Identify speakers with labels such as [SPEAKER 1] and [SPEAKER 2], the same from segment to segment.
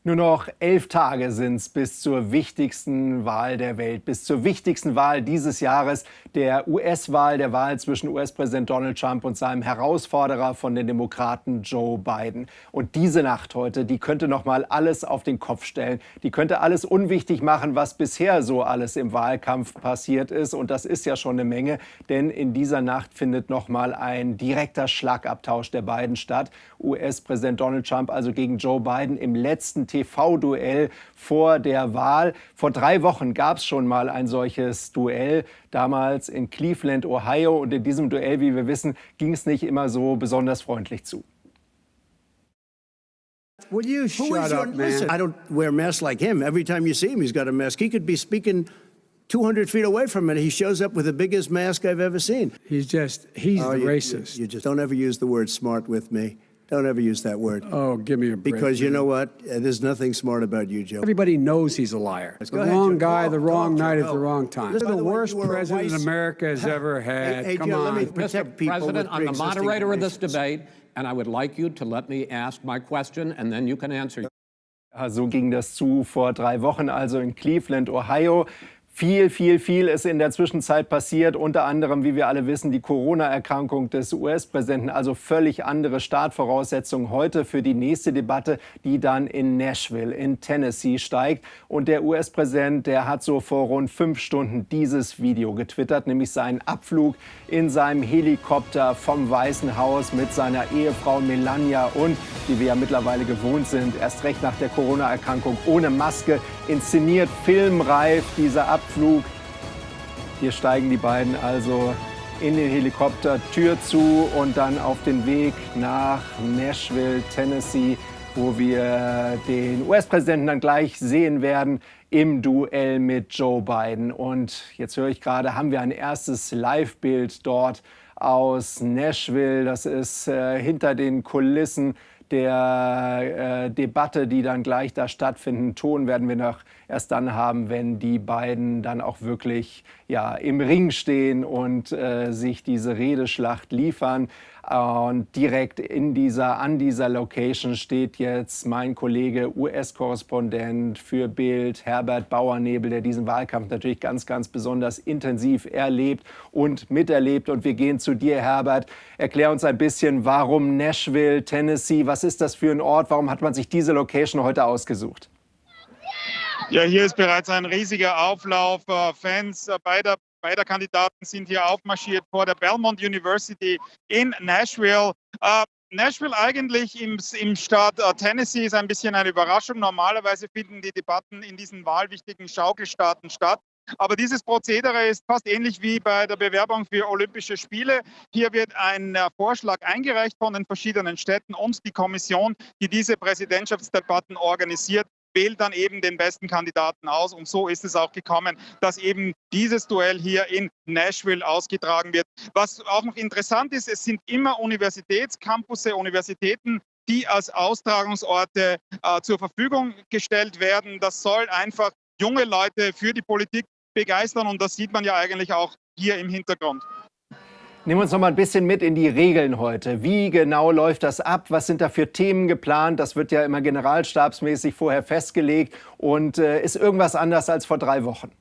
[SPEAKER 1] Nur noch 11 Tage sind es bis zur wichtigsten Wahl der Welt, bis zur wichtigsten Wahl dieses Jahres, der US-Wahl, der Wahl zwischen US-Präsident Donald Trump und seinem Herausforderer von den Demokraten Joe Biden. Und diese Nacht heute, die könnte noch mal alles auf den Kopf stellen. Die könnte alles unwichtig machen, was bisher so alles im Wahlkampf passiert ist. Und das ist ja schon eine Menge, denn in dieser Nacht findet noch mal ein direkter Schlagabtausch der beiden statt. US-Präsident Donald Trump also gegen Joe Biden im letzten TV-Duell vor der Wahl. Vor 3 Wochen gab es schon mal ein solches Duell, damals in Cleveland, Ohio. Und in diesem Duell, wie wir wissen, ging es nicht immer so besonders freundlich zu.
[SPEAKER 2] Will you shut up, man? I don't wear a mask like him. Every time you see him, he's got a mask. He could be speaking 200 feet away from it. He shows up with the biggest mask I've ever seen.
[SPEAKER 3] He's racist.
[SPEAKER 2] You just don't ever use the word smart with me. Don't ever use that word.
[SPEAKER 3] Oh, give me a break.
[SPEAKER 2] Because you know what? There's nothing smart about you, Joe.
[SPEAKER 3] Everybody knows he's a liar. The wrong guy, the wrong night at the wrong time. This is the worst president America has ever had. Come on.
[SPEAKER 2] Mr.
[SPEAKER 4] President, I'm the moderator of this debate, and I would like you to let me ask my question, and then you can answer.
[SPEAKER 1] So ging das zu vor 3 Wochen, also in Cleveland, Ohio. Viel ist in der Zwischenzeit passiert, unter anderem, wie wir alle wissen, die Corona-Erkrankung des US-Präsidenten, also völlig andere Startvoraussetzungen heute für die nächste Debatte, die dann in Nashville in Tennessee steigt. Und der US-Präsident, der hat so vor rund 5 Stunden dieses Video getwittert, nämlich seinen Abflug in seinem Helikopter vom Weißen Haus mit seiner Ehefrau Melania und, wie wir ja mittlerweile gewohnt sind, erst recht nach der Corona-Erkrankung ohne Maske, inszeniert filmreif dieser Abflug. Hier steigen die beiden also in den Helikopter, Tür zu und dann auf den Weg nach Nashville, Tennessee, wo wir den US-Präsidenten dann gleich sehen werden im Duell mit Joe Biden. Und jetzt höre ich gerade, haben wir ein erstes Live-Bild dort aus Nashville. Das ist hinter den Kulissen der Debatte, die dann gleich da stattfinden. Ton werden wir noch erst dann haben, wenn die beiden dann auch wirklich im Ring stehen und sich diese Redeschlacht liefern. Und direkt an dieser Location steht jetzt mein Kollege, US-Korrespondent für BILD, Herbert Bauernebel, der diesen Wahlkampf natürlich ganz besonders intensiv erlebt und miterlebt. Und wir gehen zu dir, Herbert. Erklär uns ein bisschen, warum Nashville, Tennessee? Was ist das für ein Ort? Warum hat man sich diese Location heute ausgesucht?
[SPEAKER 5] Ja, hier ist bereits ein riesiger Auflauf. Fans beider Kandidaten sind hier aufmarschiert vor der Belmont University in Nashville. Nashville eigentlich im Staat Tennessee ist ein bisschen eine Überraschung. Normalerweise finden die Debatten in diesen wahlwichtigen Schaukelstaaten statt. Aber dieses Prozedere ist fast ähnlich wie bei der Bewerbung für Olympische Spiele. Hier wird ein Vorschlag eingereicht von den verschiedenen Städten und die Kommission, die diese Präsidentschaftsdebatten organisiert, wählt dann eben den besten Kandidaten aus. Und so ist es auch gekommen, dass eben dieses Duell hier in Nashville ausgetragen wird. Was auch noch interessant ist, es sind immer Universitätscampusse, Universitäten, die als Austragungsorte zur Verfügung gestellt werden. Das soll einfach junge Leute für die Politik begeistern und das sieht man ja eigentlich auch hier im Hintergrund.
[SPEAKER 1] Nehmen wir uns noch mal ein bisschen mit in die Regeln heute. Wie genau läuft das ab? Was sind da für Themen geplant? Das wird ja immer generalstabsmäßig vorher festgelegt. Und ist irgendwas anders als vor 3 Wochen?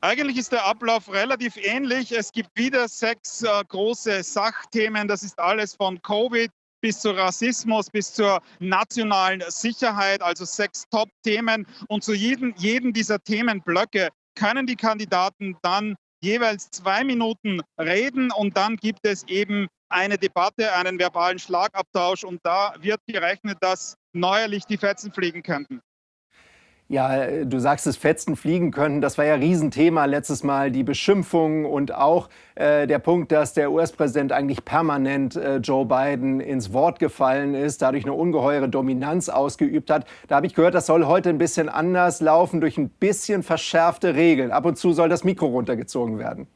[SPEAKER 5] Eigentlich ist der Ablauf relativ ähnlich. Es gibt wieder 6 große Sachthemen. Das ist alles von Covid bis zu Rassismus, bis zur nationalen Sicherheit, also 6 Top-Themen. Und zu jedem dieser Themenblöcke können die Kandidaten dann jeweils 2 Minuten reden und dann gibt es eben eine Debatte, einen verbalen Schlagabtausch und da wird gerechnet, dass neuerlich die Fetzen fliegen könnten.
[SPEAKER 1] Ja, du sagst es, Fetzen fliegen könnten. Das war ja ein Riesenthema letztes Mal, die Beschimpfungen und auch der Punkt, dass der US-Präsident eigentlich permanent Joe Biden ins Wort gefallen ist, dadurch eine ungeheure Dominanz ausgeübt hat. Da habe ich gehört, das soll heute ein bisschen anders laufen, durch ein bisschen verschärfte Regeln. Ab und zu soll das Mikro runtergezogen werden.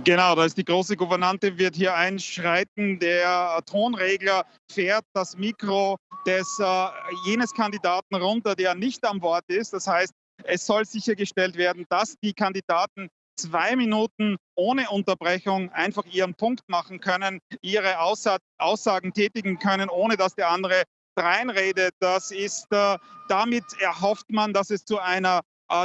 [SPEAKER 5] Genau, da ist die große Gouvernante, wird hier einschreiten. Der Tonregler fährt das Mikro jenes Kandidaten runter, der nicht am Wort ist. Das heißt, es soll sichergestellt werden, dass die Kandidaten 2 Minuten ohne Unterbrechung einfach ihren Punkt machen können, ihre Aussagen tätigen können, ohne dass der andere dreinredet. Das ist, damit erhofft man, dass es zu einer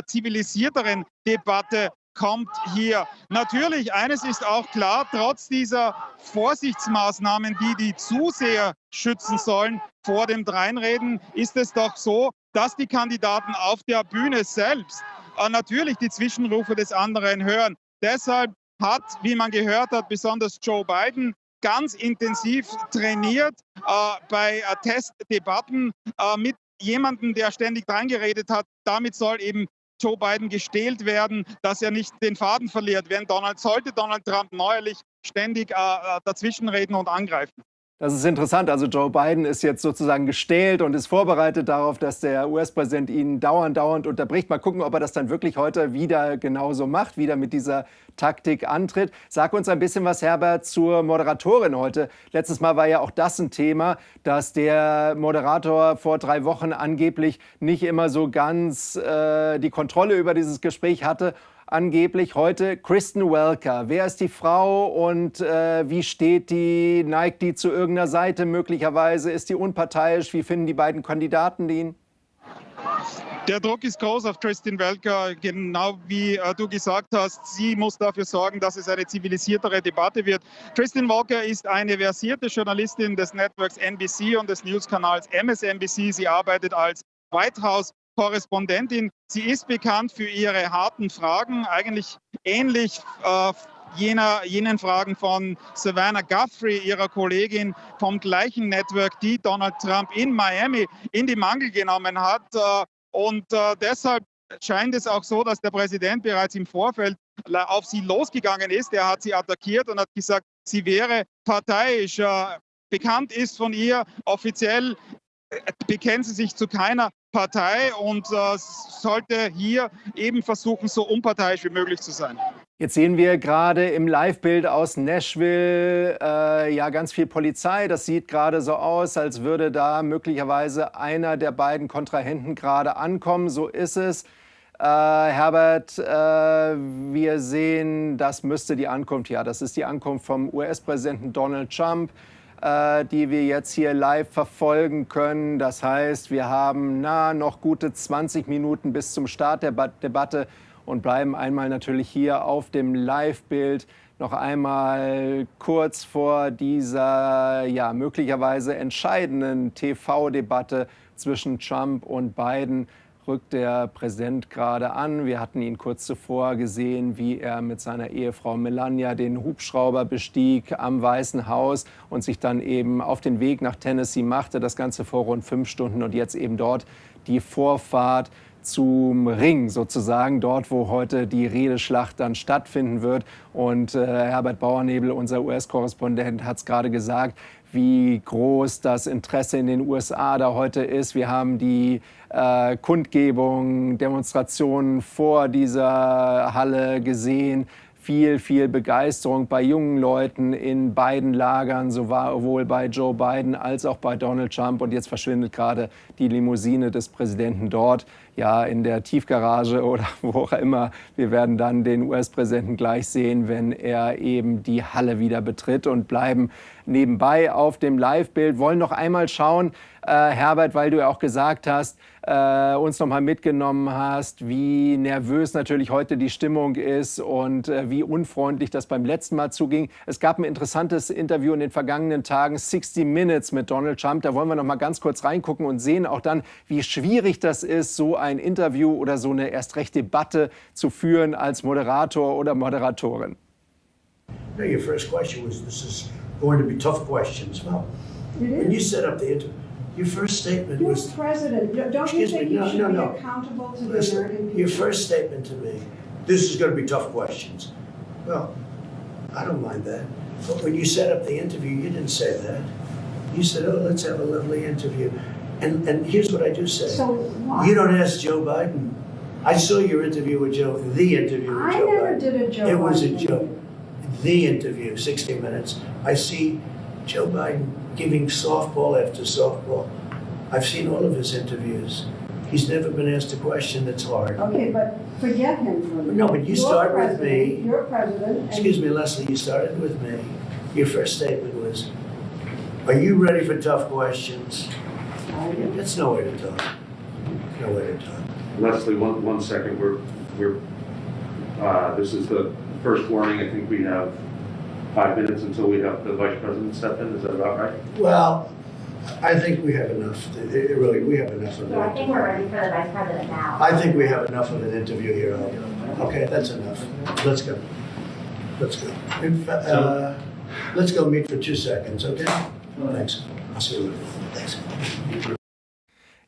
[SPEAKER 5] zivilisierteren Debatte kommt hier. Natürlich, eines ist auch klar, trotz dieser Vorsichtsmaßnahmen, die die Zuseher schützen sollen vor dem Dreinreden, ist es doch so, dass die Kandidaten auf der Bühne selbst natürlich die Zwischenrufe des anderen hören. Deshalb hat, wie man gehört hat, besonders Joe Biden ganz intensiv trainiert bei Testdebatten mit jemandem, der ständig dreingeredet hat. Damit soll eben Joe Biden gestählt werden, dass er nicht den Faden verliert, sollte Donald Trump neuerlich ständig dazwischenreden und angreifen.
[SPEAKER 1] Das ist interessant. Also Joe Biden ist jetzt sozusagen gestählt und ist vorbereitet darauf, dass der US-Präsident ihn dauernd unterbricht. Mal gucken, ob er das dann wirklich heute wieder genauso macht, wieder mit dieser Taktik antritt. Sag uns ein bisschen was, Herbert, zur Moderatorin heute. Letztes Mal war ja auch das ein Thema, dass der Moderator vor 3 Wochen angeblich nicht immer so ganz die Kontrolle über dieses Gespräch hatte. Angeblich heute Kristen Welker. Wer ist die Frau und wie steht die? Neigt die zu irgendeiner Seite möglicherweise? Ist die unparteiisch? Wie finden die beiden Kandidaten ihn?
[SPEAKER 5] Der Druck ist groß auf Kristen Welker, genau wie du gesagt hast. Sie muss dafür sorgen, dass es eine zivilisiertere Debatte wird. Kristen Welker ist eine versierte Journalistin des Networks NBC und des Newskanals MSNBC. Sie arbeitet als White House-Korrespondentin. Sie ist bekannt für ihre harten Fragen, eigentlich ähnlich jenen Fragen von Savannah Guthrie, ihrer Kollegin vom gleichen Network, die Donald Trump in Miami in die Mangel genommen hat. Und deshalb scheint es auch so, dass der Präsident bereits im Vorfeld auf sie losgegangen ist. Er hat sie attackiert und hat gesagt, sie wäre parteiisch. Bekannt ist von ihr offiziell, bekennt sie sich zu keiner Partei und sollte hier eben versuchen, so unparteiisch wie möglich zu sein.
[SPEAKER 1] Jetzt sehen wir gerade im Live-Bild aus Nashville ja ganz viel Polizei. Das sieht gerade so aus, als würde da möglicherweise einer der beiden Kontrahenten gerade ankommen. So ist es. Herbert, wir sehen, das müsste die Ankunft, ja, das ist die Ankunft vom US-Präsidenten Donald Trump, die wir jetzt hier live verfolgen können. Das heißt, wir haben noch gute 20 Minuten bis zum Start der Debatte und bleiben einmal natürlich hier auf dem Live-Bild noch einmal kurz vor dieser ja, möglicherweise entscheidenden TV-Debatte zwischen Trump und Biden. Rückt der Präsident gerade an. Wir hatten ihn kurz zuvor gesehen, wie er mit seiner Ehefrau Melania den Hubschrauber bestieg am Weißen Haus und sich dann eben auf den Weg nach Tennessee machte. Das Ganze vor rund 5 Stunden und jetzt eben dort die Vorfahrt zum Ring sozusagen, dort, wo heute die Redeschlacht dann stattfinden wird. Und Herbert Bauernebel, unser US-Korrespondent, hat es gerade gesagt, wie groß das Interesse in den USA da heute ist. Wir haben die Kundgebung, Demonstrationen vor dieser Halle gesehen. Viel Begeisterung bei jungen Leuten in beiden Lagern, sowohl bei Joe Biden als auch bei Donald Trump. Und jetzt verschwindet gerade die Limousine des Präsidenten dort, ja, in der Tiefgarage oder wo auch immer. Wir werden dann den US-Präsidenten gleich sehen, wenn er eben die Halle wieder betritt, und bleiben nebenbei auf dem Live-Bild. Wollen noch einmal schauen, Herbert, weil du ja auch gesagt hast, uns noch mal mitgenommen hast, wie nervös natürlich heute die Stimmung ist und wie unfreundlich das beim letzten Mal zuging. Es gab ein interessantes Interview in den vergangenen Tagen, 60 Minutes mit Donald Trump. Da wollen wir noch mal ganz kurz reingucken und sehen auch dann, wie schwierig das ist, so ein Interview oder so eine erst recht Debatte zu führen als Moderator oder Moderatorin.
[SPEAKER 2] No, your first question was, this is going to be tough questions. Well, when you set up the interview, your first statement was...
[SPEAKER 6] You're president. Don't you think you should be accountable to the American people?
[SPEAKER 2] Your first statement to me, this is going to be tough questions. Well, I don't mind that. But when you set up the interview, you didn't say that. You said, oh, let's have a lovely interview. And here's what I do say.
[SPEAKER 6] So what?
[SPEAKER 2] You don't ask Joe Biden. I saw your interview with Joe, the interview with Joe Biden.
[SPEAKER 6] I never did a Joe Biden.
[SPEAKER 2] It was a joke. The interview, 60 Minutes. I see Joe Biden giving softball after softball. I've seen all of his interviews. He's never been asked a question that's hard.
[SPEAKER 6] Okay, but forget him for a minute.
[SPEAKER 2] No, but you start with me.
[SPEAKER 6] You're president.
[SPEAKER 2] Excuse me, Leslie, you started with me. Your first statement was, are you ready for tough questions? It's no way to talk. No way to talk.
[SPEAKER 7] Leslie, one second. This is the first warning. I think we have 5 minutes until we have the Vice President step in. Is that about right?
[SPEAKER 2] Well, I think we have enough. We have enough of that.
[SPEAKER 8] Yeah, I think we're ready for the Vice President now.
[SPEAKER 2] I think we have enough of an interview here. Okay, that's enough. Let's go. Let's go. Let's go meet for 2 seconds, okay? Thanks. I'll see you later. Thanks.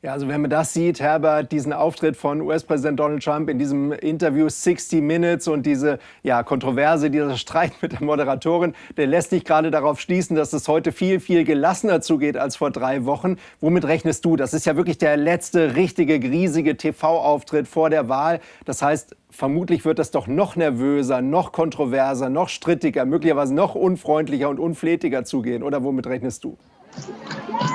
[SPEAKER 1] Ja, also wenn man das sieht, Herbert, diesen Auftritt von US-Präsident Donald Trump in diesem Interview 60 Minutes und diese Kontroverse, dieser Streit mit der Moderatorin, der lässt dich gerade darauf schließen, dass es heute viel, viel gelassener zugeht als vor 3 Wochen. Womit rechnest du? Das ist ja wirklich der letzte richtige, riesige TV-Auftritt vor der Wahl. Das heißt, vermutlich wird das doch noch nervöser, noch kontroverser, noch strittiger, möglicherweise noch unfreundlicher und unflätiger zugehen. Oder womit rechnest du?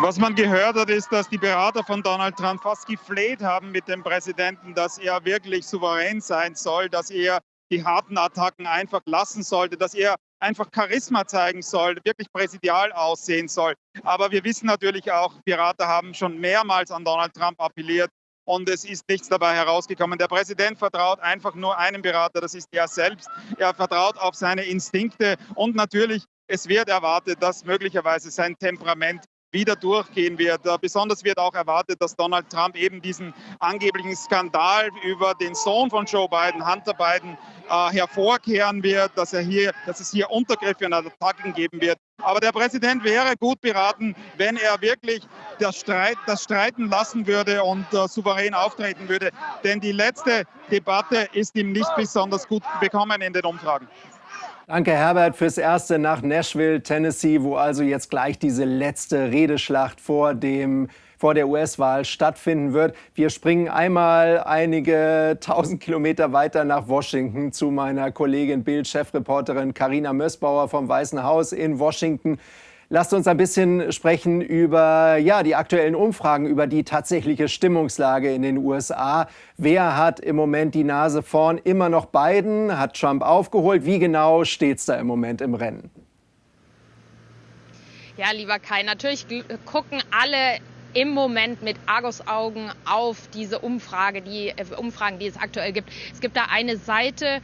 [SPEAKER 5] Was man gehört hat, ist, dass die Berater von Donald Trump fast gefleht haben mit dem Präsidenten, dass er wirklich souverän sein soll, dass er die harten Attacken einfach lassen sollte, dass er einfach Charisma zeigen soll, wirklich präsidial aussehen soll. Aber wir wissen natürlich auch, Berater haben schon mehrmals an Donald Trump appelliert und es ist nichts dabei herausgekommen. Der Präsident vertraut einfach nur einem Berater, das ist er selbst. Er vertraut auf seine Instinkte und natürlich, es wird erwartet, dass möglicherweise sein Temperament wieder durchgehen wird. Besonders wird auch erwartet, dass Donald Trump eben diesen angeblichen Skandal über den Sohn von Joe Biden, Hunter Biden, hervorkehren wird, dass es hier Untergriffe und Attacken geben wird. Aber der Präsident wäre gut beraten, wenn er wirklich das Streiten lassen würde und souverän auftreten würde. Denn die letzte Debatte ist ihm nicht besonders gut bekommen in den Umfragen.
[SPEAKER 1] Danke, Herbert, fürs Erste nach Nashville, Tennessee, wo also jetzt gleich diese letzte Redeschlacht vor der US-Wahl stattfinden wird. Wir springen einmal einige 1000 Kilometer weiter nach Washington zu meiner Kollegin BILD-Chefreporterin Carina Mössbauer vom Weißen Haus in Washington. Lasst uns ein bisschen sprechen über die aktuellen Umfragen, über die tatsächliche Stimmungslage in den USA. Wer hat im Moment die Nase vorn? Immer noch Biden? Hat Trump aufgeholt? Wie genau steht's da im Moment im Rennen?
[SPEAKER 9] Ja, lieber Kai, natürlich gucken alle im Moment mit Argusaugen auf diese Umfragen, die es aktuell gibt. Es gibt da eine Seite,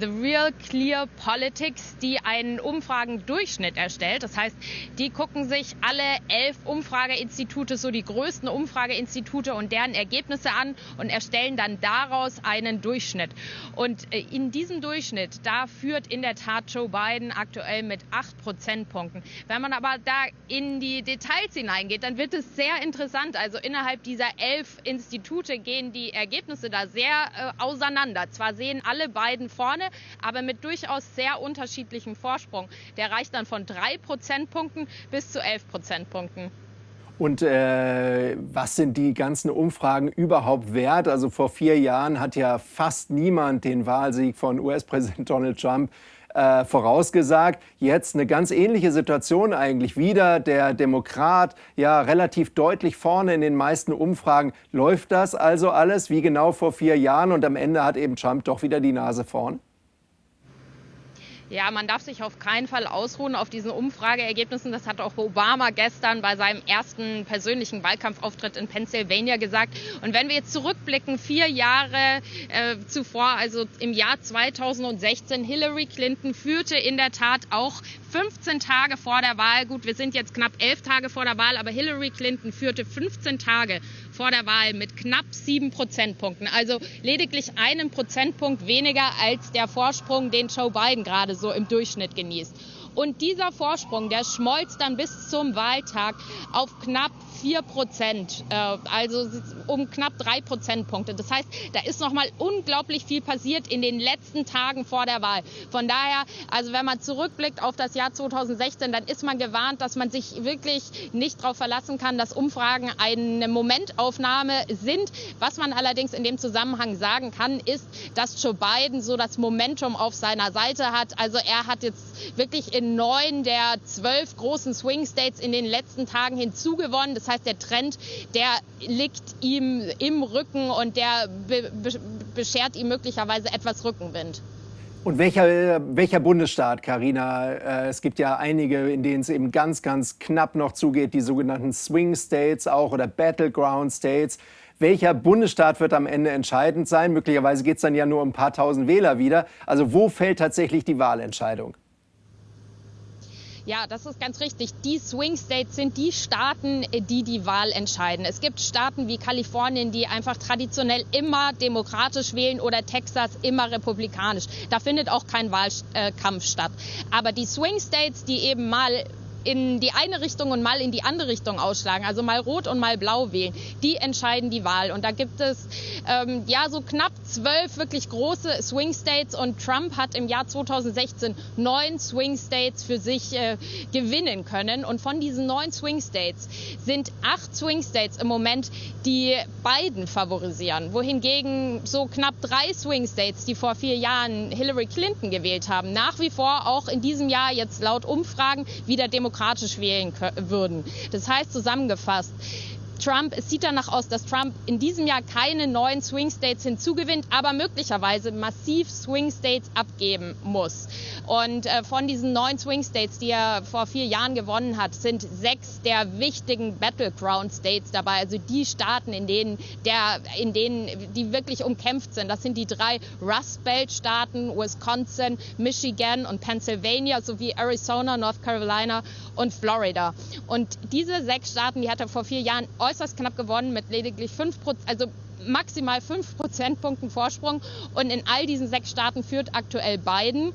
[SPEAKER 9] The Real Clear Politics, die einen Umfragendurchschnitt erstellt. Das heißt, die gucken sich alle 11 Umfrageinstitute, so die größten Umfrageinstitute und deren Ergebnisse an und erstellen dann daraus einen Durchschnitt. Und in diesem Durchschnitt, da führt in der Tat Joe Biden aktuell mit 8 Prozentpunkten. Wenn man aber da in die Details hineingeht, dann wird es sehr interessant. Also innerhalb dieser 11 Institute gehen die Ergebnisse da sehr auseinander. Zwar sehen alle beiden vorne, aber mit durchaus sehr unterschiedlichem Vorsprung. Der reicht dann von 3 Prozentpunkten bis zu 11 Prozentpunkten.
[SPEAKER 1] Und was sind die ganzen Umfragen überhaupt wert? Also vor 4 Jahren hat ja fast niemand den Wahlsieg von US-Präsident Donald Trump vorausgesagt. Jetzt eine ganz ähnliche Situation eigentlich. Wieder der Demokrat relativ deutlich vorne in den meisten Umfragen. Läuft das also alles wie genau vor 4 Jahren und am Ende hat eben Trump doch wieder die Nase vorn?
[SPEAKER 9] Ja, man darf sich auf keinen Fall ausruhen auf diesen Umfrageergebnissen. Das hat auch Obama gestern bei seinem ersten persönlichen Wahlkampfauftritt in Pennsylvania gesagt. Und wenn wir jetzt zurückblicken, 4 Jahre zuvor, also im Jahr 2016, Hillary Clinton führte in der Tat auch 15 Tage vor der Wahl. Gut, wir sind jetzt knapp 11 Tage vor der Wahl, aber Hillary Clinton führte 15 Tage vor der Wahl mit knapp 7 Prozentpunkten. Also lediglich 1 Prozentpunkt weniger als der Vorsprung, den Joe Biden gerade so im Durchschnitt genießt. Und dieser Vorsprung, der schmolz dann bis zum Wahltag auf knapp 4%, also um knapp 3 Prozentpunkte. Das heißt, da ist noch mal unglaublich viel passiert in den letzten Tagen vor der Wahl. Von daher, also wenn man zurückblickt auf das Jahr 2016, dann ist man gewarnt, dass man sich wirklich nicht darauf verlassen kann, dass Umfragen eine Momentaufnahme sind. Was man allerdings in dem Zusammenhang sagen kann, ist, dass Joe Biden so das Momentum auf seiner Seite hat. Also er hat jetzt wirklich in 9 der 12 großen Swing States in den letzten Tagen hinzugewonnen. Das heißt, der Trend, der liegt ihm im Rücken und der beschert ihm möglicherweise etwas Rückenwind.
[SPEAKER 1] Und welcher Bundesstaat, Carina? Es gibt ja einige, in denen es eben ganz, ganz knapp noch zugeht, die sogenannten Swing States auch oder Battleground States. Welcher Bundesstaat wird am Ende entscheidend sein? Möglicherweise geht es dann ja nur um ein paar tausend Wähler wieder. Also wo fällt tatsächlich die Wahlentscheidung?
[SPEAKER 9] Ja, das ist ganz richtig. Die Swing States sind die Staaten, die die Wahl entscheiden. Es gibt Staaten wie Kalifornien, die einfach traditionell immer demokratisch wählen oder Texas immer republikanisch. Da findet auch kein Wahlkampf statt. Aber die Swing States, die eben mal in die eine Richtung und mal in die andere Richtung ausschlagen, also mal rot und mal blau wählen, die entscheiden die Wahl. Und da gibt es so knapp 12 wirklich große Swing States und Trump hat im Jahr 2016 9 Swing States für sich gewinnen können. Und von diesen 9 Swing States sind 8 Swing States im Moment, die Biden favorisieren, wohingegen so knapp 3 Swing States, die vor 4 Jahren Hillary Clinton gewählt haben, nach wie vor auch in diesem Jahr jetzt laut Umfragen wieder demokratisch wählen würden. Das heißt zusammengefasst, es sieht danach aus, dass Trump in diesem Jahr keine neuen Swing States hinzugewinnt, aber möglicherweise massiv Swing States abgeben muss. Und von diesen 9 Swing States, die er vor 4 Jahren gewonnen hat, sind 6 der wichtigen Battleground States dabei, also die Staaten, in denen die wirklich umkämpft sind. Das sind die 3 Rust Belt Staaten, Wisconsin, Michigan und Pennsylvania sowie Arizona, North Carolina und Florida. Und diese 6 Staaten, die hat er vor 4 Jahren äußerst knapp gewonnen mit lediglich 5%, also maximal 5 Prozentpunkten Vorsprung. Und in all diesen 6 Staaten führt aktuell Biden.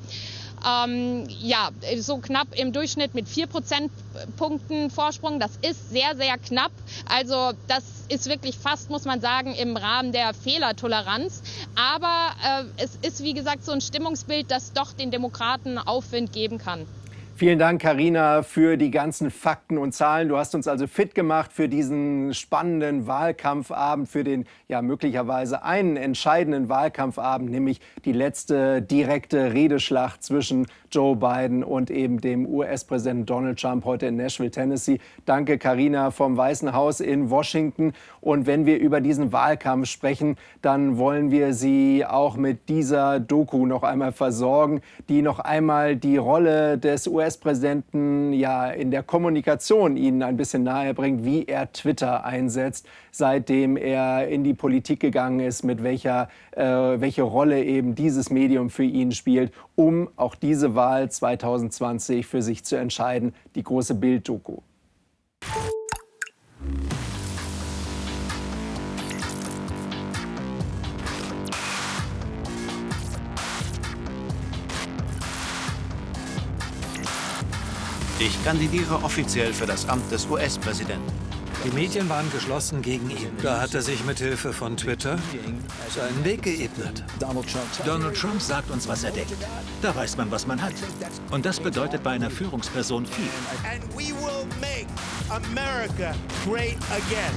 [SPEAKER 9] So knapp im Durchschnitt mit 4 Prozentpunkten Vorsprung. Das ist sehr, sehr knapp. Also das ist wirklich fast, muss man sagen, im Rahmen der Fehlertoleranz. Aber es ist, wie gesagt, so ein Stimmungsbild, das doch den Demokraten Aufwind geben kann.
[SPEAKER 1] Vielen Dank, Carina, für die ganzen Fakten und Zahlen. Du hast uns also fit gemacht für diesen spannenden Wahlkampfabend, für den möglicherweise einen entscheidenden Wahlkampfabend, nämlich die letzte direkte Redeschlacht zwischen Joe Biden und eben dem US-Präsidenten Donald Trump heute in Nashville, Tennessee. Danke, Carina vom Weißen Haus in Washington. Und wenn wir über diesen Wahlkampf sprechen, dann wollen wir Sie auch mit dieser Doku noch einmal versorgen, die noch einmal die Rolle des US-Präsidenten in der Kommunikation Ihnen ein bisschen nahe bringt, wie er Twitter einsetzt, seitdem er in die Politik gegangen ist, mit welche Rolle eben dieses Medium für ihn spielt, um auch diese Wahl 2020 für sich zu entscheiden. Die große BILD-Doku.
[SPEAKER 10] Ich kandidiere offiziell für das Amt des US-Präsidenten.
[SPEAKER 11] Die Medien waren geschlossen gegen ihn. Da hat er sich mit Hilfe von Twitter seinen Weg geebnet.
[SPEAKER 10] Donald Trump sagt uns, was er denkt. Da weiß man, was man hat. Und das bedeutet bei einer Führungsperson viel.
[SPEAKER 12] And we will make America great again.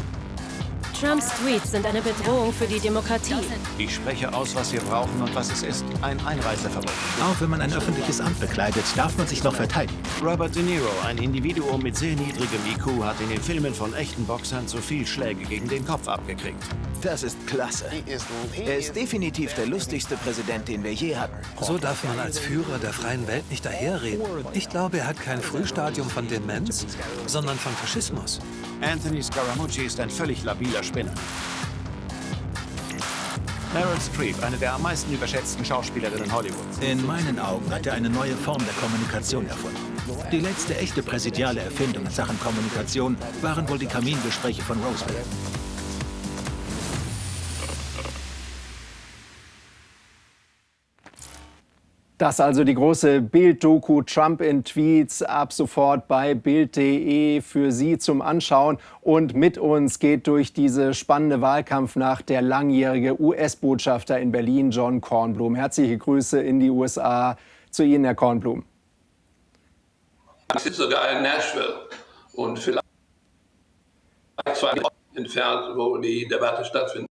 [SPEAKER 13] Trumps Tweets sind eine Bedrohung für die Demokratie.
[SPEAKER 10] Ich spreche aus, was wir brauchen und was es ist. Ein Einreiseverbot. Auch wenn man ein öffentliches Amt bekleidet, darf man sich noch verteidigen. Robert De Niro, ein Individuum mit sehr niedrigem IQ, hat in den Filmen von echten Boxern zu viel Schläge gegen den Kopf abgekriegt.
[SPEAKER 14] Das ist klasse. Er ist definitiv der lustigste Präsident, den wir je hatten.
[SPEAKER 11] So darf man als Führer der freien Welt nicht daherreden. Ich glaube, er hat kein Frühstadium von Demenz, sondern von Faschismus.
[SPEAKER 10] Anthony Scaramucci ist ein völlig labiler Spinner. Meryl Streep, eine der am meisten überschätzten Schauspielerinnen Hollywoods. In meinen Augen hat er eine neue Form der Kommunikation erfunden. Die letzte echte präsidiale Erfindung in Sachen Kommunikation waren wohl die Kamingespräche von Roosevelt.
[SPEAKER 1] Das also die große BILD-Doku Trump in Tweets ab sofort bei bild.de für Sie zum Anschauen. Und mit uns geht durch diese spannende Wahlkampfnacht der langjährige US-Botschafter in Berlin, John Kornblum. Herzliche Grüße in die USA zu Ihnen, Herr Kornblum.
[SPEAKER 15] Ich sitze sogar in Nashville und vielleicht 2 entfernt, wo die Debatte stattfindet.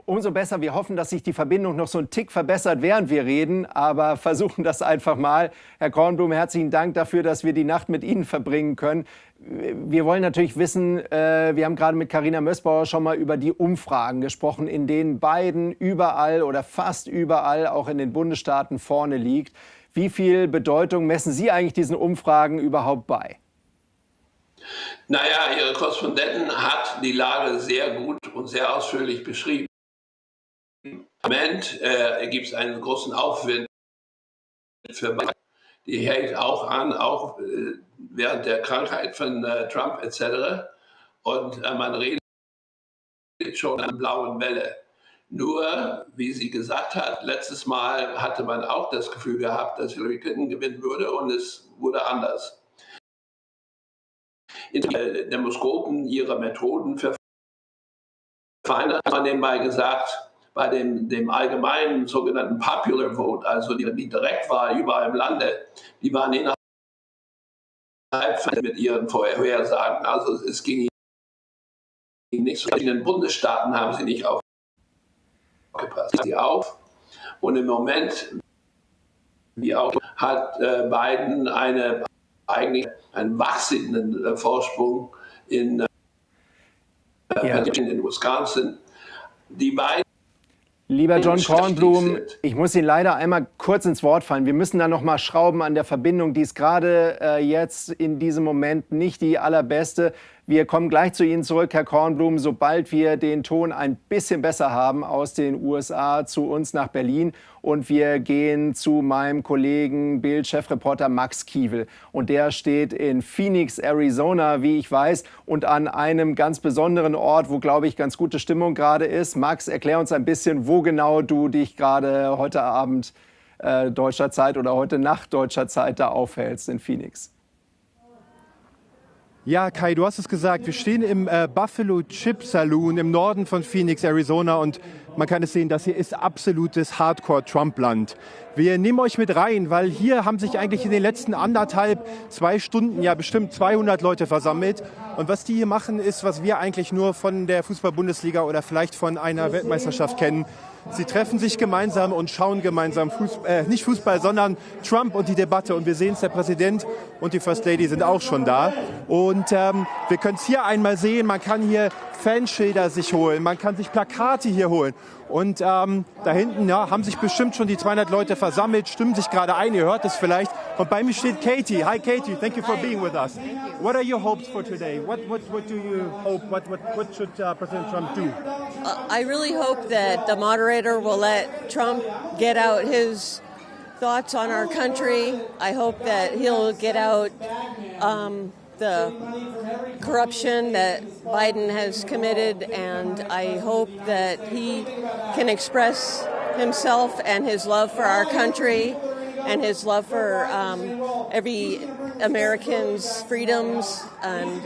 [SPEAKER 1] Umso besser. Wir hoffen, dass sich die Verbindung noch so einen Tick verbessert, während wir reden. Aber versuchen das einfach mal. Herr Kornblum, herzlichen Dank dafür, dass wir die Nacht mit Ihnen verbringen können. Wir wollen natürlich wissen, wir haben gerade mit Carina Mössbauer schon mal über die Umfragen gesprochen, in denen Biden überall oder fast überall, auch in den Bundesstaaten, vorne liegt. Wie viel Bedeutung messen Sie eigentlich diesen Umfragen überhaupt bei?
[SPEAKER 15] Naja, Ihre Korrespondentin hat die Lage sehr gut und sehr ausführlich beschrieben. Im Moment gibt es einen großen Aufwind für Biden. Die hält auch an, auch während der Krankheit von Trump etc. Und man redet schon an blauen Welle. Nur, wie sie gesagt hat, letztes Mal hatte man auch das Gefühl gehabt, dass Hillary Clinton gewinnen würde und es wurde anders. Demoskopen ihre Methoden verfeinert, hat man nebenbei gesagt, bei dem allgemeinen sogenannten Popular Vote, also die Direktwahl überall im Lande, die waren innerhalb mit ihren Vorhersagen. Also es ging nicht so. In den Bundesstaaten haben sie nicht aufgepasst. Sie auf. Und im Moment, wie auch, hat Biden eigentlich einen wachsenden Vorsprung in Wisconsin. Die beiden.
[SPEAKER 1] Lieber John Kornblum, ich muss Ihnen leider einmal kurz ins Wort fallen. Wir müssen da noch mal schrauben an der Verbindung. Die ist gerade jetzt in diesem Moment nicht die allerbeste. Wir kommen gleich zu Ihnen zurück, Herr Kornblum, sobald wir den Ton ein bisschen besser haben aus den USA zu uns nach Berlin. Und wir gehen zu meinem Kollegen BILD-Chefreporter Max Kiewel. Und der steht in Phoenix, Arizona, wie ich weiß, und an einem ganz besonderen Ort, wo, glaube ich, ganz gute Stimmung gerade ist. Max, erklär uns ein bisschen, wo genau du dich gerade heute Abend deutscher Zeit oder heute Nacht deutscher Zeit da aufhältst in Phoenix.
[SPEAKER 16] Ja, Kai, du hast es gesagt, wir stehen im Buffalo Chip Saloon im Norden von Phoenix, Arizona, und man kann es sehen, das hier ist absolutes Hardcore-Trump-Land. Wir nehmen euch mit rein, weil hier haben sich eigentlich in den letzten 2 Stunden ja bestimmt 200 Leute versammelt. Und was die hier machen, ist, was wir eigentlich nur von der Fußball-Bundesliga oder vielleicht von einer Weltmeisterschaft kennen. Sie treffen sich gemeinsam und schauen gemeinsam nicht Fußball, sondern Trump und die Debatte. Und wir sehen es, der Präsident und die First Lady sind auch schon da. Und wir können es hier einmal sehen, man kann hier Fanschilder sich holen, man kann sich Plakate hier holen. Und da hinten haben sich bestimmt schon die 200 Leute versammelt, stimmen sich gerade ein, ihr hört es vielleicht. Und bei mir steht Katie. Hi Katie, thank you for being with us. What are your hopes for today? What do you hope? What should President Trump do?
[SPEAKER 17] I really hope that the moderator will let Trump get out his thoughts on our country. I hope that he'll get out the corruption that Biden has committed, and I hope that he can express himself and his love for our country and his love for every American's freedoms. And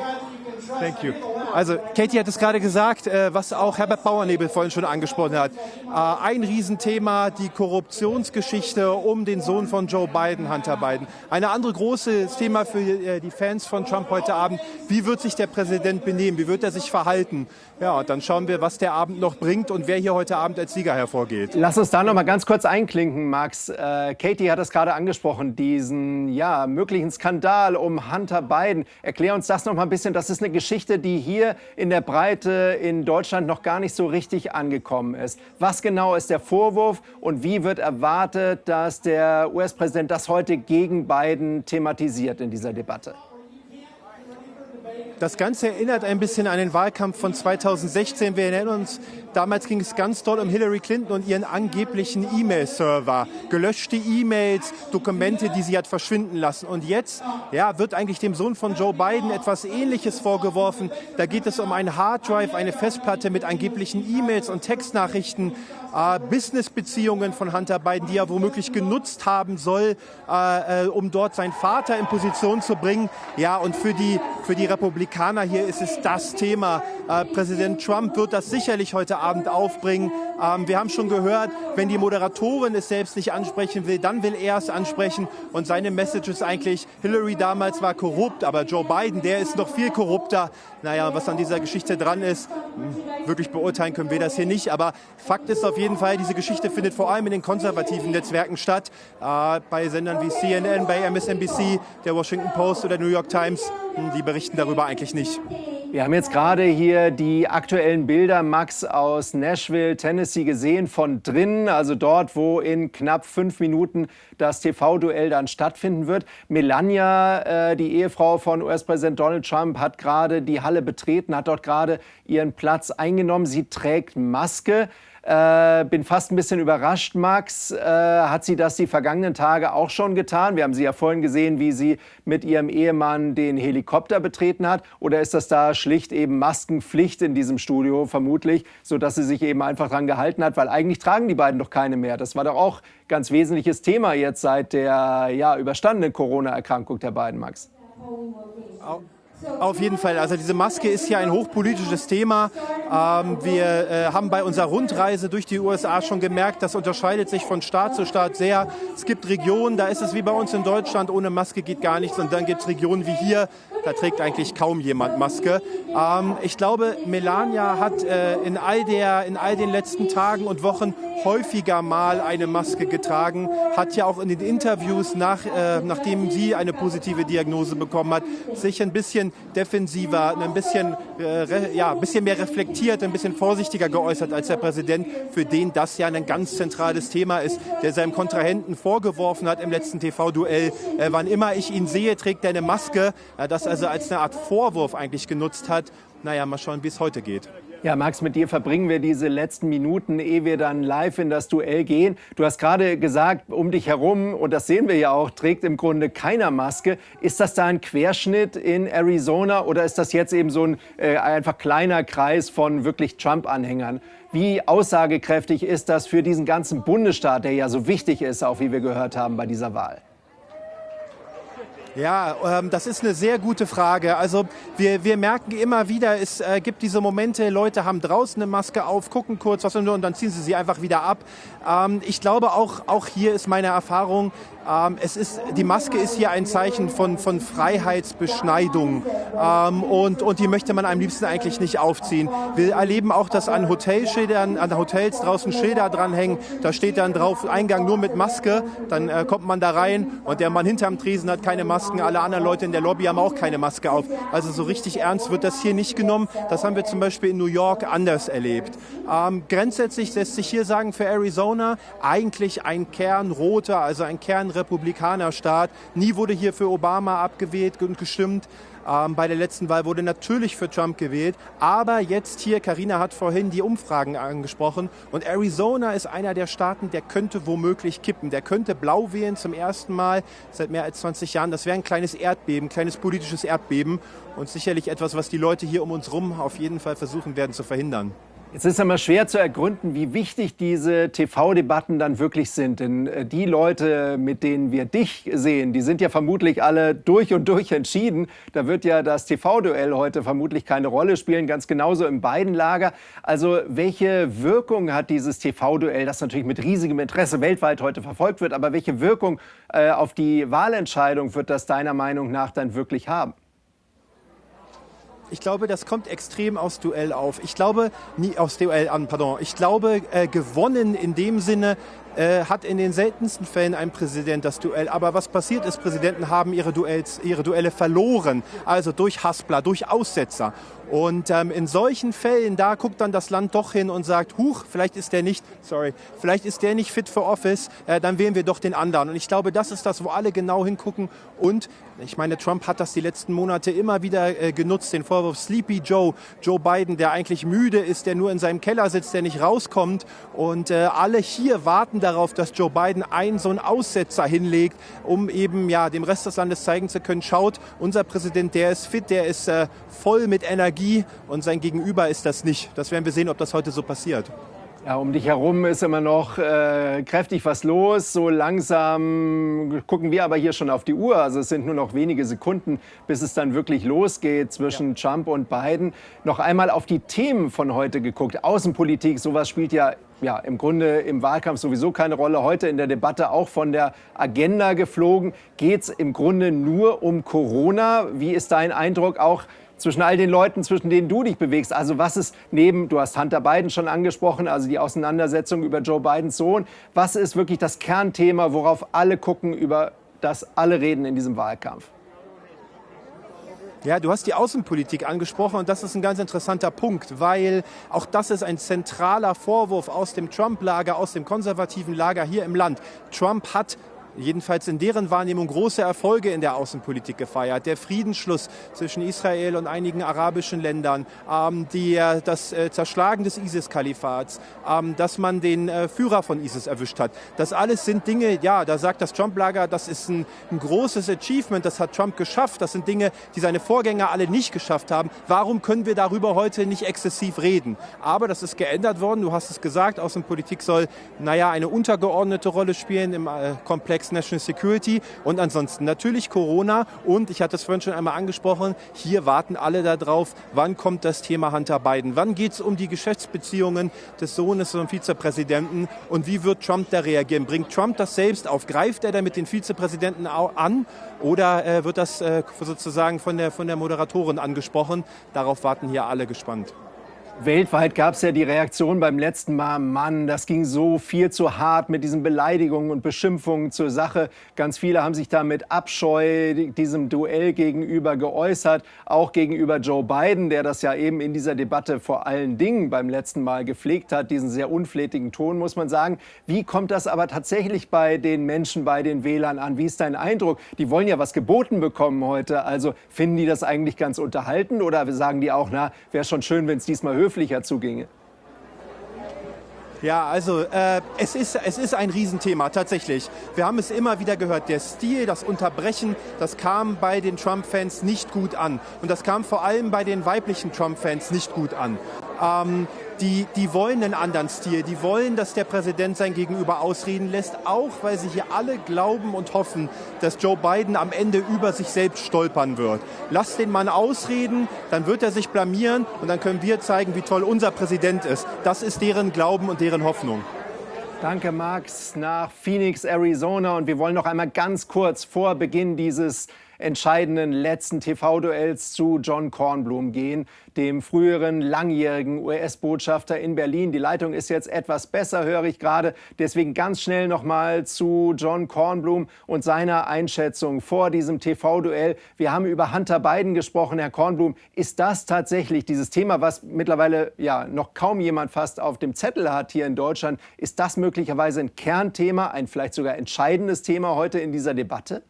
[SPEAKER 16] Thank you. Also Katie hat es gerade gesagt, was auch Herbert Bauernebel vorhin schon angesprochen hat. Ein Riesenthema, die Korruptionsgeschichte um den Sohn von Joe Biden, Hunter Biden. Ein anderes großes Thema für die Fans von Trump heute Abend. Wie wird sich der Präsident benehmen? Wie wird er sich verhalten? Ja, und dann schauen wir, was der Abend noch bringt und wer hier heute Abend als Sieger hervorgeht.
[SPEAKER 1] Lass uns da noch mal ganz kurz einklinken, Max. Katie hat es gerade angesprochen, diesen möglichen Skandal um Hunter Biden. Erklär uns das noch mal ein bisschen. Das ist eine Geschichte, die hier in der Breite in Deutschland noch gar nicht so richtig angekommen ist. Was genau ist der Vorwurf und wie wird erwartet, dass der US-Präsident das heute gegen Biden thematisiert in dieser Debatte?
[SPEAKER 16] Das Ganze erinnert ein bisschen an den Wahlkampf von 2016. Wir erinnern uns, damals ging es ganz doll um Hillary Clinton und ihren angeblichen E-Mail-Server. Gelöschte E-Mails, Dokumente, die sie hat verschwinden lassen. Und jetzt wird eigentlich dem Sohn von Joe Biden etwas Ähnliches vorgeworfen. Da geht es um einen Harddrive, eine Festplatte mit angeblichen E-Mails und Textnachrichten, Businessbeziehungen von Hunter Biden, die er womöglich genutzt haben soll, um dort seinen Vater in Position zu bringen. Ja, und für die Republikaner Amerikaner hier ist es das Thema. Präsident Trump wird das sicherlich heute Abend aufbringen. Wir haben schon gehört, wenn die Moderatorin es selbst nicht ansprechen will, dann will er es ansprechen. Und seine Message ist eigentlich, Hillary damals war korrupt, aber Joe Biden, der ist noch viel korrupter. Naja, was an dieser Geschichte dran ist, wirklich beurteilen können wir das hier nicht. Aber Fakt ist auf jeden Fall, diese Geschichte findet vor allem in den konservativen Netzwerken statt. Bei Sendern wie CNN, bei MSNBC, der Washington Post oder New York Times, die berichten darüber eigentlich nicht.
[SPEAKER 1] Wir haben jetzt gerade hier die aktuellen Bilder, Max, aus Nashville, Tennessee gesehen, von drinnen, also dort, wo in knapp 5 Minuten das TV-Duell dann stattfinden wird. Melania, die Ehefrau von US-Präsident Donald Trump, hat gerade die Halle betreten, hat dort gerade ihren Platz eingenommen. Sie trägt Maske. Bin fast ein bisschen überrascht, Max. Hat sie das die vergangenen Tage auch schon getan? Wir haben sie ja vorhin gesehen, wie sie mit ihrem Ehemann den Helikopter betreten hat. Oder ist das da schlicht eben Maskenpflicht in diesem Studio, vermutlich, sodass sie sich eben einfach dran gehalten hat? Weil eigentlich tragen die beiden doch keine mehr. Das war doch auch ein ganz wesentliches Thema jetzt seit der überstandenen Corona-Erkrankung der beiden, Max.
[SPEAKER 16] Auf jeden Fall. Also diese Maske ist ja ein hochpolitisches Thema. Wir haben bei unserer Rundreise durch die USA schon gemerkt, das unterscheidet sich von Staat zu Staat sehr. Es gibt Regionen, da ist es wie bei uns in Deutschland, ohne Maske geht gar nichts. Und dann gibt es Regionen wie hier, da trägt eigentlich kaum jemand Maske. Ich glaube, Melania hat in all den letzten Tagen und Wochen häufiger mal eine Maske getragen, hat ja auch in den Interviews, nachdem sie eine positive Diagnose bekommen hat, sich ein bisschen defensiver, ein bisschen mehr reflektiert, ein bisschen vorsichtiger geäußert als der Präsident, für den das ja ein ganz zentrales Thema ist, der seinem Kontrahenten vorgeworfen hat im letzten TV-Duell, wann immer ich ihn sehe, trägt er eine Maske, das also als eine Art Vorwurf eigentlich genutzt hat. Naja, mal schauen, wie es heute geht.
[SPEAKER 1] Ja, Max, mit dir verbringen wir diese letzten Minuten, ehe wir dann live in das Duell gehen. Du hast gerade gesagt, um dich herum, und das sehen wir ja auch, trägt im Grunde keiner Maske. Ist das da ein Querschnitt in Arizona oder ist das jetzt eben so ein einfach kleiner Kreis von wirklich Trump-Anhängern? Wie aussagekräftig ist das für diesen ganzen Bundesstaat, der ja so wichtig ist, auch wie wir gehört haben bei dieser Wahl?
[SPEAKER 16] Ja, das ist eine sehr gute Frage. Also wir merken immer wieder, es gibt diese Momente, Leute haben draußen eine Maske auf, gucken kurz was und dann ziehen sie einfach wieder ab. Ich glaube, auch hier ist meine Erfahrung, die Maske ist hier ein Zeichen von Freiheitsbeschneidung und die möchte man am liebsten eigentlich nicht aufziehen. Wir erleben auch, dass an Hotelschildern, an Hotels draußen Schilder dranhängen, da steht dann drauf, Eingang nur mit Maske, dann kommt man da rein und der Mann hinterm Tresen hat keine Maske, alle anderen Leute in der Lobby haben auch keine Maske auf. Also so richtig ernst wird das hier nicht genommen. Das haben wir zum Beispiel in New York anders erlebt. Grundsätzlich lässt sich hier sagen, für Arizona eigentlich ein kernroter, also ein Kernrepublikanerstaat. Nie wurde hier für Obama abgewählt und gestimmt. Bei der letzten Wahl wurde natürlich für Trump gewählt. Aber jetzt hier, Carina hat vorhin die Umfragen angesprochen. Und Arizona ist einer der Staaten, der könnte womöglich kippen. Der könnte blau wählen zum ersten Mal seit mehr als 20 Jahren. Das wäre ein kleines Erdbeben, kleines politisches Erdbeben. Und sicherlich etwas, was die Leute hier um uns rum auf jeden Fall versuchen werden zu verhindern.
[SPEAKER 1] Jetzt ist es immer schwer zu ergründen, wie wichtig diese TV-Debatten dann wirklich sind. Denn die Leute, mit denen wir dich sehen, die sind ja vermutlich alle durch und durch entschieden. Da wird ja das TV-Duell heute vermutlich keine Rolle spielen, ganz genauso im beiden Lager. Also welche Wirkung hat dieses TV-Duell, das natürlich mit riesigem Interesse weltweit heute verfolgt wird, aber welche Wirkung auf die Wahlentscheidung wird das deiner Meinung nach dann wirklich haben?
[SPEAKER 16] Ich glaube, das kommt extrem aufs Duell auf. Ich glaube, gewonnen in dem Sinne hat in den seltensten Fällen ein Präsident das Duell. Aber was passiert ist, Präsidenten haben ihre Duelle verloren. Also durch Haspler, durch Aussetzer. Und in solchen Fällen, da guckt dann das Land doch hin und sagt, vielleicht ist der nicht fit for office, dann wählen wir doch den anderen. Und ich glaube, das ist das, wo alle genau hingucken. Und ich meine, Trump hat das die letzten Monate immer wieder genutzt, den Vorwurf Sleepy Joe Biden, der eigentlich müde ist, der nur in seinem Keller sitzt, der nicht rauskommt. Und alle hier warten darauf, dass Joe Biden so einen Aussetzer hinlegt, um eben dem Rest des Landes zeigen zu können, schaut, unser Präsident, der ist fit, der ist voll mit Energie und sein Gegenüber ist das nicht. Das werden wir sehen, ob das heute so passiert.
[SPEAKER 1] Ja, um dich herum ist immer noch kräftig was los. So langsam gucken wir aber hier schon auf die Uhr. Also es sind nur noch wenige Sekunden, bis es dann wirklich losgeht zwischen Trump und Biden. Noch einmal auf die Themen von heute geguckt. Außenpolitik, sowas spielt ja im Grunde im Wahlkampf sowieso keine Rolle. Heute in der Debatte auch von der Agenda geflogen. Geht es im Grunde nur um Corona? Wie ist dein Eindruck auch zwischen all den Leuten, zwischen denen du dich bewegst? Also was ist du hast Hunter Biden schon angesprochen, also die Auseinandersetzung über Joe Bidens Sohn. Was ist wirklich das Kernthema, worauf alle gucken, über das alle reden in diesem Wahlkampf?
[SPEAKER 16] Ja, du hast die Außenpolitik angesprochen und das ist ein ganz interessanter Punkt, weil auch das ist ein zentraler Vorwurf aus dem Trump-Lager, aus dem konservativen Lager hier im Land. Trump hat jedenfalls in deren Wahrnehmung große Erfolge in der Außenpolitik gefeiert. Der Friedensschluss zwischen Israel und einigen arabischen Ländern, das Zerschlagen des ISIS-Kalifats, dass man den Führer von ISIS erwischt hat. Das alles sind Dinge, da sagt das Trump-Lager, das ist ein großes Achievement, das hat Trump geschafft. Das sind Dinge, die seine Vorgänger alle nicht geschafft haben. Warum können wir darüber heute nicht exzessiv reden? Aber das ist geändert worden. Du hast es gesagt, Außenpolitik soll, eine untergeordnete Rolle spielen im Komplex National Security und ansonsten natürlich Corona und ich hatte es vorhin schon einmal angesprochen, hier warten alle darauf, wann kommt das Thema Hunter Biden, wann geht es um die Geschäftsbeziehungen des Sohnes vom Vizepräsidenten und wie wird Trump da reagieren? Bringt Trump das selbst auf? Greift er damit den Vizepräsidenten an oder wird das sozusagen von der Moderatorin angesprochen? Darauf warten hier alle gespannt.
[SPEAKER 1] Weltweit gab es ja die Reaktion beim letzten Mal, Mann, das ging so viel zu hart mit diesen Beleidigungen und Beschimpfungen zur Sache. Ganz viele haben sich da mit Abscheu diesem Duell gegenüber geäußert, auch gegenüber Joe Biden, der das ja eben in dieser Debatte vor allen Dingen beim letzten Mal gepflegt hat, diesen sehr unflätigen Ton, muss man sagen. Wie kommt das aber tatsächlich bei den Menschen, bei den Wählern an? Wie ist dein Eindruck? Die wollen ja was geboten bekommen heute, also finden die das eigentlich ganz unterhaltend oder sagen die auch, wäre schon schön, wenn es diesmal höflicher zuginge?
[SPEAKER 16] Ja, also es ist ein Riesenthema, tatsächlich. Wir haben es immer wieder gehört, der Stil, das Unterbrechen, das kam bei den Trump-Fans nicht gut an. Und das kam vor allem bei den weiblichen Trump-Fans nicht gut an. Die wollen einen anderen Stil, die wollen, dass der Präsident sein Gegenüber ausreden lässt, auch weil sie hier alle glauben und hoffen, dass Joe Biden am Ende über sich selbst stolpern wird. Lass den Mann ausreden, dann wird er sich blamieren und dann können wir zeigen, wie toll unser Präsident ist. Das ist deren Glauben und deren Hoffnung.
[SPEAKER 1] Danke, Max, nach Phoenix, Arizona. Und wir wollen noch einmal ganz kurz vor Beginn dieses entscheidenden letzten TV-Duells zu John Kornblum gehen, dem früheren langjährigen US-Botschafter in Berlin. Die Leitung ist jetzt etwas besser, höre ich gerade. Deswegen ganz schnell noch mal zu John Kornblum und seiner Einschätzung vor diesem TV-Duell. Wir haben über Hunter Biden gesprochen, Herr Kornblum. Ist das tatsächlich dieses Thema, was mittlerweile noch kaum jemand fast auf dem Zettel hat hier in Deutschland, ist das möglicherweise ein Kernthema, ein vielleicht sogar entscheidendes Thema heute in dieser Debatte?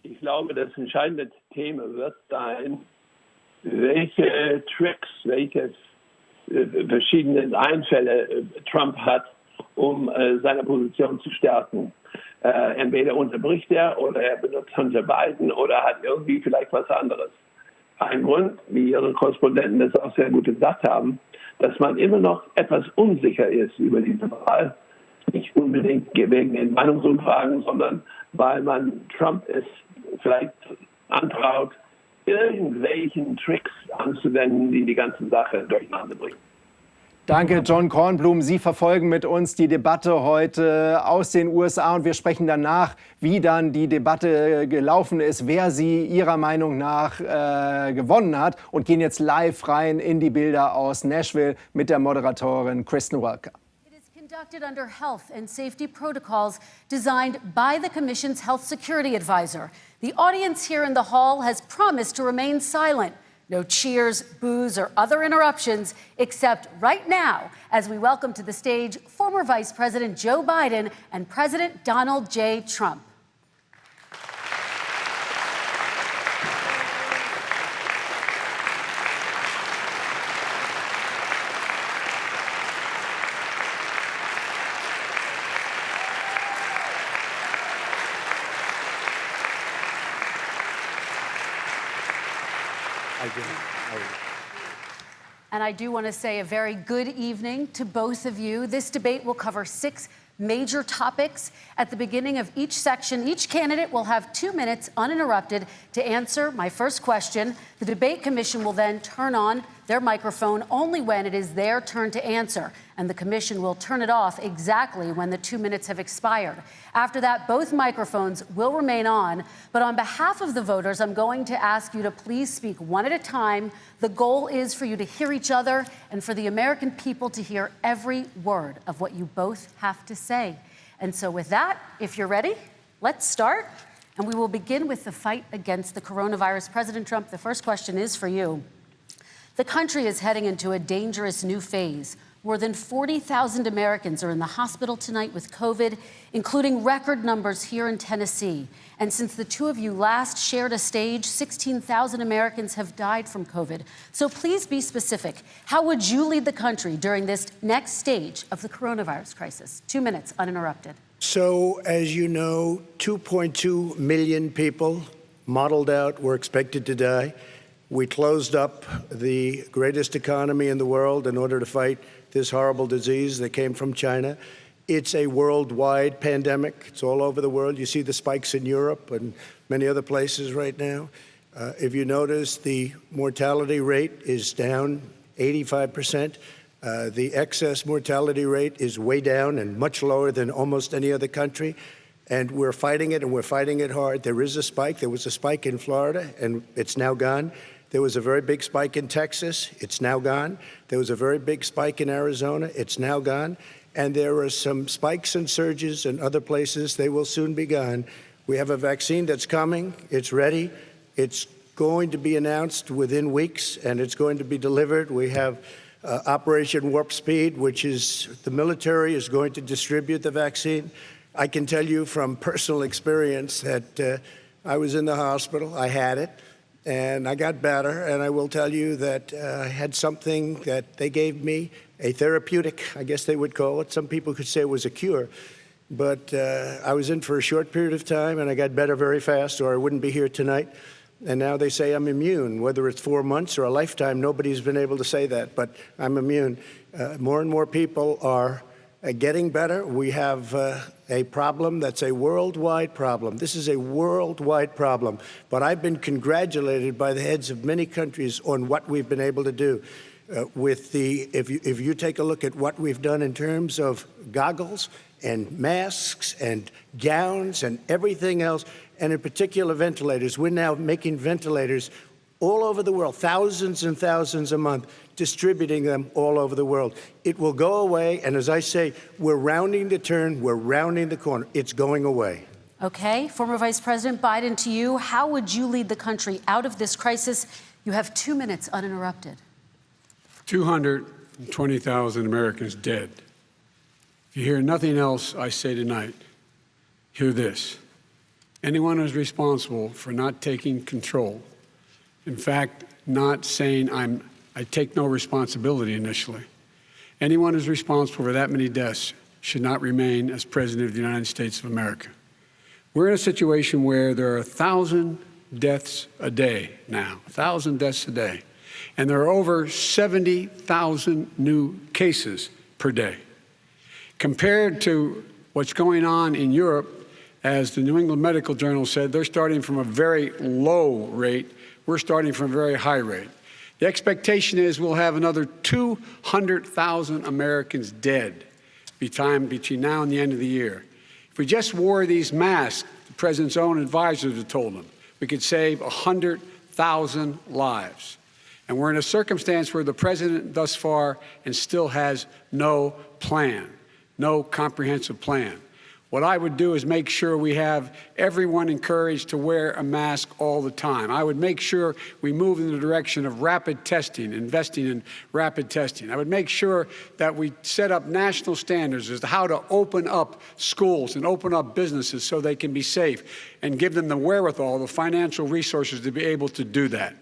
[SPEAKER 15] Ich glaube, das entscheidende Thema wird sein, welche Tricks, welche verschiedenen Einfälle Trump hat, um seine Position zu stärken. Entweder unterbricht er oder er benutzt Hunter Biden oder hat irgendwie vielleicht was anderes. Ein Grund, wie Ihre Korrespondenten das auch sehr gut gesagt haben, dass man immer noch etwas unsicher ist über diese Wahl. Nicht unbedingt wegen den Meinungsumfragen, sondern weil man Trump es vielleicht antraut, irgendwelchen Tricks anzuwenden, die die ganze Sache durcheinander bringen.
[SPEAKER 1] Danke, John Kornblum. Sie verfolgen mit uns die Debatte heute aus den USA und wir sprechen danach, wie dann die Debatte gelaufen ist, wer sie Ihrer Meinung nach gewonnen hat und gehen jetzt live rein in die Bilder aus Nashville mit der Moderatorin Kristen Welker.
[SPEAKER 18] Conducted under health and safety protocols designed by the Commission's health security advisor. The audience here in the hall has promised to remain silent. No cheers, boos, or other interruptions, except right now, as we welcome to the stage former Vice President Joe Biden and President Donald J. Trump. And I do want to say a very good evening to both of you. This debate will cover 6 major topics. At the beginning of each section, each candidate will have 2 minutes uninterrupted to answer my first question. The debate commission will then turn on their microphone only when it is their turn to answer, and the commission will turn it off exactly when the 2 minutes have expired. After that, both microphones will remain on, but on behalf of the voters, I'm going to ask you to please speak one at a time. The goal is for you to hear each other and for the American people to hear every word of what you both have to say. And so with that, if you're ready, let's start. And we will begin with the fight against the coronavirus. President Trump, the first question is for you. The country is heading into a dangerous new phase. More than 40,000 Americans are in the hospital tonight with COVID, including record numbers here in Tennessee. And since the two of you last shared a stage, 16,000 Americans have died from COVID. So please be specific. How would you lead the country during this next stage of the coronavirus crisis? 2 minutes, uninterrupted.
[SPEAKER 2] So, as you know, 2.2 million people modeled out were expected to die. We closed up the greatest economy in the world in order to fight this horrible disease that came from China. It's a worldwide pandemic. It's all over the world. You see the spikes in Europe and many other places right now. If you notice, the mortality rate is down 85%. The excess mortality rate is way down and much lower than almost any other country. And we're fighting it, and we're fighting it hard. There is a spike. There was a spike in Florida, and it's now gone. There was a very big spike in Texas. It's now gone. There was a very big spike in Arizona. It's now gone. And there are some spikes and surges in other places. They will soon be gone. We have a vaccine that's coming. It's ready. It's going to be announced within weeks, and it's going to be delivered. We have Operation Warp Speed, which is the military is going to distribute the vaccine. I can tell you from personal experience that I was in the hospital. I had it. And I got better, and I will tell you that I had something that they gave me, a therapeutic, I guess they would call it. Some people could say it was a cure. But I was in for a short period of time, and I got better very fast, or I wouldn't be here tonight. And now they say I'm immune. Whether it's 4 months or a lifetime, nobody's been able to say that, but I'm immune. More and more people are getting better. We have a problem that's a worldwide problem. This is a worldwide problem. But I've been congratulated by the heads of many countries on what we've been able to do. If you take a look at what we've done in terms of goggles and masks and gowns and everything else, and in particular ventilators, we're now making ventilators all over the world, thousands and thousands a month, distributing them all over the world. It will go away, and as I say, we're rounding the turn, we're rounding the corner. It's going away.
[SPEAKER 18] Okay, former Vice President Biden, to you, how would you lead the country out of this crisis? You have 2 minutes uninterrupted.
[SPEAKER 3] 220,000 Americans dead. If you hear nothing else I say tonight, hear this. Anyone who's responsible for not taking control, in fact, not saying I take no responsibility initially. Anyone who's responsible for that many deaths should not remain as President of the United States of America. We're in a situation where there are 1,000 deaths a day now, 1,000 deaths a day. And there are over 70,000 new cases per day. Compared to what's going on in Europe, as the New England Medical Journal said, they're starting from a very low rate. We're starting from a very high rate. The expectation is we'll have another 200,000 Americans dead between now and the end of the year. If we just wore these masks, the president's own advisors have told him, we could save 100,000 lives. And we're in a circumstance where the president thus far and still has no plan, no comprehensive plan. What I would do is make sure we have everyone encouraged to wear a mask all the time. I would make sure we move in the direction of rapid testing, investing in rapid testing. I would make sure that we set up national standards as to how to open up schools and open up businesses so they can be safe and give them the wherewithal, the financial resources to be able to do that.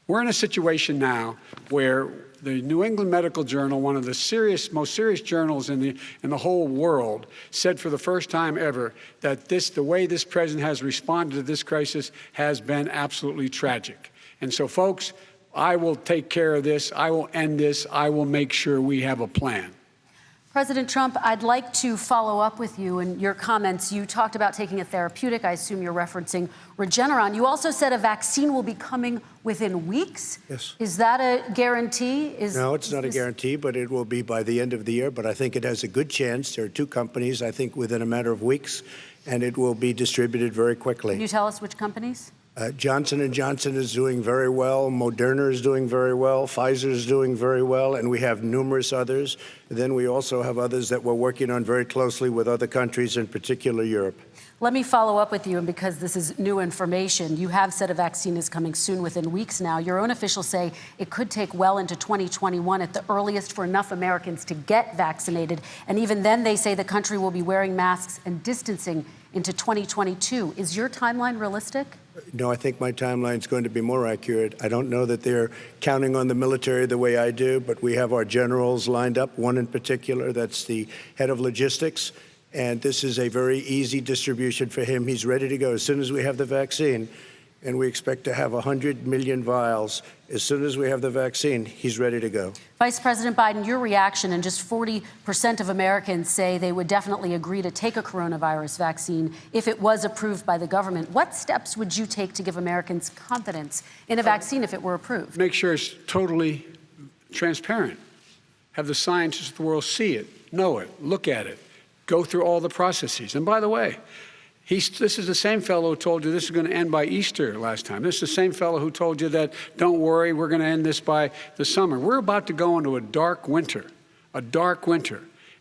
[SPEAKER 3] We're in a situation now where the New England Medical Journal, one of the most serious journals in the whole world, said for the first time ever that the way this president has responded to this crisis has been absolutely tragic. And so, folks, I will take care of this. I will end this. I will make sure we have a plan.
[SPEAKER 18] President Trump, I'd like to follow up with you in your comments. You talked about taking a therapeutic. I assume you're referencing Regeneron. You also said a vaccine will be coming within weeks.
[SPEAKER 2] Yes.
[SPEAKER 18] Is that a guarantee?
[SPEAKER 2] No, it's not a guarantee, but it will be by the end of the year. But I think it has a good chance. There are two companies, I think, within a matter of weeks, and it will be distributed very quickly.
[SPEAKER 18] Can you tell us which companies?
[SPEAKER 2] Johnson & Johnson is doing very well. Moderna is doing very well. Pfizer is doing very well. And we have numerous others. Then we also have others that we're working on very closely with other countries, in particular Europe.
[SPEAKER 18] Let me follow up with you, and because this is new information, you have said a vaccine is coming soon, within weeks now. Your own officials say it could take well into 2021 at the earliest for enough Americans to get vaccinated. And even then, they say the country will be wearing masks and distancing into 2022. Is your timeline realistic?
[SPEAKER 2] No, I think my timeline is going to be more accurate. I don't know that they're counting on the military the way I do, but we have our generals lined up, one in particular that's the head of logistics. And this is a very easy distribution for him. He's ready to go as soon as we have the vaccine. And we expect to have 100 million vials. As soon as we have the vaccine, he's ready to go.
[SPEAKER 18] Vice President Biden, your reaction, and just 40% of Americans say they would definitely agree to take a coronavirus vaccine if it was approved by the government. What steps would you take to give Americans confidence in a vaccine if it were approved?
[SPEAKER 3] Make sure it's totally transparent. Have the scientists of the world see it, know it, look at it, go through all the processes. And by the way, this is the same fellow who told you this is going to end by Easter last time. This is the same fellow who told you that, don't worry, we're going to end this by the summer. We're about to go into a dark winter.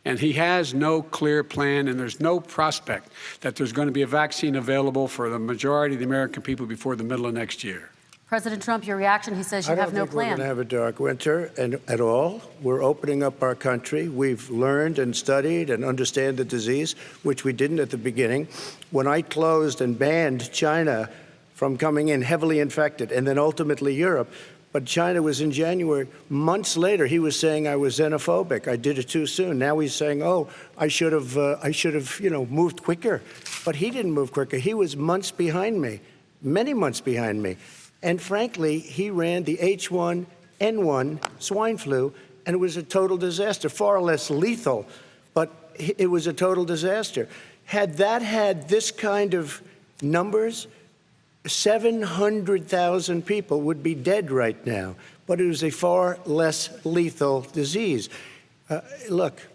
[SPEAKER 3] And he has no clear plan, and there's no prospect that there's going to be a vaccine available for the majority of the American people before the middle of next year.
[SPEAKER 18] President Trump, your reaction, he says you have no plan.
[SPEAKER 2] I don't think we're going to have a dark winter at all. We're opening up our country. We've learned and studied and understand the disease, which we didn't at the beginning. When I closed and banned China from coming in heavily infected, and then ultimately Europe, but China was in January. Months later, he was saying I was xenophobic. I did it too soon. Now he's saying, oh, I should have, moved quicker. But he didn't move quicker. He was months behind me, many months behind me. And frankly, he ran the H1N1 swine flu, and it was a total disaster, far less lethal, but it was a total disaster. Had that had this kind of numbers, 700,000 people would be dead right now, but it was a far less lethal disease. Look,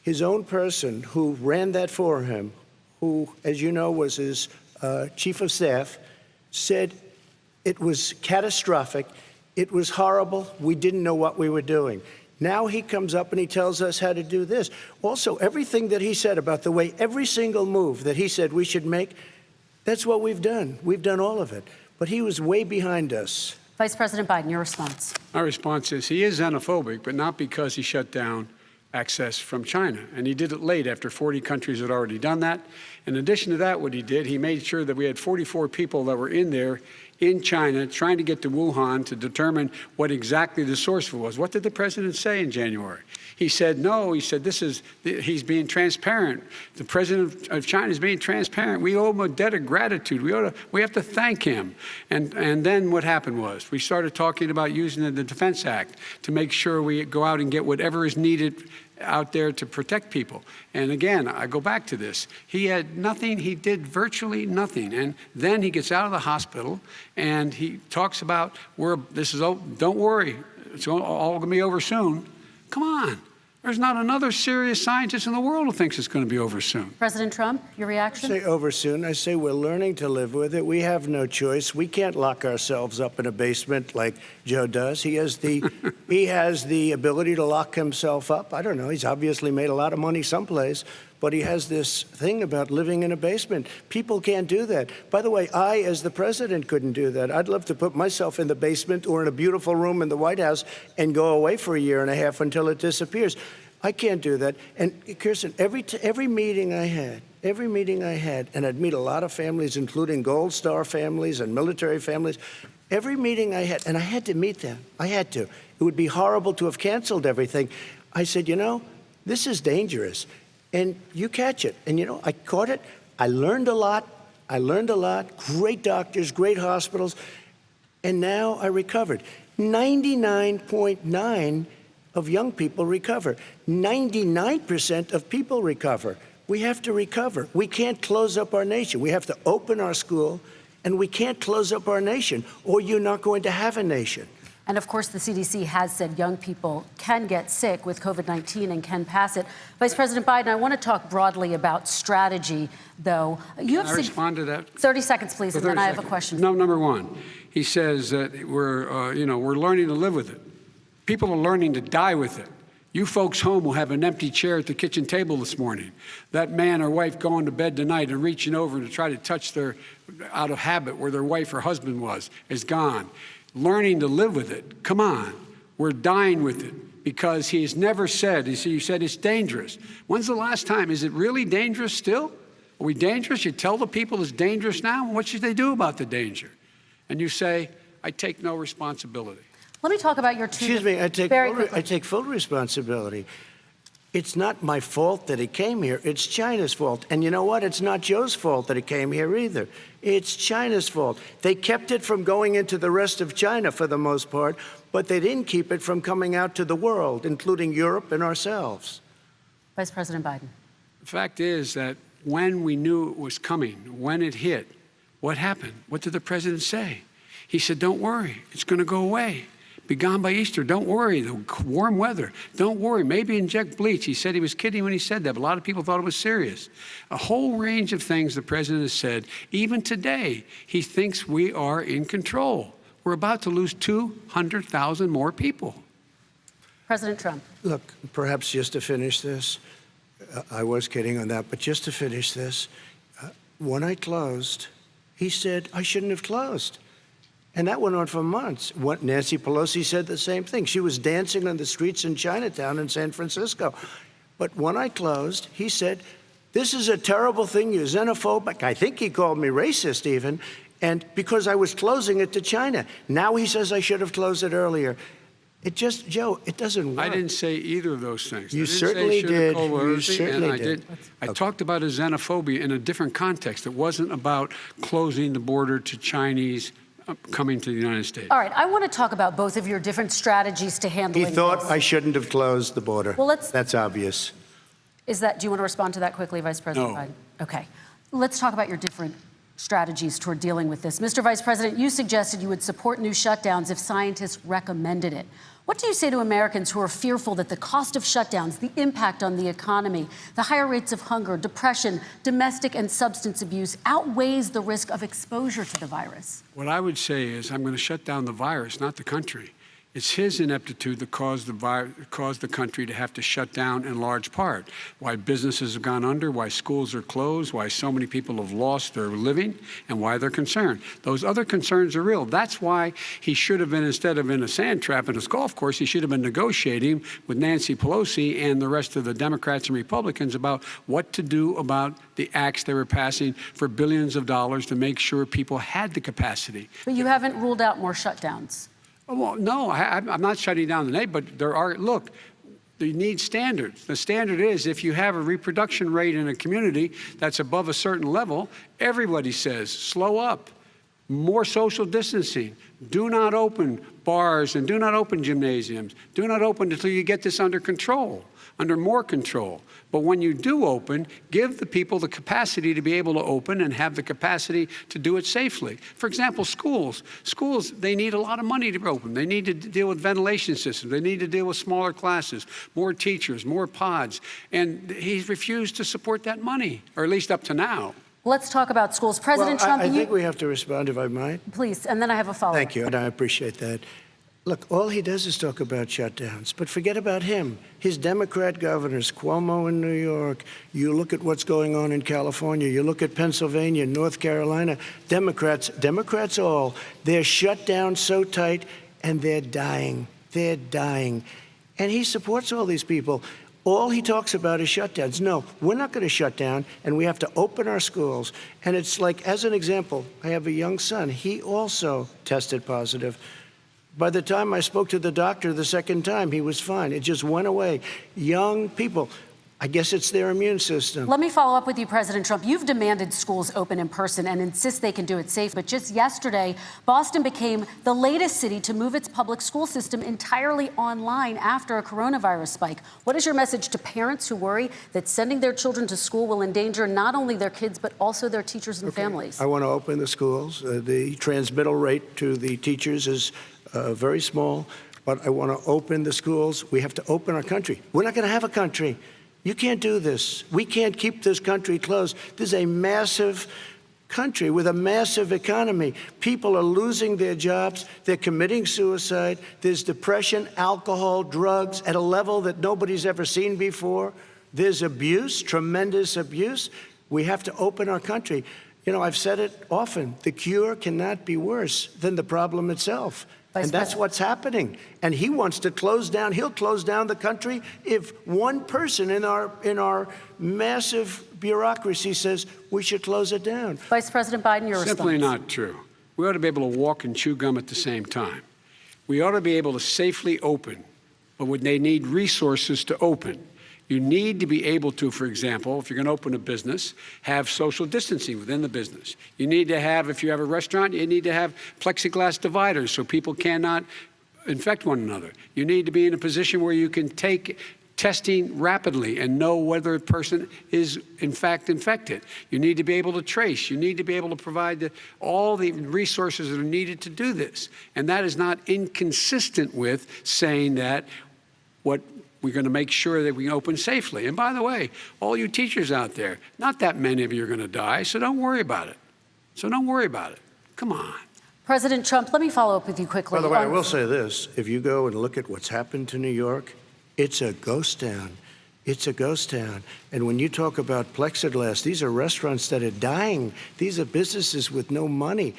[SPEAKER 2] his own person who ran that for him, who, as you know, was his chief of staff, said it was catastrophic. It was horrible. We didn't know what we were doing. Now he comes up and he tells us how to do this. Also, everything that he said about the way every single move that he said we should make, that's what we've done. We've done all of it. But he was way behind us.
[SPEAKER 18] Vice President Biden, your response.
[SPEAKER 3] My response is he is xenophobic, but not because he shut down access from China. And he did it late after 40 countries had already done that. In addition to that, what he did, he made sure that we had 44 people that were in there in China trying to get to Wuhan to determine what exactly the source was. What did the president say in January? He said, no, he said, he's being transparent. The president of China is being transparent. We owe him a debt of gratitude. We have to thank him. And then what happened was we started talking about using the Defense Act to make sure we go out and get whatever is needed out there to protect people. And again, I go back to this. He had nothing. He did virtually nothing. And then he gets out of the hospital and he talks about, don't worry, it's all going to be over soon. Come on. There's not another serious scientist in the world who thinks it's going to be over soon.
[SPEAKER 18] President Trump, your reaction?
[SPEAKER 2] I say over soon. I say we're learning to live with it. We have no choice. We can't lock ourselves up in a basement like Joe does. He has the ability to lock himself up. I don't know. He's obviously made a lot of money someplace, but he has this thing about living in a basement. People can't do that. By the way, I, as the president, couldn't do that. I'd love to put myself in the basement or in a beautiful room in the White House and go away for a year and a half until it disappears. I can't do that. And Kirsten, every meeting I had, and I'd meet a lot of families, including Gold Star families and military families, every meeting I had, and I had to meet them. I had to. It would be horrible to have canceled everything. I said, this is dangerous. And you catch it. And, I caught it. I learned a lot. Great doctors, great hospitals. And now I recovered. 99.9 of young people recover. 99% of people recover. We have to recover. We can't close up our nation. We have to open our school, and we can't close up our nation, or you're not going to have a nation.
[SPEAKER 18] And of course, the CDC has said young people can get sick with COVID-19 and can pass it. Vice President Biden, I want to talk broadly about strategy, though.
[SPEAKER 3] Can I respond to that?
[SPEAKER 18] 30 seconds, please, and then I have a question.
[SPEAKER 3] No, number one, he says that we're learning to live with it. People are learning to die with it. You folks home will have an empty chair at the kitchen table this morning. That man or wife going to bed tonight and reaching over to try to touch out of habit where their wife or husband was, is gone. Learning to live with it. Come on. We're dying with it because he's never said, you said it's dangerous. When's the last time? Is it really dangerous still? Are we dangerous? You tell the people it's dangerous now? What should they do about the danger? And you say, I take no responsibility.
[SPEAKER 18] Let me talk about your two.
[SPEAKER 2] Excuse me, I take full responsibility. It's not my fault that it came here. It's China's fault. And you know what? It's not Joe's fault that it came here either. It's China's fault. They kept it from going into the rest of China for the most part, but they didn't keep it from coming out to the world, including Europe and ourselves.
[SPEAKER 18] Vice President Biden.
[SPEAKER 3] The fact is that when we knew it was coming, when it hit, what happened? What did the president say? He said, don't worry, it's going to go away. Be gone by Easter. Don't worry. The warm weather. Don't worry. Maybe inject bleach. He said he was kidding when he said that, but a lot of people thought it was serious. A whole range of things the president has said. Even today, he thinks we are in control. We're about to lose 200,000 more people.
[SPEAKER 18] President Trump.
[SPEAKER 2] Look, perhaps just to finish this, I was kidding on that, but just to finish this, when I closed, he said I shouldn't have closed. And that went on for months. Nancy Pelosi said the same thing. She was dancing on the streets in Chinatown in San Francisco. But when I closed, he said, this is a terrible thing, you're xenophobic. I think he called me racist even, and because I was closing it to China. Now he says I should have closed it earlier. It just, Joe, it doesn't work.
[SPEAKER 3] I didn't say either of those things.
[SPEAKER 2] You certainly did. You certainly did.
[SPEAKER 3] I talked about a xenophobia in a different context. It wasn't about closing the border to Chinese coming to the United States.
[SPEAKER 18] All right, I want to talk about both of your different strategies to handling
[SPEAKER 2] this. He thought
[SPEAKER 18] this.
[SPEAKER 2] I shouldn't have closed the border.
[SPEAKER 18] Well,
[SPEAKER 2] that's obvious.
[SPEAKER 18] Do you want to respond to that quickly, Vice President Biden? Okay. Let's talk about your different strategies toward dealing with this. Mr. Vice President, you suggested you would support new shutdowns if scientists recommended it. What do you say to Americans who are fearful that the cost of shutdowns, the impact on the economy, the higher rates of hunger, depression, domestic and substance abuse outweighs the risk of exposure to the virus?
[SPEAKER 3] What I would say is I'm going to shut down the virus, not the country. It's his ineptitude that caused the country to have to shut down in large part. Why businesses have gone under, why schools are closed, why so many people have lost their living, and why they're concerned. Those other concerns are real. That's why he should have been, instead of in a sand trap in a golf course, he should have been negotiating with Nancy Pelosi and the rest of the Democrats and Republicans about what to do about the acts they were passing for billions of dollars to make sure people had the capacity.
[SPEAKER 18] But you haven't ruled out more shutdowns.
[SPEAKER 3] Well, no, I'm not shutting down the neighborhood, but there are, look, you need standards. The standard is if you have a reproduction rate in a community that's above a certain level, everybody says, slow up, more social distancing, do not open bars and do not open gymnasiums, do not open until you get this under control, under more control. But when you do open, give the people the capacity to be able to open and have the capacity to do it safely. For example, schools. Schools, they need a lot of money to open. They need to deal with ventilation systems. They need to deal with smaller classes, more teachers, more pods. And he's refused to support that money, or at least up to now.
[SPEAKER 18] Let's talk about schools. President Trump,
[SPEAKER 2] I think we have to respond, if I might.
[SPEAKER 18] Please, and then I have a follow-up.
[SPEAKER 2] Thank you, and I appreciate that. Look, all he does is talk about shutdowns, but forget about him. His Democrat governors, Cuomo in New York, you look at what's going on in California, you look at Pennsylvania, North Carolina, Democrats all, they're shut down so tight and they're dying. They're dying. And he supports all these people. All he talks about is shutdowns. No, we're not going to shut down, and we have to open our schools. And it's like, as an example, I have a young son. He also tested positive. By the time I spoke to the doctor the second time, he was fine. It just went away. Young people. I guess it's their immune system.
[SPEAKER 18] Let me follow up with you, President Trump. You've demanded schools open in person and insist they can do it safe. But just yesterday, Boston became the latest city to move its public school system entirely online after a coronavirus spike. What is your message to parents who worry that sending their children to school will endanger not only their kids, but also their teachers and families?
[SPEAKER 2] I want to open the schools. The transmittal rate to the teachers is very small, but I want to open the schools. We have to open our country. We're not going to have a country. You can't do this. We can't keep this country closed. This is a massive country with a massive economy. People are losing their jobs. They're committing suicide. There's depression, alcohol, drugs at a level that nobody's ever seen before. There's abuse, tremendous abuse. We have to open our country. You know, I've said it often. The cure cannot be worse than the problem itself. And that's what's happening. And he wants to close down. He'll close down the country if one person in our massive bureaucracy says we should close it down.
[SPEAKER 18] Vice President Biden, your response.
[SPEAKER 3] Simply not true. We ought to be able to walk and chew gum at the same time. We ought to be able to safely open, but when they need resources to open. You need to be able to, for example, if you're going to open a business, have social distancing within the business. You need to have, if you have a restaurant, you need to have plexiglass dividers so people cannot infect one another. You need to be in a position where you can take testing rapidly and know whether a person is, in fact, infected. You need to be able to trace. You need to be able to provide all the resources that are needed to do this. And that is not inconsistent with saying that we're going to make sure that we open safely. And by the way, all you teachers out there, not that many of you are going to die, so don't worry about it. Come on.
[SPEAKER 18] President Trump, let me follow up with you quickly.
[SPEAKER 2] By the way, I will say this. If you go and look at what's happened to New York, it's a ghost town. It's a ghost town. And when you talk about plexiglass, these are restaurants that are dying. These are businesses with no money.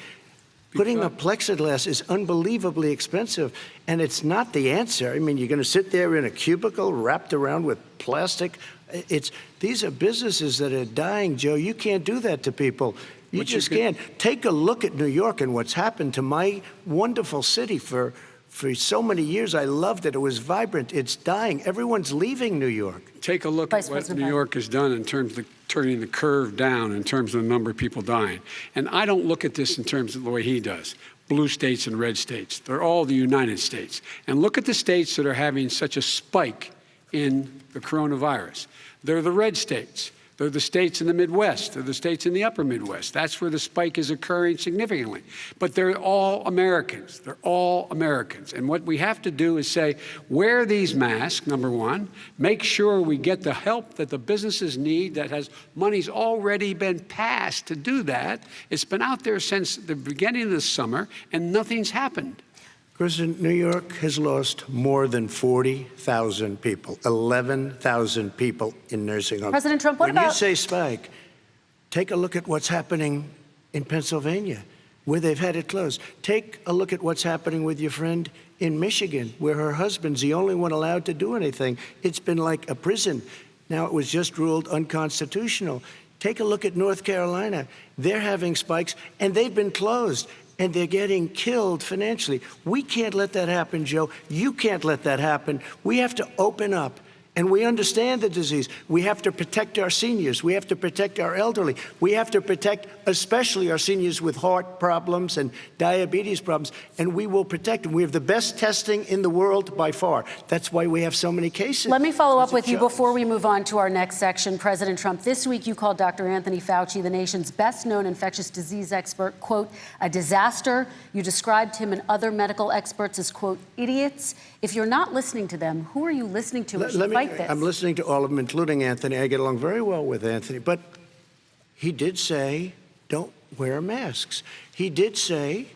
[SPEAKER 2] Putting up plexiglass is unbelievably expensive, and it's not the answer. I mean, you're going to sit there in a cubicle wrapped around with plastic. These are businesses that are dying, Joe. You can't do that to people. You just can't. Take a look at New York and what's happened to my wonderful city for so many years. I loved it. It was vibrant. It's dying. Everyone's leaving New York.
[SPEAKER 3] Take a look at what New York has done in terms of turning the curve down in terms of the number of people dying. And I don't look at this in terms of the way he does. Blue states and red states. They're all the United States. And look at the states that are having such a spike in the coronavirus. They're the red states. They're the states in the Midwest. They're the states in the upper Midwest. That's where the spike is occurring significantly. But they're all Americans. They're all Americans. And what we have to do is say, wear these masks, number one. Make sure we get the help that the businesses need that has money's already been passed to do that. It's been out there since the beginning of the summer, and nothing's happened.
[SPEAKER 2] President, New York has lost more than 40,000 people, 11,000 people in nursing homes.
[SPEAKER 18] President Trump, what about...
[SPEAKER 2] When you say spike, take a look at what's happening in Pennsylvania, where they've had it closed. Take a look at what's happening with your friend in Michigan, where her husband's the only one allowed to do anything. It's been like a prison. Now it was just ruled unconstitutional. Take a look at North Carolina. They're having spikes, and they've been closed. And they're getting killed financially. We can't let that happen, Joe. You can't let that happen. We have to open up. And we understand the disease. We have to protect our seniors. We have to protect our elderly. We have to protect especially our seniors with heart problems and diabetes problems. And we will protect them. We have the best testing in the world by far. That's why we have so many cases.
[SPEAKER 18] Let me follow up with you before we move on to our next section. President Trump, this week you called Dr. Anthony Fauci, the nation's best-known infectious disease expert, quote, a disaster. You described him and other medical experts as, quote, idiots. If you're not listening to them, who are you listening to as you fight this?
[SPEAKER 2] I'm listening to all of them, including Anthony. I get along very well with Anthony. But he did say, don't wear masks. He did say,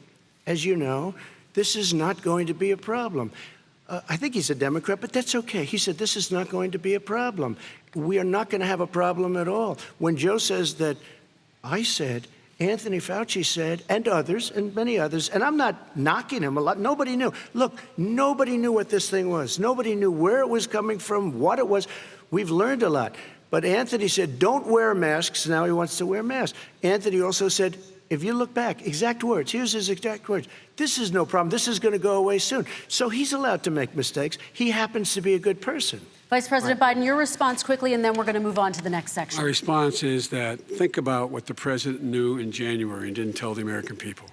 [SPEAKER 2] as you know, this is not going to be a problem. I think he's a Democrat, but that's okay. He said, this is not going to be a problem. We are not going to have a problem at all. When Joe says that, I said, Anthony Fauci said, and others, and many others, and I'm not knocking him a lot. Nobody knew. Look, nobody knew what this thing was. Nobody knew where it was coming from, what it was. We've learned a lot. But Anthony said, don't wear masks. Now he wants to wear masks. Anthony also said, if you look back, exact words, here's his exact words. This is no problem. This is going to go away soon. So he's allowed to make mistakes. He happens to be a good person.
[SPEAKER 18] Vice President Biden, your response quickly, and then we're going to move on to the next section.
[SPEAKER 3] My response is that think about what the president knew in January and didn't tell the American people.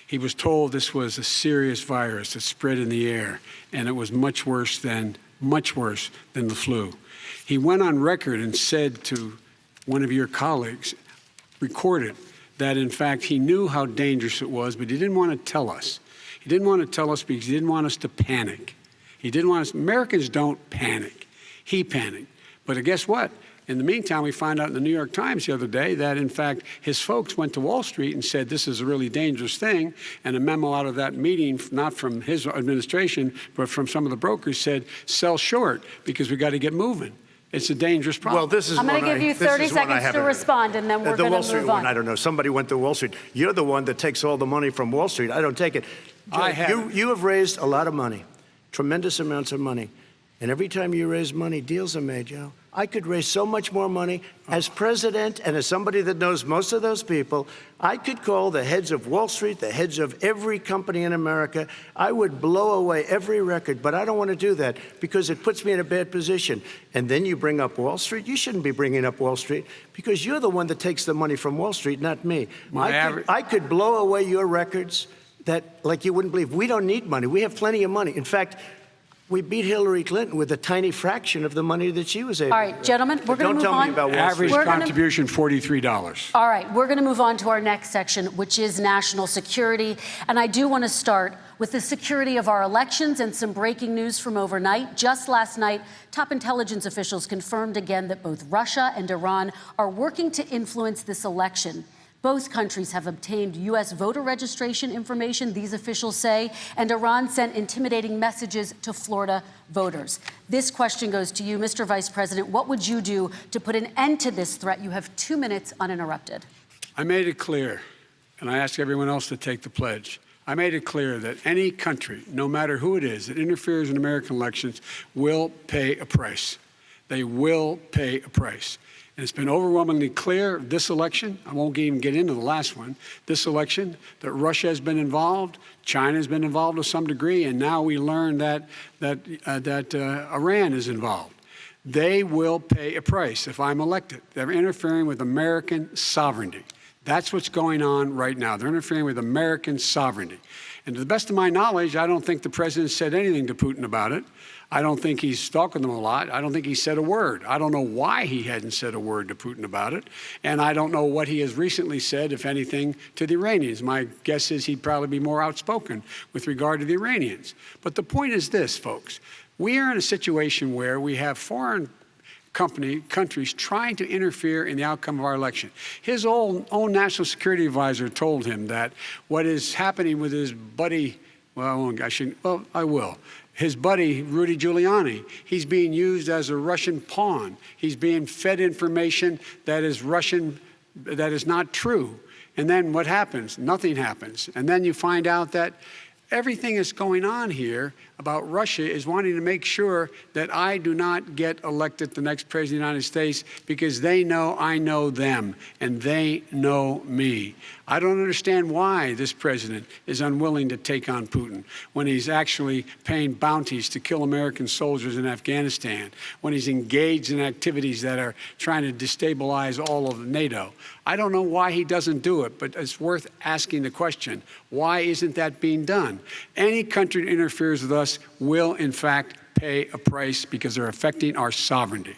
[SPEAKER 3] He was told this was a serious virus that spread in the air, and it was much worse than the flu. He went on record and said to one of your colleagues, recorded, that in fact he knew how dangerous it was, but he didn't want to tell us. He didn't want to tell us because he didn't want us to panic. He didn't want us, Americans don't panic. He panicked. But guess what? In the meantime, we find out in the New York Times the other day that, in fact, his folks went to Wall Street and said this is a really dangerous thing. And a memo out of that meeting, not from his administration, but from some of the brokers, said sell short because we got to get moving. It's a dangerous problem.
[SPEAKER 2] Well, this is
[SPEAKER 18] I'm going to give you 30 seconds to respond, and then we're going to move on.
[SPEAKER 2] I don't know. Somebody went to Wall Street. You're the one that takes all the money from Wall Street. I don't take it. You have raised a lot of money, tremendous amounts of money. And every time you raise money, deals are made, Joe. I could raise so much more money. As president and as somebody that knows most of those people, I could call the heads of Wall Street, the heads of every company in America. I would blow away every record, but I don't want to do that because it puts me in a bad position. And then you bring up Wall Street. You shouldn't be bringing up Wall Street because you're the one that takes the money from Wall Street, not me. I could blow away your records that, like you wouldn't believe. We don't need money. We have plenty of money. In fact, we beat Hillary Clinton with a tiny fraction of the money that she was able to.
[SPEAKER 18] All right, gentlemen, we're going to move on.
[SPEAKER 2] Don't tell me about Wall Street.
[SPEAKER 3] Average contribution, $43.
[SPEAKER 18] All right, we're going to move on to our next section, which is national security. And I do want to start with the security of our elections and some breaking news from overnight. Just last night, top intelligence officials confirmed again that both Russia and Iran are working to influence this election. Both countries have obtained U.S. voter registration information, these officials say, and Iran sent intimidating messages to Florida voters. This question goes to you, Mr. Vice President. What would you do to put an end to this threat? You have 2 minutes uninterrupted.
[SPEAKER 3] I made it clear, and I ask everyone else to take the pledge. I made it clear that any country, no matter who it is, that interferes in American elections will pay a price. They will pay a price. And it's been overwhelmingly clear this election, I won't even get into the last one, this election, that Russia has been involved, China has been involved to some degree, and now we learn that Iran is involved. They will pay a price if I'm elected. They're interfering with American sovereignty. That's what's going on right now. They're interfering with American sovereignty. And to the best of my knowledge, I don't think the president said anything to Putin about it. I don't think he's talking to them a lot. I don't think he said a word. I don't know why he hadn't said a word to Putin about it. And I don't know what he has recently said, if anything, to the Iranians. My guess is he'd probably be more outspoken with regard to the Iranians. But the point is this, folks. We are in a situation where we have foreign countries trying to interfere in the outcome of our election. His own national security advisor told him that what is happening with his buddy, I will. His buddy, Rudy Giuliani, he's being used as a Russian pawn. He's being fed information that is Russian, that is not true. And then what happens? Nothing happens. And then you find out that everything that's going on here about Russia is wanting to make sure that I do not get elected the next president of the United States because they know I know them and they know me. I don't understand why this president is unwilling to take on Putin when he's actually paying bounties to kill American soldiers in Afghanistan, when he's engaged in activities that are trying to destabilize all of NATO. I don't know why he doesn't do it, but it's worth asking the question, why isn't that being done? Any country that interferes with us will, in fact, pay a price because they're affecting our sovereignty.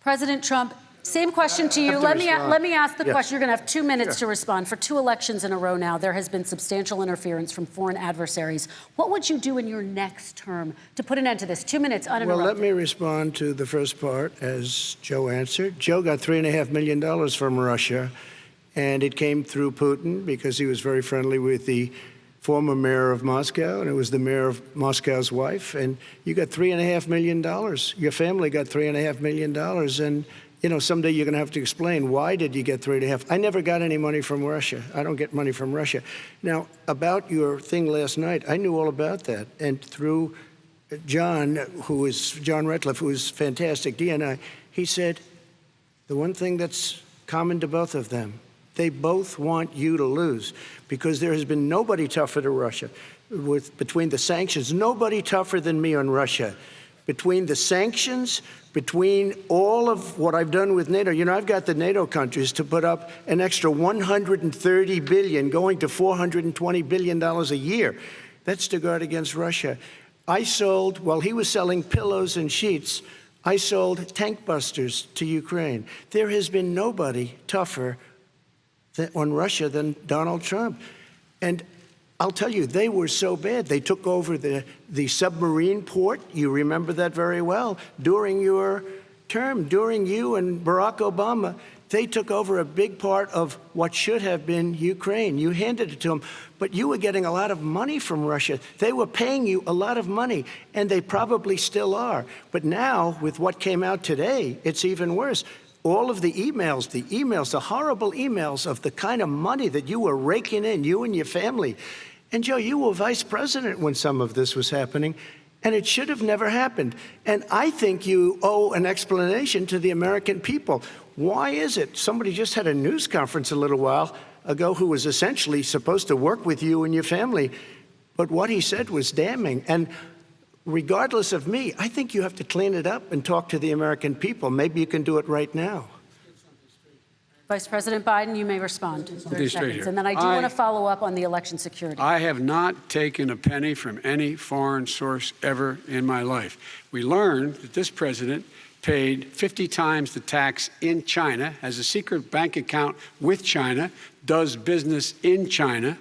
[SPEAKER 18] President Trump, same question to you. Let me ask the question. You're going to have 2 minutes to respond. For 2 elections in a row now, there has been substantial interference from foreign adversaries. What would you do in your next term to put an end to this? 2 minutes uninterrupted.
[SPEAKER 2] Well, let me respond to the first part as Joe answered. Joe got $3.5 million from Russia, and it came through Putin because he was very friendly with the former mayor of Moscow, and it was the mayor of Moscow's wife, and you got $3.5 million. Your family got $3.5 million, and you know, someday you're going to have to explain why did you get 3.5. I never got any money from Russia. I don't get money from Russia. Now, about your thing last night, I knew all about that, and through John Ratcliffe, who is fantastic, DNI, he said the one thing that's common to both of them, they both want you to lose because there has been nobody tougher to Russia between the sanctions, nobody tougher than me on Russia. between the sanctions, between all of what I've done with NATO. You know, I've got the NATO countries to put up an extra $130 billion, going to $420 billion a year. That's to guard against Russia. I sold, while he was selling pillows and sheets, I sold tank busters to Ukraine. There has been nobody tougher on Russia than Donald Trump. And I'll tell you, they were so bad. They took over the submarine port. You remember that very well. During your term, during you and Barack Obama, they took over a big part of what should have been Ukraine. You handed it to them, but you were getting a lot of money from Russia. They were paying you a lot of money, and they probably still are. But now, with what came out today, it's even worse. All of the emails, the horrible emails of the kind of money that you were raking in, you and your family. And Joe, you were vice president when some of this was happening, and it should have never happened. And I think you owe an explanation to the American people. Why is it? Somebody just had a news conference a little while ago who was essentially supposed to work with you and your family, but what he said was damning. And regardless of me, I think you have to clean it up and talk to the American people. Maybe you can do it right now.
[SPEAKER 18] Vice President Biden, you may respond. 30 seconds. And then I do want to follow up on the election security.
[SPEAKER 3] I have not taken a penny from any foreign source ever in my life. We learned that this president paid 50 times the tax in China, has a secret bank account with China, does business in China,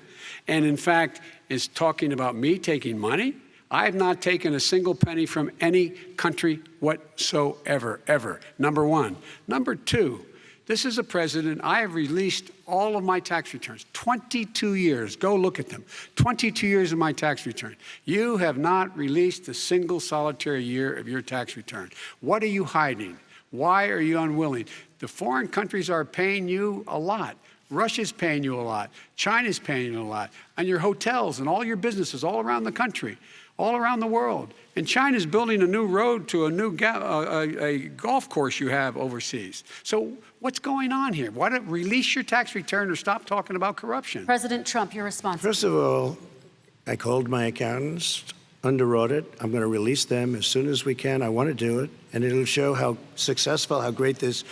[SPEAKER 3] and in fact is talking about me taking money. I have not taken a single penny from any country whatsoever, ever. Number one. Number two, this is a president, I have released all of my tax returns, 22 years. Go look at them. 22 years of my tax return. You have not released a single solitary year of your tax return. What are you hiding? Why are you unwilling? The foreign countries are paying you a lot. Russia's paying you a lot. China's paying you a lot. And your hotels and all your businesses all around the country, all around the world. And China's building a new road to a new a golf course you have overseas. So what's going on here? Why don't release your tax return or stop talking about corruption?
[SPEAKER 18] President Trump, your response.
[SPEAKER 2] First of all, I called my accountants under audit. I'm going to release them as soon as we can. I want to do it, and it'll show how successful, how great this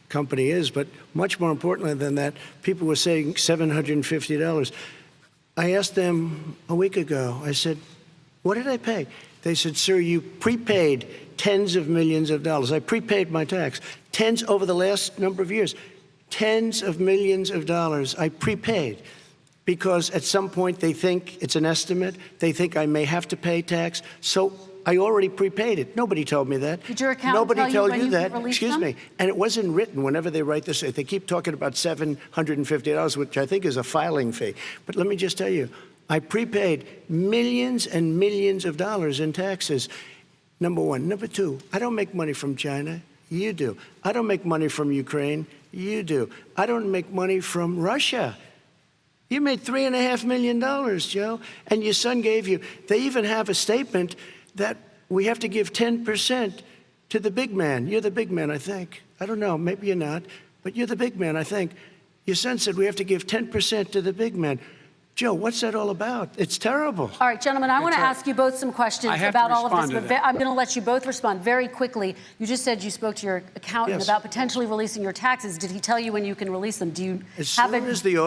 [SPEAKER 2] company is. But much more importantly than that, people were saying $750. I asked them a week ago, I said, what did I pay? They said, sir, you prepaid tens of millions of dollars. I prepaid my tax. Tens over the last number of years. Tens of millions of dollars I prepaid because at some point they think it's an estimate. They think I may have to pay tax. So I already prepaid it. Nobody told me that.
[SPEAKER 18] Did your accountant
[SPEAKER 2] Nobody
[SPEAKER 18] tell
[SPEAKER 2] told you that. Excuse
[SPEAKER 18] them?
[SPEAKER 2] me. And it wasn't written whenever they write this. They keep talking about $750, which I think is a filing fee. But let me just tell you, I prepaid millions and millions of dollars in taxes, number one. Number two, I don't make money from China. You do. I don't make money from Ukraine. You do. I don't make money from Russia. You made $3.5 million, Joe, and your son gave you. They even have a statement that we have to give 10% to the big man. You're the big man, I think. I don't know. Maybe you're not, but you're the big man, I think. Your son said we have to give 10% to the big man. Joe, what's that all about? It's terrible.
[SPEAKER 18] All right, gentlemen, I want to ask you both some questions about all of this, but I'm going to let you both respond very quickly. You just said you spoke to your accountant about potentially releasing your taxes. Did he tell you when you can release them? Do you have a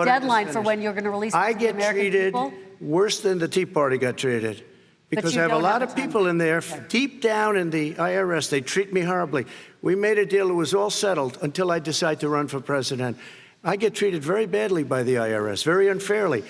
[SPEAKER 18] deadline for when you're going to release them to the American people?
[SPEAKER 2] I get treated worse than the Tea Party got treated. Because I have a lot of people in there, deep down in the IRS, they treat me horribly. We made a deal, it was all settled until I decide to run for president. I get treated very badly by the IRS, very unfairly.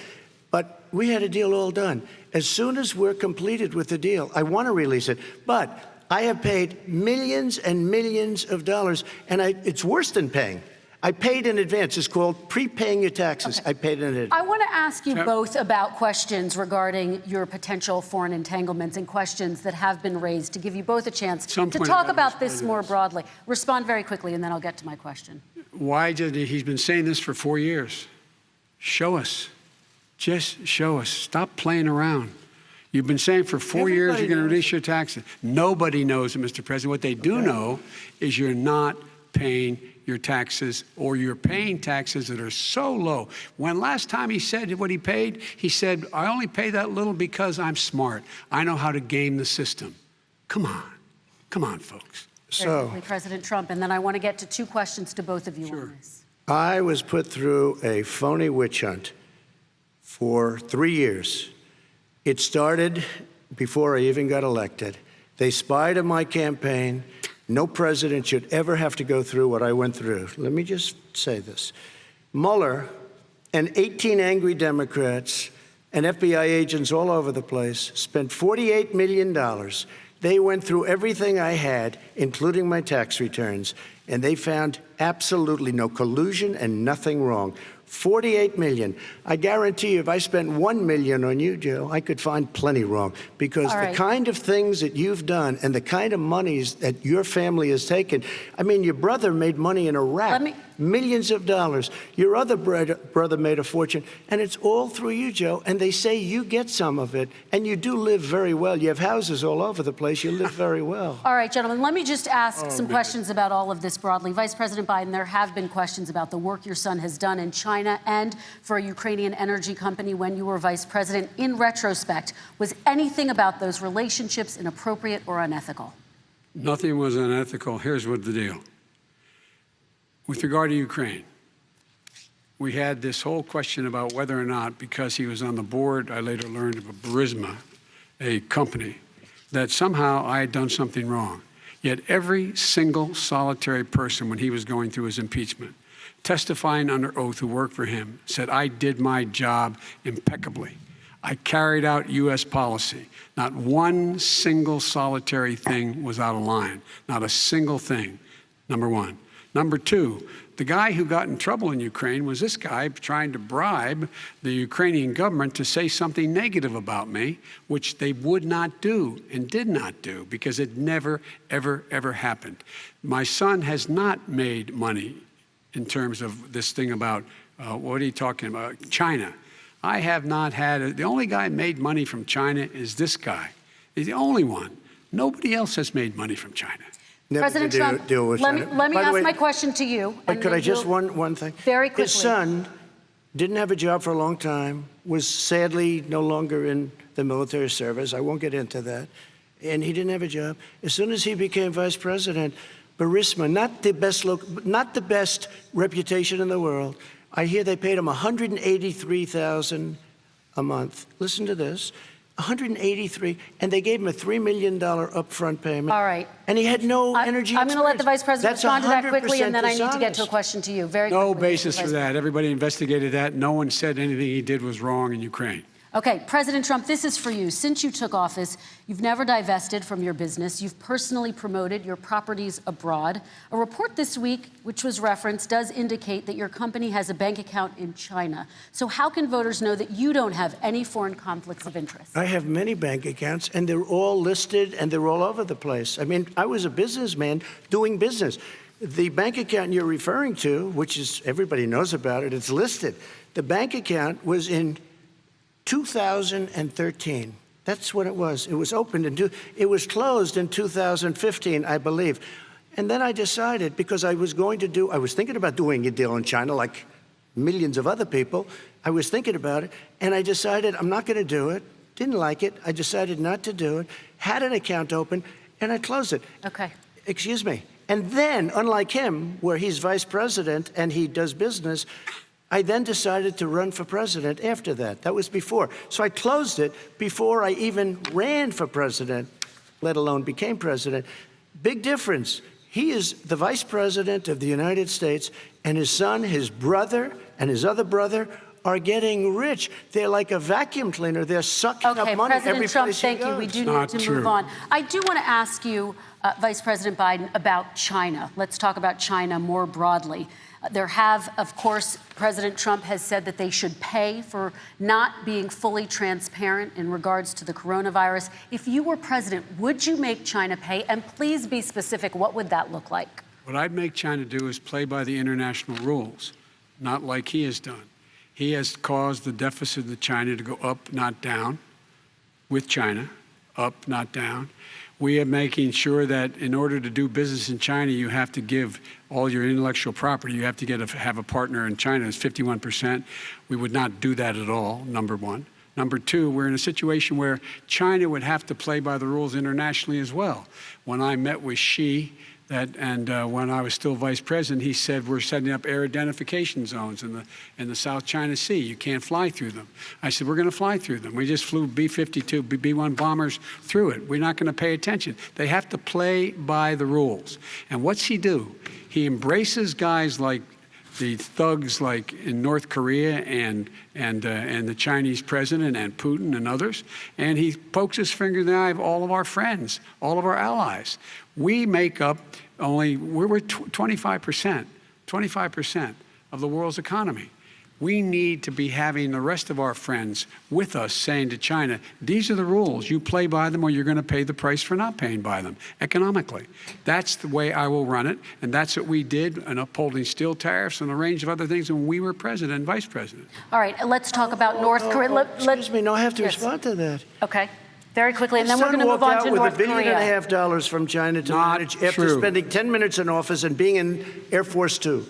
[SPEAKER 2] But we had a deal all done. As soon as we're completed with the deal, I want to release it. But I have paid millions and millions of dollars, and it's worse than paying. I paid in advance. It's called prepaying your taxes. I paid in advance.
[SPEAKER 18] I want to ask you both about questions regarding your potential foreign entanglements and questions that have been raised to give you both a chance to talk about this more broadly. Respond very quickly, and then I'll get to my question.
[SPEAKER 3] Why did he's been saying this for 4 years? Show us. Just show us. Stop playing around. You've been saying for 4 years you're going to release your taxes. Nobody knows it, Mr. President. What they do know is you're not paying your taxes, or you're paying taxes that are so low. When last time he said what he paid, he said, I only pay that little because I'm smart. I know how to game the system. Come on. Come on, folks.
[SPEAKER 18] So, President Trump, and then I want to get to two questions to both of you on this.
[SPEAKER 2] I was put through a phony witch hunt for 3 years. It started before I even got elected. They spied on my campaign. No president should ever have to go through what I went through. Let me just say this. Mueller and 18 angry Democrats and FBI agents all over the place spent $48 million. They went through everything I had, including my tax returns, and they found absolutely no collusion and nothing wrong. $48 million. I guarantee you, if I spent $1 million on you, Joe, I could find plenty wrong. Because the kind of things that you've done and the kind of monies that your family has taken, I mean, your brother made money in Iraq, millions of dollars. Your other brother made a fortune, and it's all through you, Joe. And they say you get some of it, and you do live very well. You have houses all over the place. You live very well.
[SPEAKER 18] All right, gentlemen, let me just ask some questions about all of this broadly. Vice President Biden, there have been questions about the work your son has done in China and for a Ukrainian energy company when you were vice president. In retrospect, was anything about those relationships inappropriate or unethical?
[SPEAKER 3] Nothing was unethical. Here's what the deal. With regard to Ukraine, we had this whole question about whether or not, because he was on the board, I later learned of a Burisma, a company, that somehow I had done something wrong. Yet every single solitary person, when he was going through his impeachment, testifying under oath who worked for him, said, I did my job impeccably. I carried out U.S. policy. Not one single solitary thing was out of line. Not a single thing, number one. Number two, the guy who got in trouble in Ukraine was this guy trying to bribe the Ukrainian government to say something negative about me, which they would not do and did not do because it never, ever, ever happened. My son has not made money in terms of this thing about, what are you talking about, China. I have not had, the only guy made money from China is this guy. He's the only one. Nobody else has made money from China.
[SPEAKER 18] President Trump, let me ask my question to you.
[SPEAKER 2] But could I just, one thing?
[SPEAKER 18] Very quickly.
[SPEAKER 2] His son didn't have a job for a long time, was sadly no longer in the military service. I won't get into that. And he didn't have a job. As soon as he became vice president, Burisma, not the best reputation in the world. I hear they paid him $183,000 a month. Listen to this. $183,000, and they gave him a $3 million upfront payment.
[SPEAKER 18] All right.
[SPEAKER 2] And he had no energy.
[SPEAKER 18] I'm going to let the Vice President respond to that quickly, and then I need to get
[SPEAKER 2] dishonest.
[SPEAKER 18] to a question to you. Very
[SPEAKER 3] No
[SPEAKER 18] quickly.
[SPEAKER 3] basis for that. Everybody investigated that. No one said anything he did was wrong in Ukraine.
[SPEAKER 18] Okay, President Trump, this is for you. Since you took office, you've never divested from your business. You've personally promoted your properties abroad. A report this week, which was referenced, does indicate that your company has a bank account in China. So how can voters know that you don't have any foreign conflicts of interest?
[SPEAKER 2] I have many bank accounts, and they're all listed, and they're all over the place. I mean, I was a businessman doing business. The bank account you're referring to, which is, everybody knows about it, it's listed. The bank account was in 2013. That's what it was. It was opened it was closed in 2015, I believe. And then I decided, because I was thinking about doing a deal in China like millions of other people. I was thinking about it, and I decided I'm not going to do it. Didn't like it. I decided not to do it. Had an account open, and I closed it.
[SPEAKER 18] Okay.
[SPEAKER 2] Excuse me. And then, unlike him, where he's vice president and he does business, I then decided to run for president after that. That was before. So I closed it before I even ran for president, let alone became president. Big difference. He is the vice president of the United States, and his son, his brother, and his other brother are getting rich. They're like a vacuum cleaner. They're sucking up money every
[SPEAKER 18] President Trump,
[SPEAKER 2] place he
[SPEAKER 18] thank you.
[SPEAKER 2] goes.
[SPEAKER 18] We do need to move on. I do want to ask you, Vice President Biden, about China. Let's talk about China more broadly. There have, of course, President Trump has said that they should pay for not being fully transparent in regards to the coronavirus. If you were president, would you make China pay? And please be specific. What would that look like?
[SPEAKER 3] What I'd make China do is play by the international rules, not like he has done. He has caused the deficit of China to go up, not down, with China, up, not down. We are making sure that in order to do business in China, you have to give all your intellectual property. You have to have a partner in China. It's 51%. We would not do that at all, number one. Number two, we're in a situation where China would have to play by the rules internationally as well. When I met with Xi, when I was still vice president, he said we're setting up air identification zones in the South China Sea. You can't fly through them. I said, we're going to fly through them. We just flew B-52, B-1 bombers through it. We're not going to pay attention. They have to play by the rules. And what's he do? He embraces guys like the thugs like in North Korea and the Chinese president and Putin and others, and he pokes his finger in the eye of all of our friends, all of our allies. We make up we're 25% of the world's economy. We need to be having the rest of our friends with us saying to China, these are the rules. You play by them or you're going to pay the price for not paying by them economically. That's the way I will run it. And that's what we did in upholding steel tariffs and a range of other things when we were president and vice president.
[SPEAKER 18] All right, let's talk about North Korea.
[SPEAKER 2] Excuse me, no, I have to respond to that.
[SPEAKER 18] Okay. Very quickly, and then we're going to move on to North Korea.
[SPEAKER 2] With $1.5 billion from China to manage after spending 10 minutes in office and being in Air Force Two,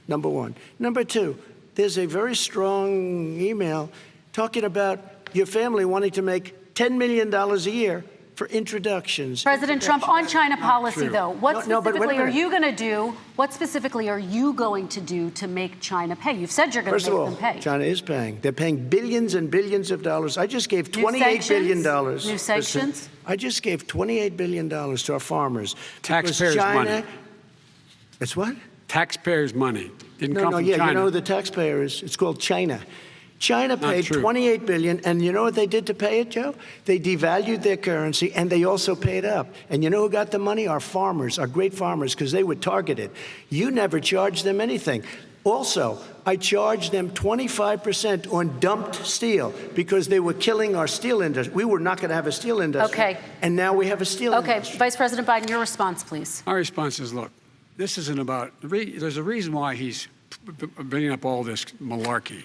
[SPEAKER 2] number one. Number two, there's a very strong email talking about your family wanting to make $10 million a year for introductions.
[SPEAKER 18] President Trump, on China policy, though, what specifically are you going to do? What specifically are you going to do to make China pay? You've said you're going to make them pay.
[SPEAKER 2] China is paying. They're paying billions and billions of dollars. I just gave $28 billion.
[SPEAKER 18] New sanctions?
[SPEAKER 2] I just gave $28 billion to our farmers.
[SPEAKER 3] Taxpayers' money.
[SPEAKER 2] It's what?
[SPEAKER 3] Taxpayers' money. Didn't come from
[SPEAKER 2] China.
[SPEAKER 3] China.
[SPEAKER 2] You know who the taxpayer is? It's called China. China paid $28 billion, and you know what they did to pay it, Joe? They devalued their currency, and they also paid up. And you know who got the money? Our farmers, our great farmers, because they were targeted. You never charged them anything. Also, I charged them 25% on dumped steel because they were killing our steel industry. We were not going to have a steel industry. Okay. And now we have a steel industry.
[SPEAKER 18] Okay, Vice President Biden, your response, please.
[SPEAKER 3] My response is, look, this isn't about, there's a reason why he's bringing up all this malarkey.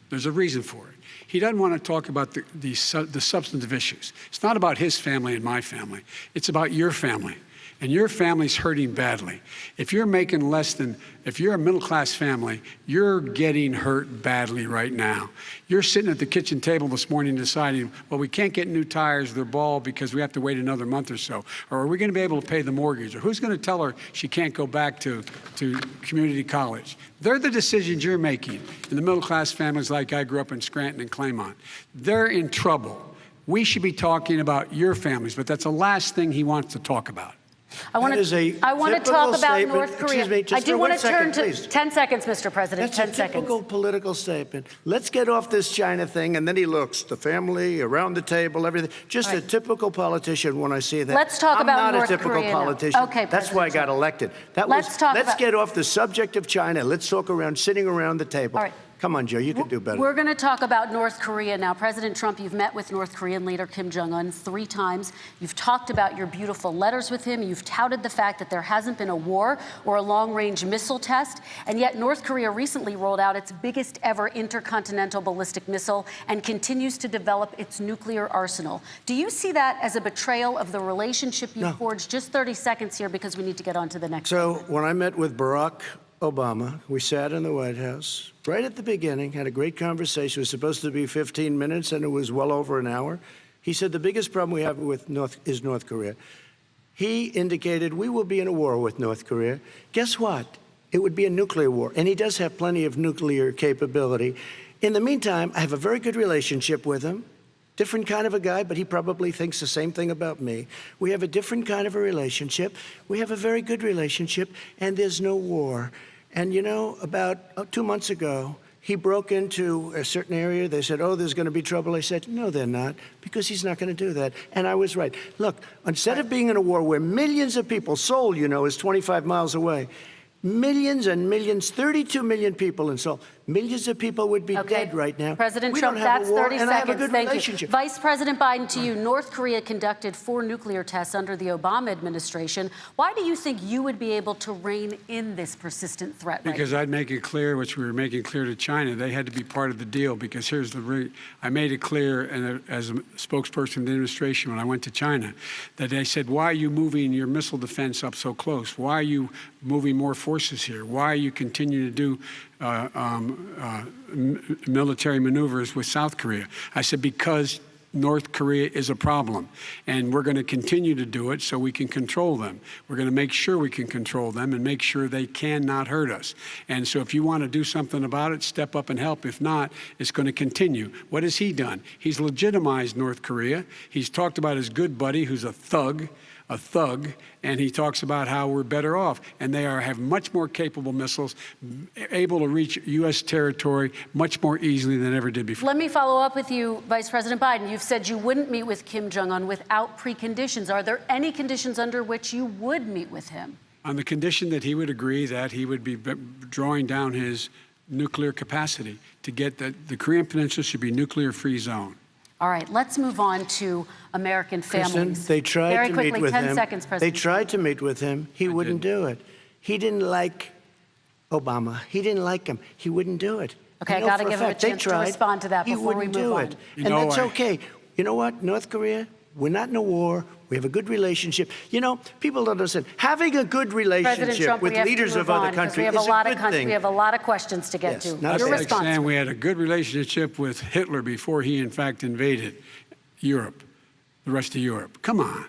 [SPEAKER 3] There's a reason for it. He doesn't want to talk about the substantive issues. It's not about his family and my family. It's about your family. And your family's hurting badly. If you're making less than, if you're a middle-class family, you're getting hurt badly right now. You're sitting at the kitchen table this morning deciding, well, we can't get new tires, they're bald because we have to wait another month or so. Or are we going to be able to pay the mortgage? Or who's going to tell her she can't go back to community college? They're the decisions you're making in the middle-class families like I grew up in Scranton and Claymont. They're in trouble. We should be talking about your families, but that's the last thing he wants to talk about.
[SPEAKER 18] I want to talk about North Korea.
[SPEAKER 2] Excuse me,
[SPEAKER 18] I do want to turn to
[SPEAKER 2] please.
[SPEAKER 18] 10 seconds, Mr. President.
[SPEAKER 2] That's
[SPEAKER 18] 10
[SPEAKER 2] a
[SPEAKER 18] seconds.
[SPEAKER 2] typical political statement. Let's get off this China thing, and then he looks, the family, around the table, everything. Just a typical politician when I see that.
[SPEAKER 18] Let's talk about North
[SPEAKER 2] Korea. I'm not a typical politician.
[SPEAKER 18] Okay,
[SPEAKER 2] that's why I got elected. Let's get off the subject of China. Let's talk sitting around the table.
[SPEAKER 18] All right.
[SPEAKER 2] Come on, Joe, you can do better.
[SPEAKER 18] We're going to talk about North Korea now. President Trump, you've met with North Korean leader Kim Jong-un 3 times. You've talked about your beautiful letters with him. You've touted the fact that there hasn't been a war or a long-range missile test. And yet North Korea recently rolled out its biggest ever intercontinental ballistic missile and continues to develop its nuclear arsenal. Do you see that as a betrayal of the relationship you forged? Just 30 seconds here because we need to get on to the next segment.
[SPEAKER 2] When I met with Barack Obama, we sat in the White House right at the beginning, had a great conversation. It was supposed to be 15 minutes, and it was well over an hour. He said the biggest problem we have with is North Korea. He indicated we will be in a war with North Korea. Guess what? It would be a nuclear war, and he does have plenty of nuclear capability. In the meantime, I have a very good relationship with him. Different kind of a guy, but he probably thinks the same thing about me. We have a different kind of a relationship. We have a very good relationship, and there's no war. And you know, about 2 months ago, he broke into a certain area. They said, oh, there's going to be trouble. I said, no, they're not, because he's not going to do that. And I was right. Look, instead of being in a war where millions of people, Seoul, you know, is 25 miles away, millions and millions, 32 million people in Seoul. Millions of people would be dead right now.
[SPEAKER 18] President
[SPEAKER 2] we
[SPEAKER 18] Trump,
[SPEAKER 2] don't have
[SPEAKER 18] that's
[SPEAKER 2] a war,
[SPEAKER 18] 30
[SPEAKER 2] and
[SPEAKER 18] seconds.
[SPEAKER 2] I have a good
[SPEAKER 18] Thank
[SPEAKER 2] relationship.
[SPEAKER 18] you. Vice President Biden, to you. North Korea conducted 4 nuclear tests under the Obama administration. Why do you think you would be able to rein in this persistent threat?
[SPEAKER 3] Because I'd make it clear, which we were making clear to China, they had to be part of the deal. Because here's I made it clear, and as a spokesperson of the administration when I went to China, that they said, why are you moving your missile defense up so close? Why are you moving more forces here? Why are you continuing to do military maneuvers with South Korea. I said, because North Korea is a problem, and we're going to continue to do it so we can control them. We're going to make sure we can control them and make sure they cannot hurt us. And so if you want to do something about it, step up and help. If not, it's going to continue. What has he done? He's legitimized North Korea. He's talked about his good buddy who's a thug, and he talks about how we're better off. And they have much more capable missiles, able to reach U.S. territory much more easily than ever did before.
[SPEAKER 18] Let me follow up with you, Vice President Biden. You've said you wouldn't meet with Kim Jong-un without preconditions. Are there any conditions under which you would meet with him?
[SPEAKER 3] On the condition that he would agree that he would be drawing down his nuclear capacity to get the Korean Peninsula should be a nuclear-free zone.
[SPEAKER 18] All right, let's move on to American families.
[SPEAKER 2] Kristen, they tried
[SPEAKER 18] Very
[SPEAKER 2] to
[SPEAKER 18] quickly,
[SPEAKER 2] meet with
[SPEAKER 18] 10
[SPEAKER 2] him.
[SPEAKER 18] seconds, President.
[SPEAKER 2] They tried to meet with him. He wouldn't do it. He didn't like Obama. He didn't like him. He wouldn't do it.
[SPEAKER 18] Okay, I got to give him a chance to respond to that before we move on.
[SPEAKER 2] And that's okay. You know what, North Korea, we're not in a war. We have a good relationship. You know, people don't understand. Having a good relationship
[SPEAKER 18] Trump,
[SPEAKER 2] with leaders of other countries is a good thing.
[SPEAKER 18] We have a lot of questions to get to.
[SPEAKER 3] That's like saying we had a good relationship with Hitler before he, in fact, invaded Europe, the rest of Europe. Come on.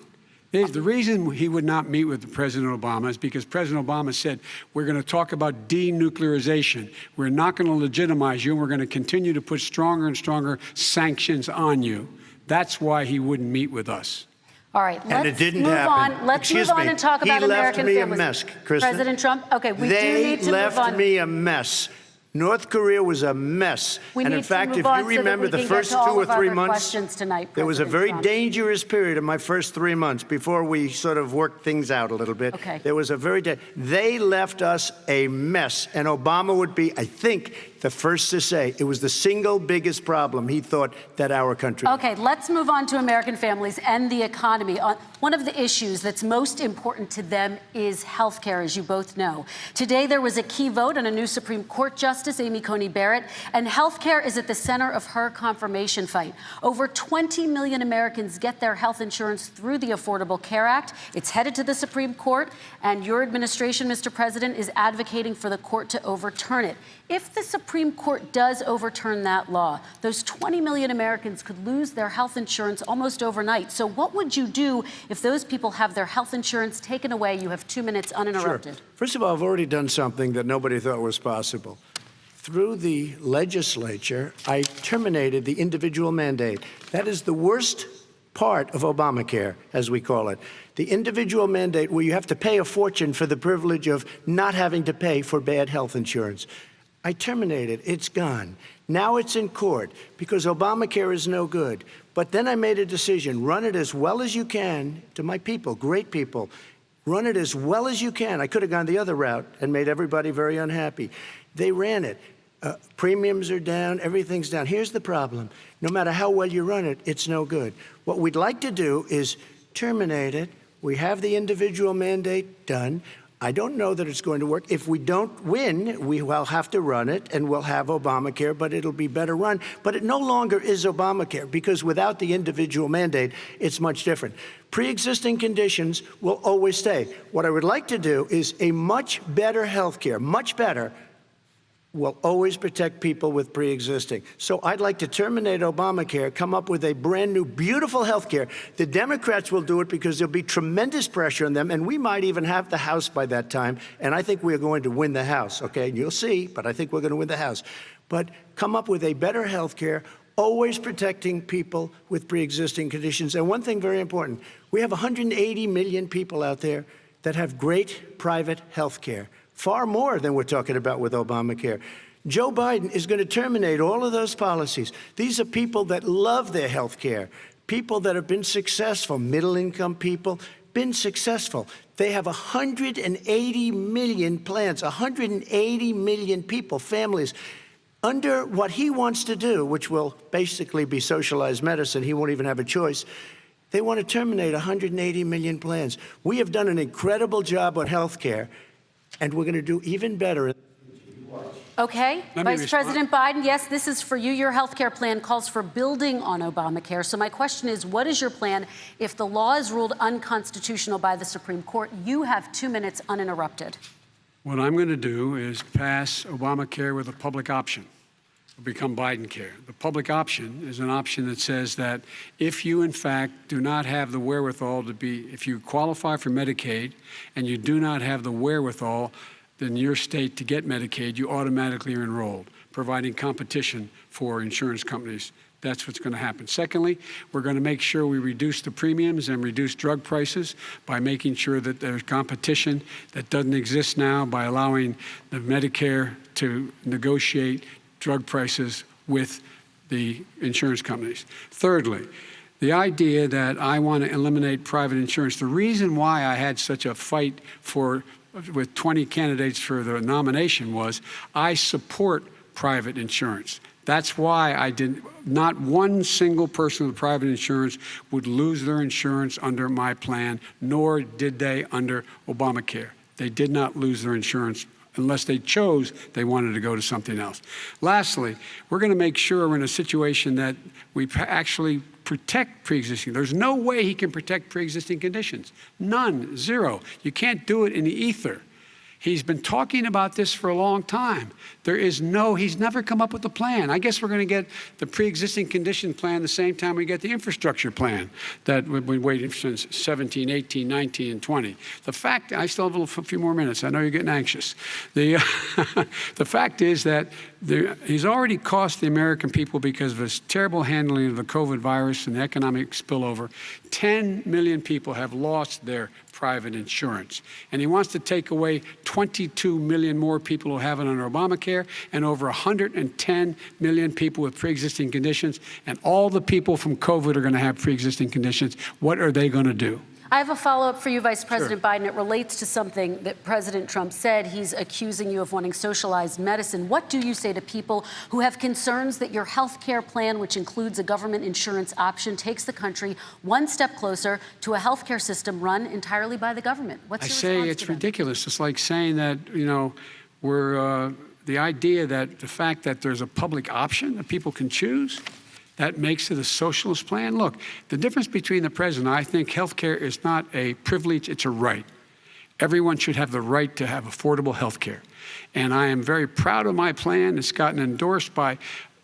[SPEAKER 3] The reason he would not meet with President Obama is because President Obama said, we're going to talk about denuclearization. We're not going to legitimize you, and we're going to continue to put stronger and stronger sanctions on you. That's why he wouldn't meet with us.
[SPEAKER 18] All right, let's
[SPEAKER 2] and it didn't
[SPEAKER 18] move
[SPEAKER 2] happen.
[SPEAKER 18] on. Let's move on and talk about American families.
[SPEAKER 2] He left me a mess, Kristen.
[SPEAKER 18] President Trump, okay, we do need to move on.
[SPEAKER 2] They left me a mess. North Korea was a mess. And in fact, if you remember the first 2 or 3 months, there was a very dangerous period in my first 3 months before we sort of worked things out a little bit.
[SPEAKER 18] Okay.
[SPEAKER 2] There was a they left us a mess. And Obama would be, I think, the first to say it was the single biggest problem he thought that our country had.
[SPEAKER 18] Okay, let's move on to American families and the economy. One of the issues that's most important to them is health care, as you both know. Today, there was a key vote on a new Supreme Court Justice, Amy Coney Barrett, and health care is at the center of her confirmation fight. Over 20 million Americans get their health insurance through the Affordable Care Act. It's headed to the Supreme Court, and your administration, Mr. President, is advocating for the court to overturn it. If the Supreme Court does overturn that law, those 20 million Americans could lose their health insurance almost overnight. So what would you do if those people have their health insurance taken away? You have 2 minutes uninterrupted.
[SPEAKER 2] Sure. First of all, I've already done something that nobody thought was possible. Through the legislature, I terminated the individual mandate. That is the worst part of Obamacare, as we call it. The individual mandate where you have to pay a fortune for the privilege of not having to pay for bad health insurance. I terminated. It's gone. Now it's in court because Obamacare is no good. But then I made a decision. Run it as well as you can to my people, great people. Run it as well as you can. I could have gone the other route and made everybody very unhappy. They ran it. Premiums are down. Everything's down. Here's the problem. No matter how well you run it, it's no good. What we'd like to do is terminate it. We have the individual mandate done. I don't know that it's going to work. If we don't win, we will have to run it, and we'll have Obamacare, but it'll be better run. But it no longer is Obamacare, because without the individual mandate, it's much different. Pre-existing conditions will always stay. What I would like to do is a much better health care, much better, will always protect people with pre-existing. So I'd like to terminate Obamacare, come up with a brand new, beautiful health care. The Democrats will do it because there'll be tremendous pressure on them, and we might even have the House by that time, and I think we're going to win the House, okay? You'll see, but I think we're going to win the House. But come up with a better health care, always protecting people with pre-existing conditions. And one thing very important, we have 180 million people out there that have great private health care. Far more than we're talking about with Obamacare. Joe Biden is going to terminate all of those policies. These are people that love their health care, people that have been successful, middle-income people, been successful. They have 180 million plans, 180 million people, families, under what he wants to do, which will basically be socialized medicine. He won't even have a choice. They want to terminate 180 million plans. We have done an incredible job on health care, and we're going to do even better.
[SPEAKER 18] Okay, Vice President Biden, yes, this is for you. Your health care plan calls for building on Obamacare. So my question is, what is your plan if the law is ruled unconstitutional by the Supreme Court? You have 2 minutes uninterrupted.
[SPEAKER 3] What I'm going to do is pass Obamacare with a public option. It'll become Biden care. The public option is an option that says that if you, in fact, do not have the wherewithal to be, if you qualify for Medicaid and you do not have the wherewithal in your state to get Medicaid, you automatically are enrolled, providing competition for insurance companies. That's what's going to happen. Secondly, we're going to make sure we reduce the premiums and reduce drug prices by making sure that there's competition that doesn't exist now by allowing the Medicare to negotiate drug prices with the insurance companies. Thirdly, the idea that I want to eliminate private insurance, the reason why I had such a fight with 20 candidates for the nomination was I support private insurance. That's why not one single person with private insurance would lose their insurance under my plan, nor did they under Obamacare. They did not lose their insurance unless they chose they wanted to go to something else. Lastly, we're going to make sure we're in a situation that we actually protect pre-existing. There's no way he can protect pre-existing conditions. None, zero. You can't do it in the ether. He's been talking about this for a long time. He's never come up with a plan. I guess we're going to get the pre-existing condition plan the same time we get the infrastructure plan that we've been waiting since 17, 18, 19, and 20. The fact, I still have a few more minutes. I know you're getting anxious. The fact is that he's already cost the American people, because of his terrible handling of the COVID virus and the economic spillover, 10 million people have lost their private insurance. And he wants to take away 22 million more people who have it under Obamacare, and over 110 million people with pre-existing conditions. And all the people from COVID are going to have pre-existing conditions. What are they going to do?
[SPEAKER 18] I have a follow-up for you, Vice President Biden. It relates to something that President Trump said. He's accusing you of wanting socialized medicine. What do you say to people who have concerns that your health care plan, which includes a government insurance option, takes the country one step closer to a health care system run entirely by the government? What's your response to them? I say
[SPEAKER 3] it's ridiculous. It's like saying that, the idea that the fact that there's a public option that people can choose, that makes it a socialist plan. Look, the difference between the president, I think health care is not a privilege, it's a right. Everyone should have the right to have affordable health care. And I am very proud of my plan. It's gotten endorsed by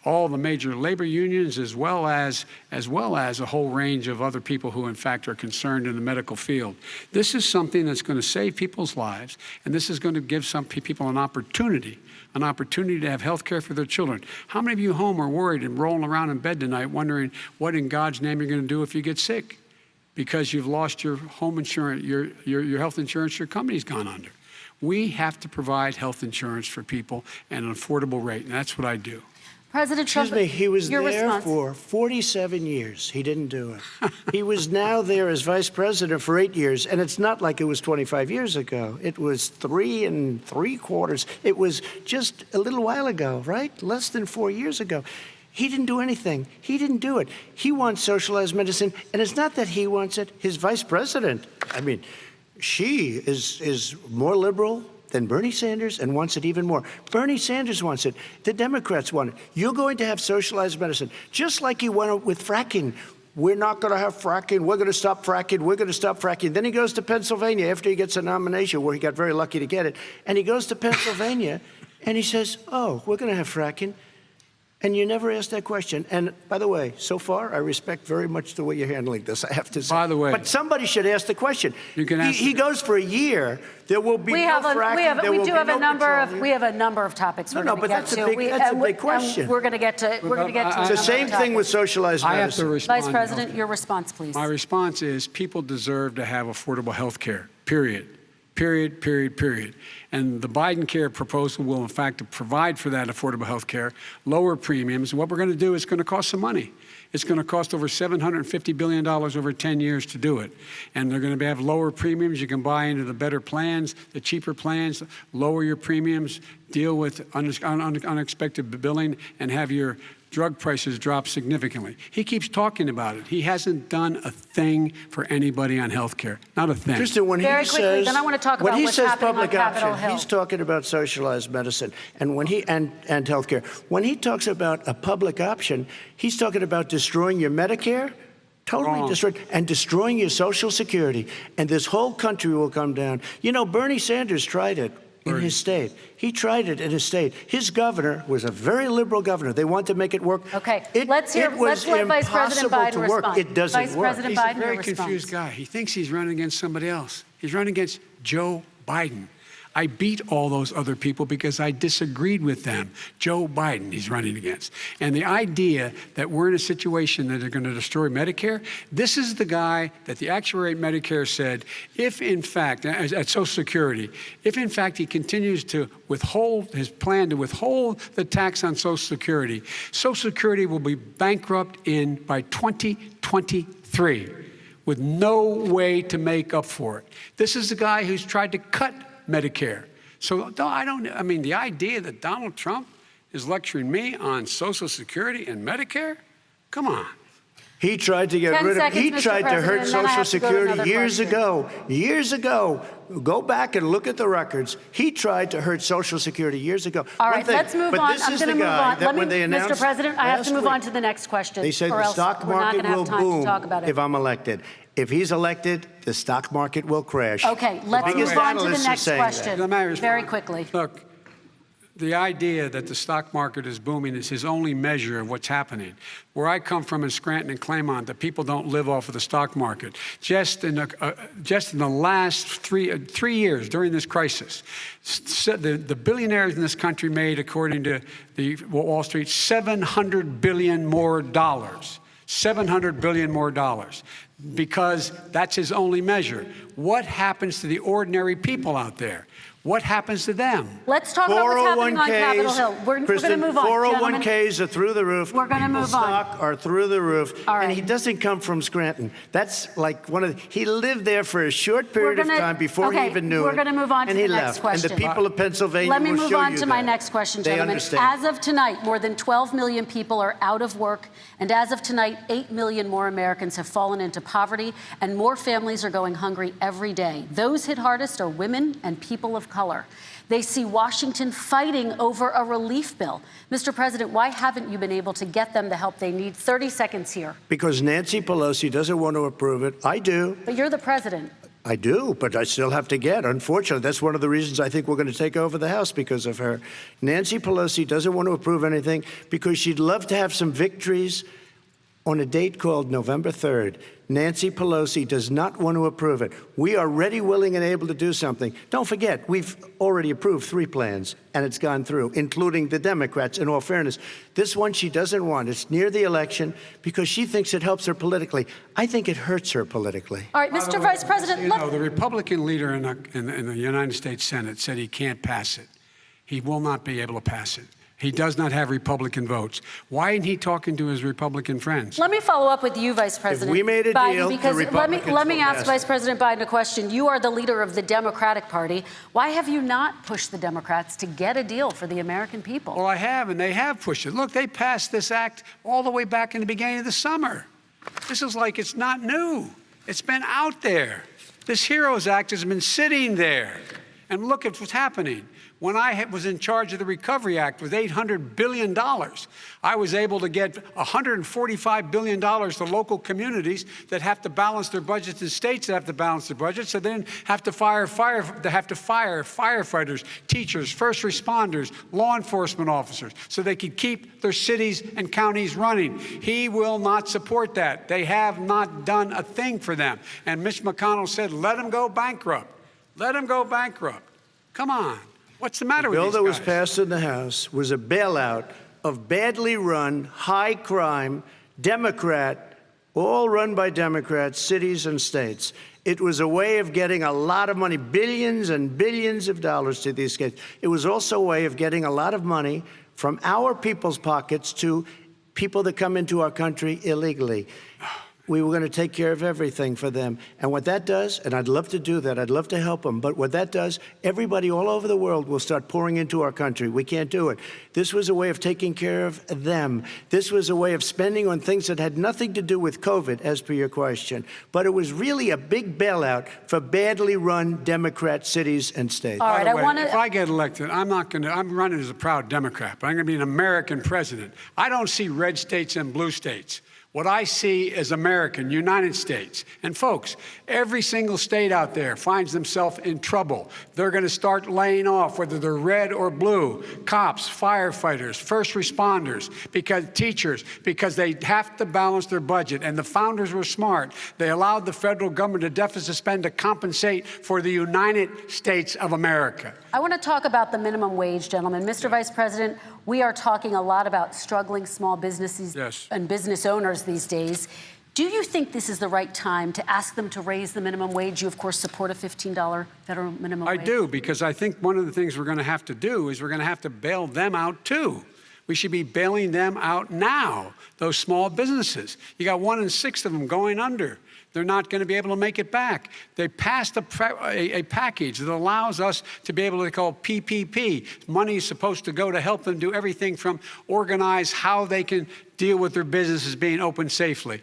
[SPEAKER 3] all the major labor unions, as well as a whole range of other people who, in fact, are concerned in the medical field. This is something that's going to save people's lives, and this is going to give some people an opportunity to have health care for their children. How many of you home are worried and rolling around in bed tonight wondering what in God's name you're going to do if you get sick because you've lost your home insurance, your health insurance your company's gone under? We have to provide health insurance for people at an affordable rate, and that's what I do.
[SPEAKER 18] President Trump,
[SPEAKER 2] excuse me, he was there
[SPEAKER 18] response.
[SPEAKER 2] for 47 years. He didn't do it. He was now there as vice president for 8 years, and it's not like it was 25 years ago. It was 3 3/4. It was just a little while ago, right? Less than 4 years ago. He didn't do anything. He didn't do it. He wants socialized medicine, and it's not that he wants it. His vice president, she is more liberal than Bernie Sanders and wants it even more. Bernie Sanders wants it. The Democrats want it. You're going to have socialized medicine, just like he went with fracking. We're not going to have fracking. We're going to stop fracking. We're going to stop fracking. Then he goes to Pennsylvania after he gets a nomination, where he got very lucky to get it. And he goes to Pennsylvania and he says, oh, we're going to have fracking. And you never asked that question. And by the way, so far, I respect very much the way you're handling this, I have to say.
[SPEAKER 3] By the way.
[SPEAKER 2] But somebody should ask the question.
[SPEAKER 3] You can ask
[SPEAKER 2] he goes for a year. There will be no fracking.
[SPEAKER 18] We have a number of topics we're going to get to.
[SPEAKER 2] That's a big question.
[SPEAKER 18] We're going to get to.
[SPEAKER 2] It's the same thing with socialized medicine.
[SPEAKER 3] I have to respond.
[SPEAKER 18] Vice President, your response, please.
[SPEAKER 3] My response is people deserve to have affordable health care, period. Period, period, period. And the Biden care proposal will, in fact, provide for that affordable health care, lower premiums. What we're going to do is going to cost some money. It's going to cost over $750 billion over 10 years to do it. And they're going to have lower premiums. You can buy into the better plans, the cheaper plans, lower your premiums, deal with unexpected billing, and have your drug prices drop significantly. He keeps talking about it. He hasn't done a thing for anybody on health care. Not a thing.
[SPEAKER 2] Kristen, when
[SPEAKER 18] Very
[SPEAKER 2] he
[SPEAKER 18] quickly,
[SPEAKER 2] says,
[SPEAKER 18] then I want to talk
[SPEAKER 2] when
[SPEAKER 18] about
[SPEAKER 2] he
[SPEAKER 18] what's
[SPEAKER 2] says
[SPEAKER 18] happening
[SPEAKER 2] public
[SPEAKER 18] on Capitol
[SPEAKER 2] option,
[SPEAKER 18] Hill.
[SPEAKER 2] he's talking about socialized medicine and health care. When he talks about a public option, he's talking about destroying your Medicare, totally destroyed, and destroying your Social Security. And this whole country will come down. You know, Bernie Sanders tried it. in his state. He tried it in his state. His governor was a very liberal governor. They wanted to make it work.
[SPEAKER 18] Okay,
[SPEAKER 2] let's let Vice President Biden respond. It doesn't
[SPEAKER 18] Vice
[SPEAKER 2] work.
[SPEAKER 18] President
[SPEAKER 3] He's
[SPEAKER 18] Biden,
[SPEAKER 3] a very
[SPEAKER 18] your
[SPEAKER 3] confused guy. He thinks he's running against somebody else. He's running against Joe Biden. I beat all those other people because I disagreed with them. Joe Biden he's running against. And the idea that we're in a situation that are going to destroy Medicare, this is the guy that the actuary at Medicare said, if in fact, at Social Security, if in fact he continues to withhold his plan to withhold the tax on Social Security will be bankrupt by 2023 with no way to make up for it. This is the guy who's tried to cut Medicare. So I mean, the idea that Donald Trump is lecturing me on Social Security and Medicare? Come on.
[SPEAKER 2] He tried to get rid of, he tried to hurt Social Security years ago. Years ago. Go back and look at the records. He tried to hurt Social Security years ago.
[SPEAKER 18] All right, let's move on. I'm going to move on.
[SPEAKER 2] Mr.
[SPEAKER 18] President, I have to move on to the next question.
[SPEAKER 2] They said the stock market will boom if I'm elected. If he's elected, the stock market will crash.
[SPEAKER 18] Okay, let's move on to the next question very quickly.
[SPEAKER 3] Look, the idea that the stock market is booming is his only measure of what's happening. Where I come from in Scranton and Claymont, the people don't live off of the stock market. Just in the last three years during this crisis, the billionaires in this country made, according to the Wall Street, $700 billion more. $700 billion more, because that's his only measure. What happens to the ordinary people out there? What happens to them?
[SPEAKER 18] Let's talk about what's happening on Capitol Hill. We're going to move on.
[SPEAKER 2] 401ks are through the roof.
[SPEAKER 18] We're going to move on.
[SPEAKER 2] Stock are through the roof.
[SPEAKER 18] All right.
[SPEAKER 2] And he doesn't come from Scranton. That's like he lived there for a short period of time before he even knew it.
[SPEAKER 18] We're going to move on to the next question.
[SPEAKER 2] And the people of Pennsylvania
[SPEAKER 18] Let me
[SPEAKER 2] will
[SPEAKER 18] move
[SPEAKER 2] show
[SPEAKER 18] on
[SPEAKER 2] you
[SPEAKER 18] to my next question,
[SPEAKER 2] They
[SPEAKER 18] gentlemen.
[SPEAKER 2] understand.
[SPEAKER 18] As of tonight, more than 12 million people are out of work. And as of tonight, 8 million more Americans have fallen into poverty, and more families are going hungry every day. Those hit hardest are women and people of color. They see Washington fighting over a relief bill. Mr. President, why haven't you been able to get them the help they need? 30 seconds here.
[SPEAKER 2] Because Nancy Pelosi doesn't want to approve it. I do.
[SPEAKER 18] But you're the president.
[SPEAKER 2] I do, but I still have to get. Unfortunately, that's one of the reasons I think we're going to take over the House, because of her. Nancy Pelosi doesn't want to approve anything because she'd love to have some victories on a date called November 3rd. Nancy Pelosi does not want to approve it. We are ready, willing, and able to do something. Don't forget, we've already approved 3 plans, and it's gone through, including the Democrats, in all fairness. This one she doesn't want. It's near the election because she thinks it helps her politically. I think it hurts her politically.
[SPEAKER 18] All right, Mr. Vice President.
[SPEAKER 3] You know, the Republican leader in the United States Senate said he can't pass it. He will not be able to pass it. He does not have Republican votes. Why isn't he talking to his Republican friends?
[SPEAKER 18] Let me follow up with you, Vice President
[SPEAKER 2] we made a
[SPEAKER 18] Biden,
[SPEAKER 2] deal,
[SPEAKER 18] because
[SPEAKER 2] the
[SPEAKER 18] let me
[SPEAKER 2] Republicans
[SPEAKER 18] ask
[SPEAKER 2] will
[SPEAKER 18] Vice President Biden a question. You are the leader of the Democratic Party. Why have you not pushed the Democrats to get a deal for the American people?
[SPEAKER 3] Well, I have, and they have pushed it. Look, they passed this act all the way back in the beginning of the summer. This is like it's not new. It's been out there. This HEROES Act has been sitting there. And look at what's happening. When I was in charge of the Recovery Act with $800 billion, I was able to get $145 billion to local communities that have to balance their budgets and states that have to balance their budgets, so they didn't have to fire firefighters, teachers, first responders, law enforcement officers, so they could keep their cities and counties running. He will not support that. They have not done a thing for them. And Mitch McConnell said, let them go bankrupt. Let them go bankrupt. Come on. What's the matter with these guys?
[SPEAKER 2] The bill that was passed in the House was a bailout of badly run, high-crime, Democrat, all run by Democrats, cities and states. It was a way of getting a lot of money, billions and billions of dollars to these states. It was also a way of getting a lot of money from our people's pockets to people that come into our country illegally. We were going to take care of everything for them. And what that does, and I'd love to do that, I'd love to help them, but what that does, everybody all over the world will start pouring into our country. We can't do it. This was a way of taking care of them. This was a way of spending on things that had nothing to do with COVID, as per your question. But it was really a big bailout for badly run Democrat cities and states.
[SPEAKER 18] All right,
[SPEAKER 3] if I get elected, I'm running as a proud Democrat, but I'm going to be an American president. I don't see red states and blue states. what I see as American, United States. And folks, every single state out there finds themselves in trouble. They're going to start laying off, whether they're red or blue, cops, firefighters, first responders, teachers, because they have to balance their budget. And the founders were smart. They allowed the federal government to deficit spend to compensate for the United States of America.
[SPEAKER 18] I want to talk about the minimum wage, gentlemen. Mr. Vice President, we are talking a lot about struggling small businesses and business owners these days. Do you think this is the right time to ask them to raise the minimum wage? You, of course, support a $15 federal minimum wage.
[SPEAKER 3] I do, because I think one of the things we're going to have to do is we're going to have to bail them out, too. We should be bailing them out now, those small businesses. You got 1 in 6 of them going under. They're not going to be able to make it back. They passed a package that allows us to be able to call PPP. Money is supposed to go to help them do everything from organize how they can deal with their businesses being open safely.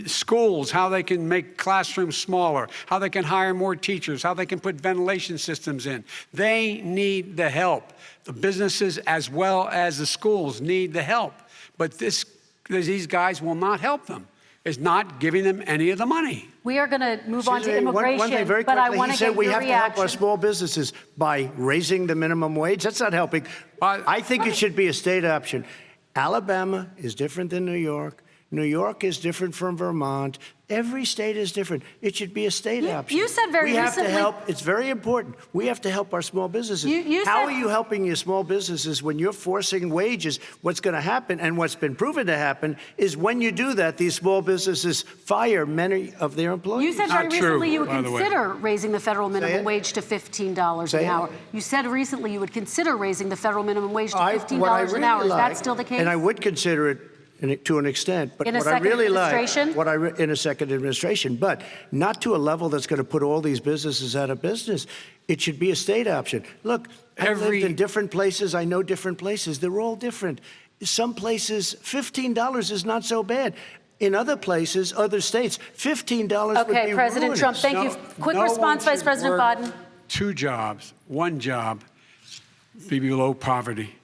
[SPEAKER 3] Schools, how they can make classrooms smaller, how they can hire more teachers, how they can put ventilation systems in. They need the help. The businesses as well as the schools need the help. But these guys will not help them. Is not giving them any of the money.
[SPEAKER 18] We are going to move on to immigration,
[SPEAKER 2] one thing very
[SPEAKER 18] but I
[SPEAKER 2] quickly,
[SPEAKER 18] want to get your
[SPEAKER 2] we have
[SPEAKER 18] reaction.
[SPEAKER 2] to help our small businesses by raising the minimum wage. That's not helping. I think it should be a state option. Alabama is different than New York. New York is different from Vermont. Every state is different. It should be a state option.
[SPEAKER 18] You said very recently.
[SPEAKER 2] We have to help. It's very important. We have to help our small businesses. How are you helping your small businesses when you're forcing wages? What's going to happen, and what's been proven to happen, is when you do that, these small businesses fire many of their employees.
[SPEAKER 18] You said very recently you would consider raising the federal minimum wage to $15 an hour. You said recently you would consider raising the federal minimum wage to $15 an hour. Is that still the case?
[SPEAKER 2] And I would consider it to an extent, but
[SPEAKER 18] in
[SPEAKER 2] what I really like,
[SPEAKER 18] in
[SPEAKER 2] a second administration, but not to a level that's going to put all these businesses out of business. It should be a state option. Look, I've lived in different places. I know different places. They're all different. Some places, $15 is not so bad. In other places, other states, $15 would be
[SPEAKER 18] Okay, President
[SPEAKER 2] ruinous.
[SPEAKER 18] Trump, thank you. Quick response, Vice President Biden.
[SPEAKER 3] 2 jobs, 1 job, be below poverty.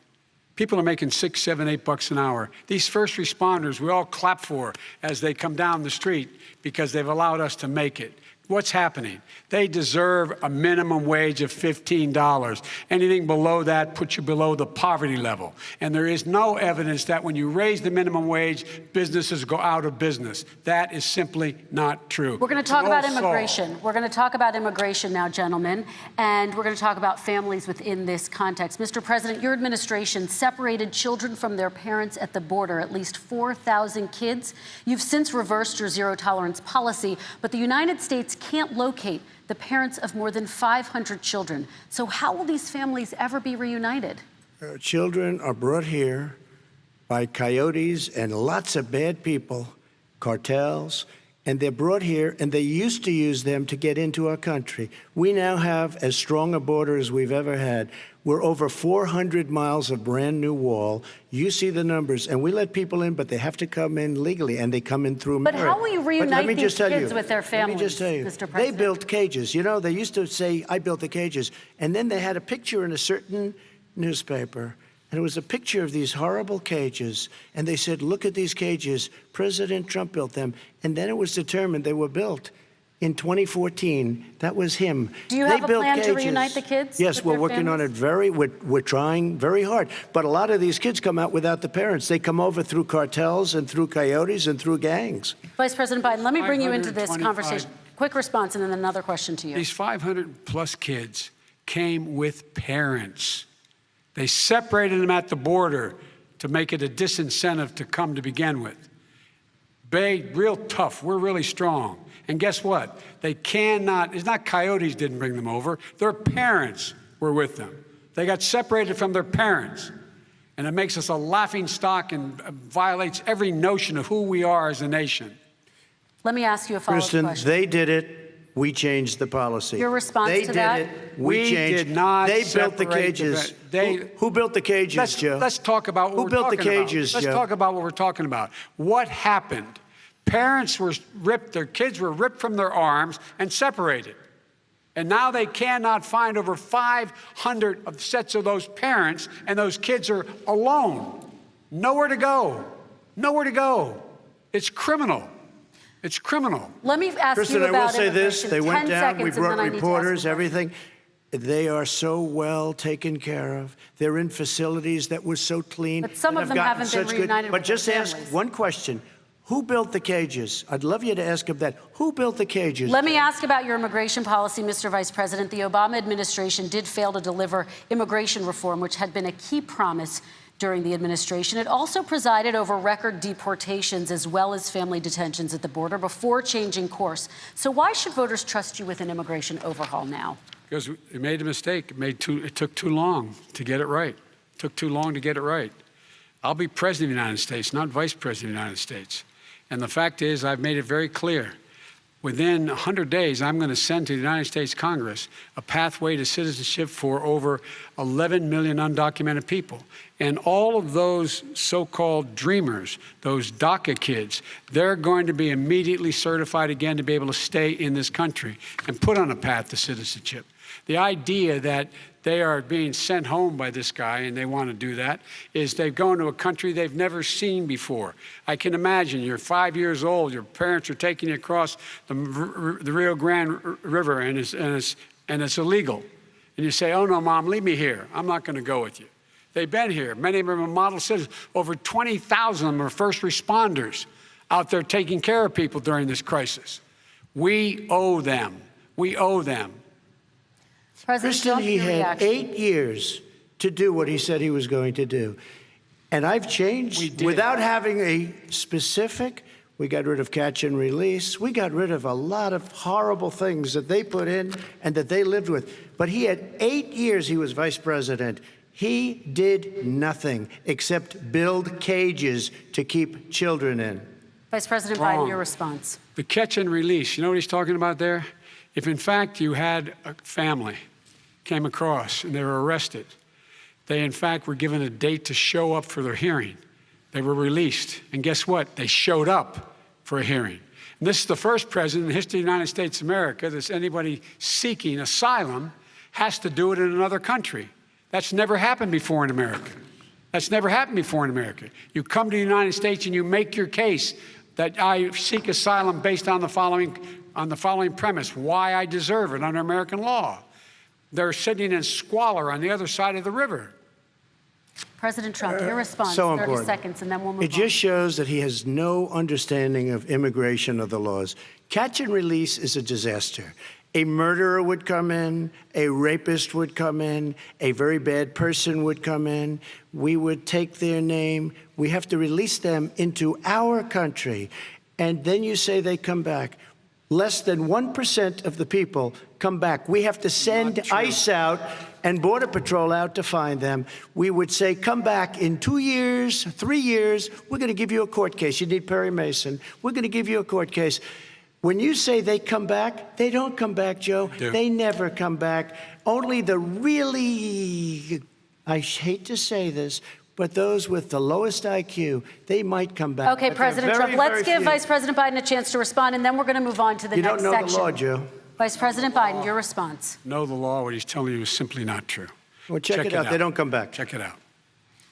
[SPEAKER 3] People are making $6, $7, $8 an hour. These first responders, we all clap for as they come down the street because they've allowed us to make it. What's happening? They deserve a minimum wage of $15. Anything below that puts you below the poverty level. And there is no evidence that when you raise the minimum wage, businesses go out of business. That is simply not true.
[SPEAKER 18] We're going to talk about immigration. We're going to talk about immigration now, gentlemen, and we're going to talk about families within this context. Mr. President, your administration separated children from their parents at the border, at least 4,000 kids. You've since reversed your zero-tolerance policy, but the United States can't locate the parents of more than 500 children. So how will these families ever be reunited?
[SPEAKER 2] Children are brought here by coyotes and lots of bad people, cartels, and they're brought here, and they used to use them to get into our country. We now have as strong a border as we've ever had. We're over 400 miles of brand new wall. You see the numbers, and we let people in, but they have to come in legally, and they come in through merit.
[SPEAKER 18] But how will you reunite these kids with their families,
[SPEAKER 2] let me just tell you,
[SPEAKER 18] Mr. President?
[SPEAKER 2] They built cages. You know, they used to say, I built the cages, and then they had a picture in a certain newspaper, and it was a picture of these horrible cages, and they said, look at these cages. President Trump built them, and then it was determined they were built in 2014. That was him.
[SPEAKER 18] Do you have a plan to reunite the kids?
[SPEAKER 2] Yes, we're working on it we're trying very hard. But a lot of these kids come out without the parents. They come over through cartels and through coyotes and through gangs.
[SPEAKER 18] Vice President Biden, let me bring you into this conversation. Quick response and then another question to you.
[SPEAKER 3] These 500 plus kids came with parents. They separated them at the border to make it a disincentive to come to begin with. Real tough. We're really strong. And guess what? They cannot, it's not coyotes didn't bring them over. Their parents were with them. They got separated from their parents. And it makes us a laughing stock and violates every notion of who we are as a nation.
[SPEAKER 18] Let me ask you a follow-up question.
[SPEAKER 2] Kristen, they did it. We changed the policy.
[SPEAKER 18] Your response to that?
[SPEAKER 2] They did it. We changed.
[SPEAKER 3] Did not
[SPEAKER 2] They built the cages. Who built the cages, Joe?
[SPEAKER 3] Let's talk about what we're talking about.
[SPEAKER 2] Who built the cages, Joe?
[SPEAKER 3] Let's talk about what we're talking about. What happened? Parents were ripped, their kids were ripped from their arms and separated. And now they cannot find over 500 of sets of those parents, and those kids are alone. Nowhere to go. Nowhere to go. It's criminal. It's criminal.
[SPEAKER 18] Let me ask
[SPEAKER 2] Kristen,
[SPEAKER 18] you about
[SPEAKER 2] I will say this. They went down, we
[SPEAKER 18] seconds, and then
[SPEAKER 2] brought
[SPEAKER 18] I need to ask
[SPEAKER 2] reporters,
[SPEAKER 18] you.
[SPEAKER 2] everything. They are so well taken care of. They're in facilities that were so clean.
[SPEAKER 18] But some
[SPEAKER 2] and
[SPEAKER 18] of them
[SPEAKER 2] have gotten
[SPEAKER 18] haven't been
[SPEAKER 2] such
[SPEAKER 18] reunited
[SPEAKER 2] But
[SPEAKER 18] with their
[SPEAKER 2] just ask
[SPEAKER 18] families.
[SPEAKER 2] one question. Who built the cages? I'd love you to ask him that. Who built the cages?
[SPEAKER 18] Let me ask about your immigration policy, Mr. Vice President. The Obama administration did fail to deliver immigration reform, which had been a key promise during the administration. It also presided over record deportations as well as family detentions at the border before changing course. So why should voters trust you with an immigration overhaul now?
[SPEAKER 3] Because we made a mistake. It took too long to get it right. It took too long to get it right. I'll be president of the United States, not vice president of the United States. And the fact is, I've made it very clear. Within 100 days, I'm going to send to the United States Congress a pathway to citizenship for over 11 million undocumented people. And all of those so-called dreamers, those DACA kids, they're going to be immediately certified again to be able to stay in this country and put on a path to citizenship. The idea that they are being sent home by this guy, and they want to do that, is they've gone to a country they've never seen before. I can imagine you're 5 years old, your parents are taking you across the Rio Grande River, and it's illegal. And you say, oh, no, Mom, leave me here. I'm not going to go with you. They've been here. Many of them are model citizens. Over 20,000 of them are first responders out there taking care of people during this crisis. We owe them. We owe them.
[SPEAKER 2] Kristen, he had 8 years to do what he said he was going to do. And I've changed without having a specific. We got rid of catch and release. We got rid of a lot of horrible things that they put in and that they lived with. But he had 8 years he was vice president. He did nothing except build cages to keep children in.
[SPEAKER 18] Vice President Biden, your response.
[SPEAKER 3] The catch and release, you know what he's talking about there? If in fact you had a family came across and they were arrested, they in fact were given a date to show up for their hearing. They were released. And guess what? They showed up for a hearing. And this is the first president in the history of the United States of America that anybody seeking asylum has to do it in another country. That's never happened before in America. That's never happened before in America. You come to the United States and you make your case that I seek asylum based on the following premise, why I deserve it under American law. They're sitting in squalor on the other side of the river.
[SPEAKER 18] President Trump, your response,
[SPEAKER 2] So
[SPEAKER 18] 30
[SPEAKER 2] important.
[SPEAKER 18] seconds, and then we'll move
[SPEAKER 2] It just shows that he has no understanding of immigration or the laws. Catch and release is a disaster. A murderer would come in, a rapist would come in, a very bad person would come in. We would take their name. We have to release them into our country. And then you say they come back. Less than 1% of the people come back. We have to send ICE out and Border Patrol out to find them. We would say, come back in 2 years, 3 years. We're going to give you a court case. You need Perry Mason. We're going to give you a court case. When you say they come back, they don't come back, Joe. They never come back. Only the really, I hate to say this, but those with the lowest IQ, they might come back.
[SPEAKER 18] Okay, President Trump, let's give Vice President Biden a chance to respond, and then we're going to move on to the next section.
[SPEAKER 2] You don't know the law, Joe.
[SPEAKER 18] Vice President Biden, your response.
[SPEAKER 3] Know the law, what he's telling you is simply not true.
[SPEAKER 2] Well, check it out. They don't come back.
[SPEAKER 3] Check it out.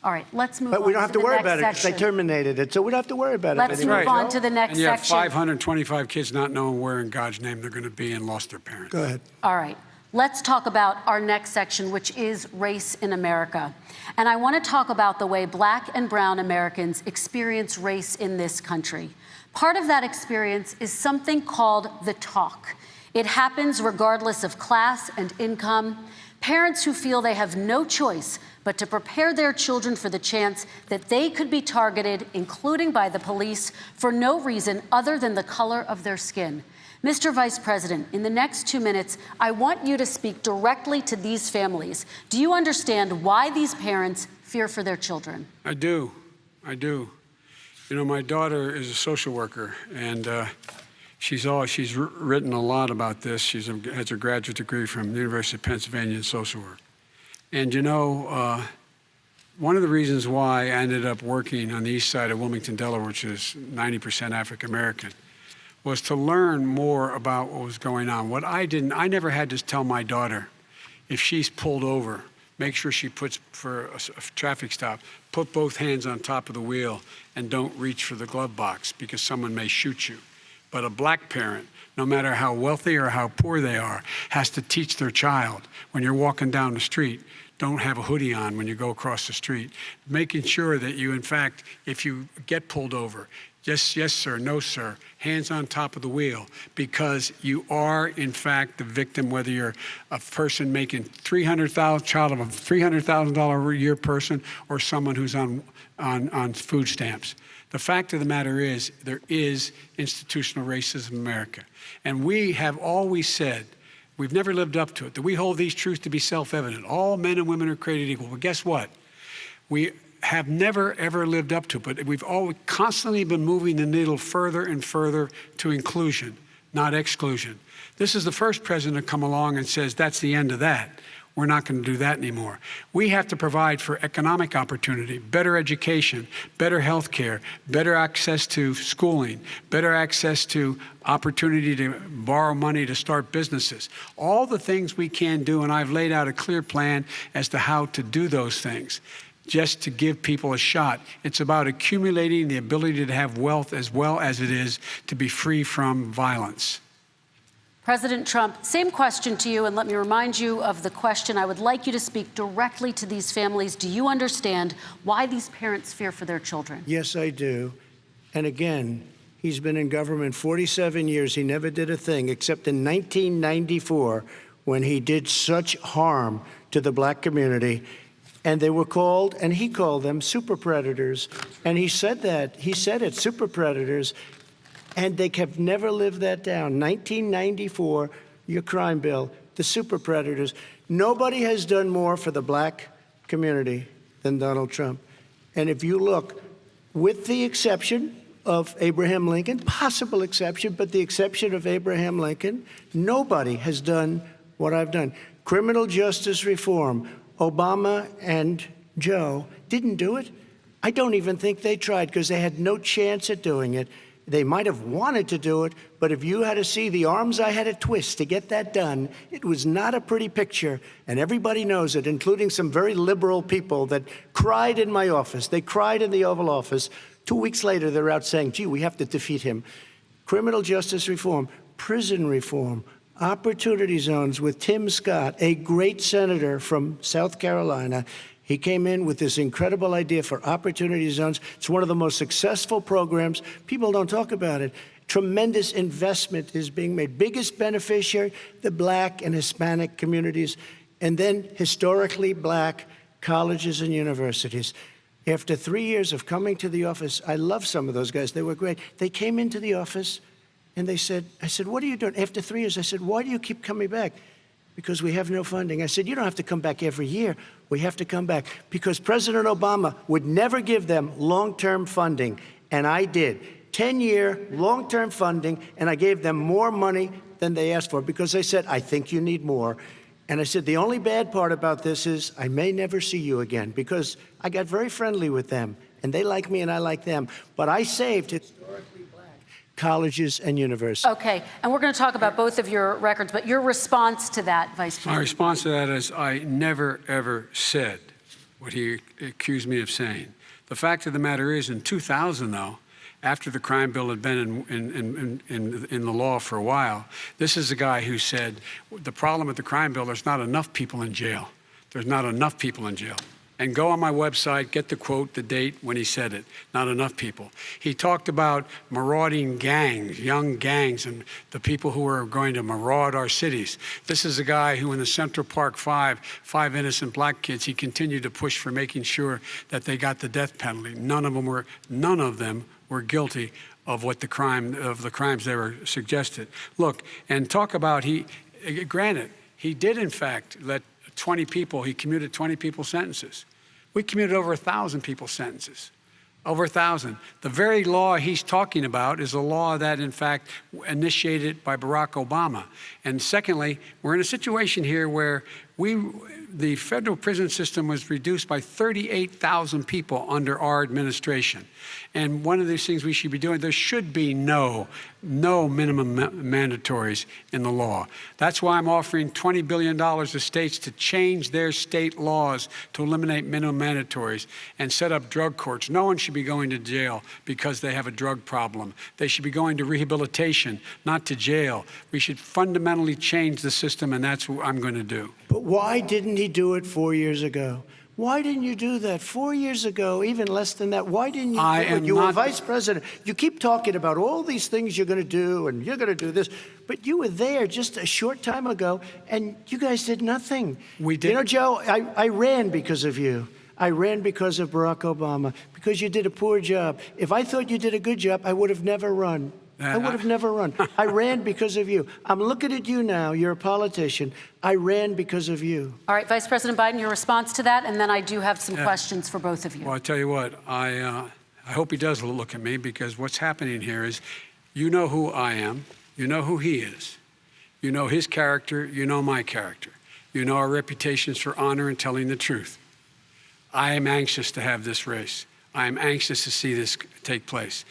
[SPEAKER 18] All right, let's move on.
[SPEAKER 2] But we don't have to
[SPEAKER 18] the
[SPEAKER 2] worry
[SPEAKER 18] next
[SPEAKER 2] about it because they
[SPEAKER 18] section.
[SPEAKER 2] terminated it, so we don't have to worry about it.
[SPEAKER 18] Let's move on to the next
[SPEAKER 3] And you have
[SPEAKER 18] section.
[SPEAKER 3] 525 kids not knowing where in God's name they're going to be and lost their parents.
[SPEAKER 2] Go ahead.
[SPEAKER 18] All right. Let's talk about our next section, which is race in America. And I want to talk about the way Black and brown Americans experience race in this country. Part of that experience is something called the talk. It happens regardless of class and income. Parents who feel they have no choice but to prepare their children for the chance that they could be targeted, including by the police, for no reason other than the color of their skin. Mr. Vice President, in the next 2 minutes, I want you to speak directly to these families. Do you understand why these parents fear for their children?
[SPEAKER 3] I do. I do. You know, my daughter is a social worker, and she's written a lot about this. She has her graduate degree from the University of Pennsylvania in social work. And you know, one of the reasons why I ended up working on the east side of Wilmington, Delaware, which is 90% African American, was to learn more about what was going on. What I never had to tell my daughter, if she's pulled over make sure she puts, for a traffic stop, put both hands on top of the wheel and don't reach for the glove box because someone may shoot you. But a black parent, no matter how wealthy or how poor they are, has to teach their child when you're walking down the street, don't have a hoodie on when you go across the street. Making sure that you, in fact, if you get pulled over, just yes, sir, no, sir, hands on top of the wheel, because you are, in fact, the victim, whether you're a person making child of a $300,000 a year person or someone who's on food stamps. The fact of the matter is there is institutional racism in America. And we have always said, we've never lived up to it, that we hold these truths to be self-evident. All men and women are created equal. But guess what? We have never, ever lived up to it, but we've always constantly been moving the needle further and further to inclusion, not exclusion. This is the first president to come along and says, that's the end of that. We're not going to do that anymore. We have to provide for economic opportunity, better education, better health care, better access to schooling, better access to opportunity to borrow money to start businesses. All the things we can do, and I've laid out a clear plan as to how to do those things, just to give people a shot. It's about accumulating the ability to have wealth as well as it is to be free from violence.
[SPEAKER 18] President Trump, same question to you, and let me remind you of the question. I would like you to speak directly to these families. Do you understand why these parents fear for their children?
[SPEAKER 2] Yes, I do. And again, he's been in government 47 years. He never did a thing except in 1994 when he did such harm to the black community. And they were called, and he called them super predators. And he said that. He said it, super predators. And they have never lived that down. 1994, your crime bill, the super predators. Nobody has done more for the black community than Donald Trump. And if you look, with the exception of Abraham Lincoln, possible exception, but the exception of Abraham Lincoln, nobody has done what I've done. Criminal justice reform, Obama and Joe didn't do it. I don't even think they tried because they had no chance at doing it. They might have wanted to do it, but if you had to see the arms I had to twist to get that done, it was not a pretty picture, and everybody knows it, including some very liberal people that cried in my office. They cried in the Oval Office. 2 weeks later, they're out saying, gee, we have to defeat him. Criminal justice reform, prison reform, opportunity zones with Tim Scott, a great senator from South Carolina. He came in with this incredible idea for opportunity zones. It's one of the most successful programs. People don't talk about it. Tremendous investment is being made. Biggest beneficiary, the black and Hispanic communities, and then historically black colleges and universities. After 3 years of coming to the office, I love some of those guys. They were great. They came into the office and they said, I said, what are you doing? After 3 years, I said, why do you keep coming back? Because we have no funding. I said, you don't have to come back every year. We have to come back because President Obama would never give them long-term funding, and I did. 10-year long-term funding, and I gave them more money than they asked for because they said, I think you need more. And I said, the only bad part about this is I may never see you again because I got very friendly with them, and they like me and I like them. But I saved historically black colleges and universities.
[SPEAKER 18] Okay, and we're going to talk about both of your records, but your response to that, Vice President?
[SPEAKER 3] My response to that is I never, ever said what he accused me of saying. The fact of the matter is, in 2000, though, after the crime bill had been in the law for a while, this is a guy who said, the problem with the crime bill, there's not enough people in jail. There's not enough people in jail. And go on my website, get the quote, the date when he said it. Not enough people. He talked about marauding gangs, young gangs, and the people who are going to maraud our cities. This is a guy who in the Central Park five innocent black kids, he continued to push for making sure that they got the death penalty. None of them were guilty of the crimes they were suggested. Look, and talk about granted, he did in fact let 20 people, he commuted 20 people's sentences. We commuted over 1,000 people's sentences, over 1,000. The very law he's talking about is a law that, in fact, initiated by Barack Obama. And secondly, we're in a situation here where the federal prison system was reduced by 38,000 people under our administration. And one of these things we should be doing, there should be no minimum mandatories in the law. That's why I'm offering $20 billion to states to change their state laws to eliminate minimum mandatories and set up drug courts. No one should be going to jail because they have a drug problem. They should be going to rehabilitation, not to jail. We should fundamentally change the system, and that's what I'm going to do.
[SPEAKER 2] But why didn't he do it 4 years ago? Why didn't you do that 4 years ago, even less than that? Why didn't you do it? You were vice president. You keep talking about all these things you're going to do, and you're going to do this. But you were there just a short time ago, and you guys did nothing. We did. You know, Joe, I ran because of you. I ran because of Barack Obama, because you did a poor job. If I thought you did a good job, I would have never run. I would have never run. I ran because of you. I'm looking at you now. You're a politician. I ran because of you.
[SPEAKER 18] All right, Vice President Biden, your response to that, and then I do have some questions for both of you.
[SPEAKER 3] Well, I tell you what, I hope he does look at me, because what's happening here is, you know who I am, you know who he is, you know his character, you know my character, you know our reputations for honor and telling the truth. I am anxious to have this race. I am anxious to see this take place.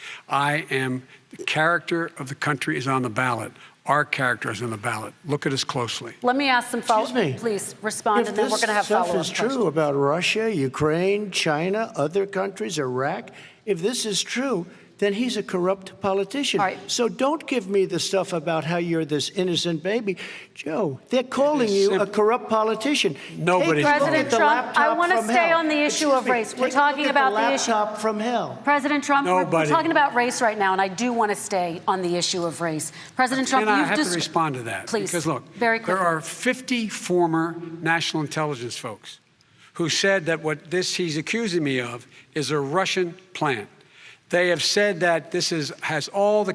[SPEAKER 3] The character of the country is on the ballot. Our character is on the ballot. Look at us closely.
[SPEAKER 18] Let me ask some follow-up. Please respond, and then we're going to have follow-up questions.
[SPEAKER 2] If this stuff is true about Russia, Ukraine, China, other countries, Iraq, if this is true, then he's a corrupt politician. So don't give me the stuff about how you're this innocent baby. Joe, they're calling you a corrupt politician.
[SPEAKER 3] Nobody.
[SPEAKER 18] President Trump, I want to stay on the issue of race. We're talking about the issue.
[SPEAKER 2] Laptop from hell.
[SPEAKER 18] President Trump, we're talking about race right now, and I do want to stay on the issue of race. President Trump,
[SPEAKER 3] I have to respond to that.
[SPEAKER 18] Please,
[SPEAKER 3] because look,
[SPEAKER 18] very quickly.
[SPEAKER 3] There are 50 former national intelligence folks who said that what he's accusing me of is a Russian plant. They have said that this has all the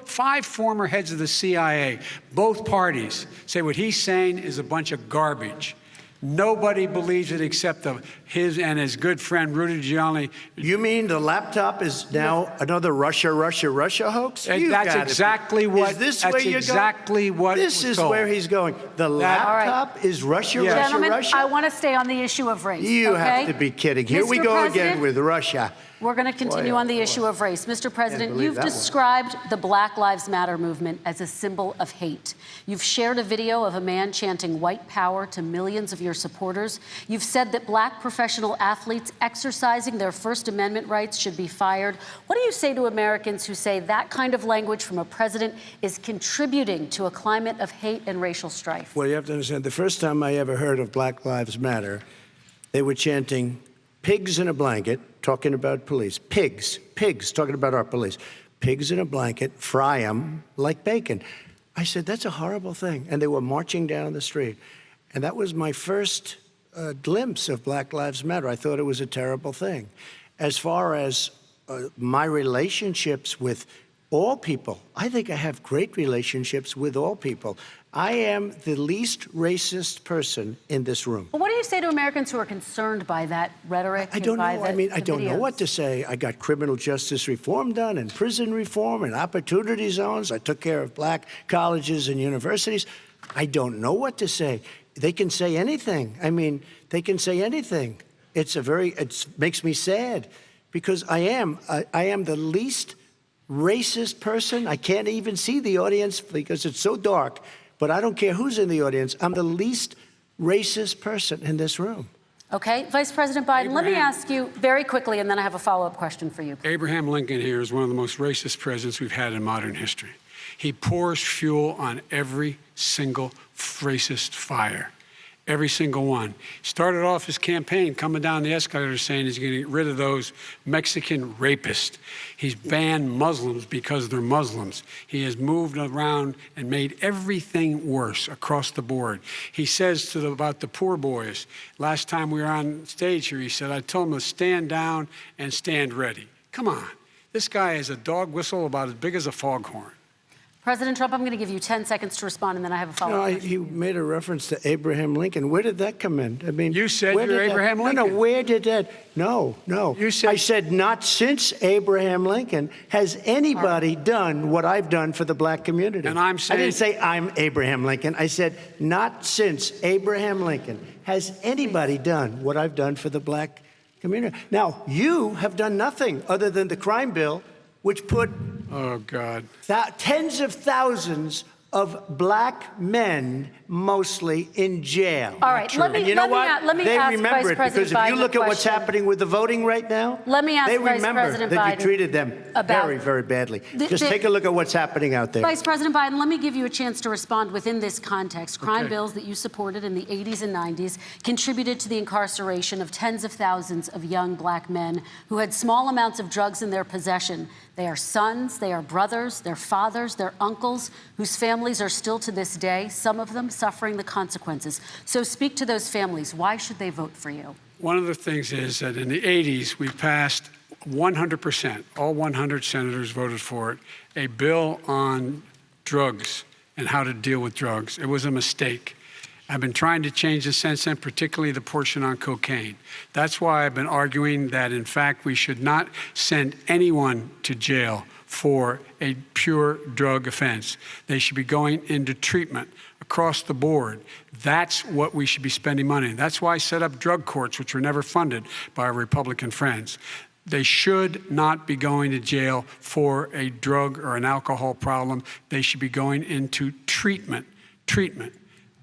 [SPEAKER 3] five former heads of the CIA, both parties, say what he's saying is a bunch of garbage. Nobody believes it except his and his good friend Rudy Giuliani.
[SPEAKER 2] You mean the laptop is now another Russia hoax?
[SPEAKER 3] That's exactly what.
[SPEAKER 2] Is this where you're going? This is where he's going. The laptop is Russia.
[SPEAKER 18] Gentlemen, I want to stay on the issue of race.
[SPEAKER 2] You have to be kidding. Here we go again with Russia.
[SPEAKER 18] We're going to continue on the issue of race. Mr. President, you've described the Black Lives Matter movement as a symbol of hate. You've shared a video of a man chanting white power to millions of your supporters. You've said that black professional athletes exercising their First Amendment rights should be fired. What do you say to Americans who say that kind of language from a president is contributing to a climate of hate and racial strife?
[SPEAKER 2] Well, you have to understand, the first time I ever heard of Black Lives Matter, they were chanting pigs in a blanket, talking about police. Pigs, talking about our police. Pigs in a blanket, fry them like bacon. I said, that's a horrible thing. And they were marching down the street. And that was my first glimpse of Black Lives Matter. I thought it was a terrible thing. As far as my relationships with all people, I think I have great relationships with all people. I am the least racist person in this room.
[SPEAKER 18] Well, what do you say to Americans who are concerned by that rhetoric?
[SPEAKER 2] I don't know. I don't know what to say. I got criminal justice reform done and prison reform and opportunity zones. I took care of black colleges and universities. I don't know what to say. They can say anything. I mean, they can say anything. It makes me sad because I am the least racist person. I can't even see the audience because it's so dark. But I don't care who's in the audience. I'm the least racist person in this room.
[SPEAKER 18] Okay. Vice President Biden, let me ask you very quickly, and then I have a follow-up question for you.
[SPEAKER 3] Abraham Lincoln here is one of the most racist presidents we've had in modern history. He pours fuel on every single racist fire. Every single one. Started off his campaign coming down the escalator saying he's going to get rid of those Mexican rapists. He's banned Muslims because they're Muslims. He has moved around and made everything worse across the board. He says about the poor boys, last time we were on stage here, he said, I told them to stand down and stand ready. Come on. This guy is a dog whistle about as big as a foghorn.
[SPEAKER 18] President Trump, I'm going to give you 10 seconds to respond, and then I have a follow-up.
[SPEAKER 2] He made a reference to Abraham Lincoln. Where did that come in? I mean,
[SPEAKER 3] you said you're Abraham Lincoln.
[SPEAKER 2] No, where did that? No.
[SPEAKER 3] You said,
[SPEAKER 2] I said not since Abraham Lincoln has anybody done what I've done for the black community.
[SPEAKER 3] And I'm saying,
[SPEAKER 2] I didn't say I'm Abraham Lincoln. I said not since Abraham Lincoln has anybody done what I've done for the black community. Now, you have done nothing other than the crime bill, which put tens of thousands of black men, mostly, in jail.
[SPEAKER 18] All right, let me ask
[SPEAKER 2] remember
[SPEAKER 18] Vice
[SPEAKER 2] it
[SPEAKER 18] President
[SPEAKER 2] because if you
[SPEAKER 18] Biden
[SPEAKER 2] look
[SPEAKER 18] a
[SPEAKER 2] at what's
[SPEAKER 18] question.
[SPEAKER 2] happening with the voting right now,
[SPEAKER 18] Let me ask
[SPEAKER 2] they
[SPEAKER 18] Vice
[SPEAKER 2] remember
[SPEAKER 18] President
[SPEAKER 2] that
[SPEAKER 18] Biden
[SPEAKER 2] you treated them
[SPEAKER 18] about
[SPEAKER 2] very, very badly. Just take a look at what's happening out there.
[SPEAKER 18] Vice President Biden, let me give you a chance to respond within this context. Crime bills that you supported in the 80s and 90s contributed to the incarceration of tens of thousands of young black men who had small amounts of drugs in their possession. They are sons, they are brothers, they're fathers, they're uncles, whose families are still to this day, some of them suffering the consequences. So speak to those families. Why should they vote for you?
[SPEAKER 3] one of the things is that in the 80s, we passed 100%, all 100 senators voted for it, a bill on drugs and how to deal with drugs. It was a mistake. I've been trying to change this since then, particularly the portion on cocaine. That's why I've been arguing that, in fact, we should not send anyone to jail for a pure drug offense. They should be going into treatment across the board. That's what we should be spending money on. That's why I set up drug courts, which were never funded by our Republican friends. They should not be going to jail for a drug or an alcohol problem. They should be going into treatment.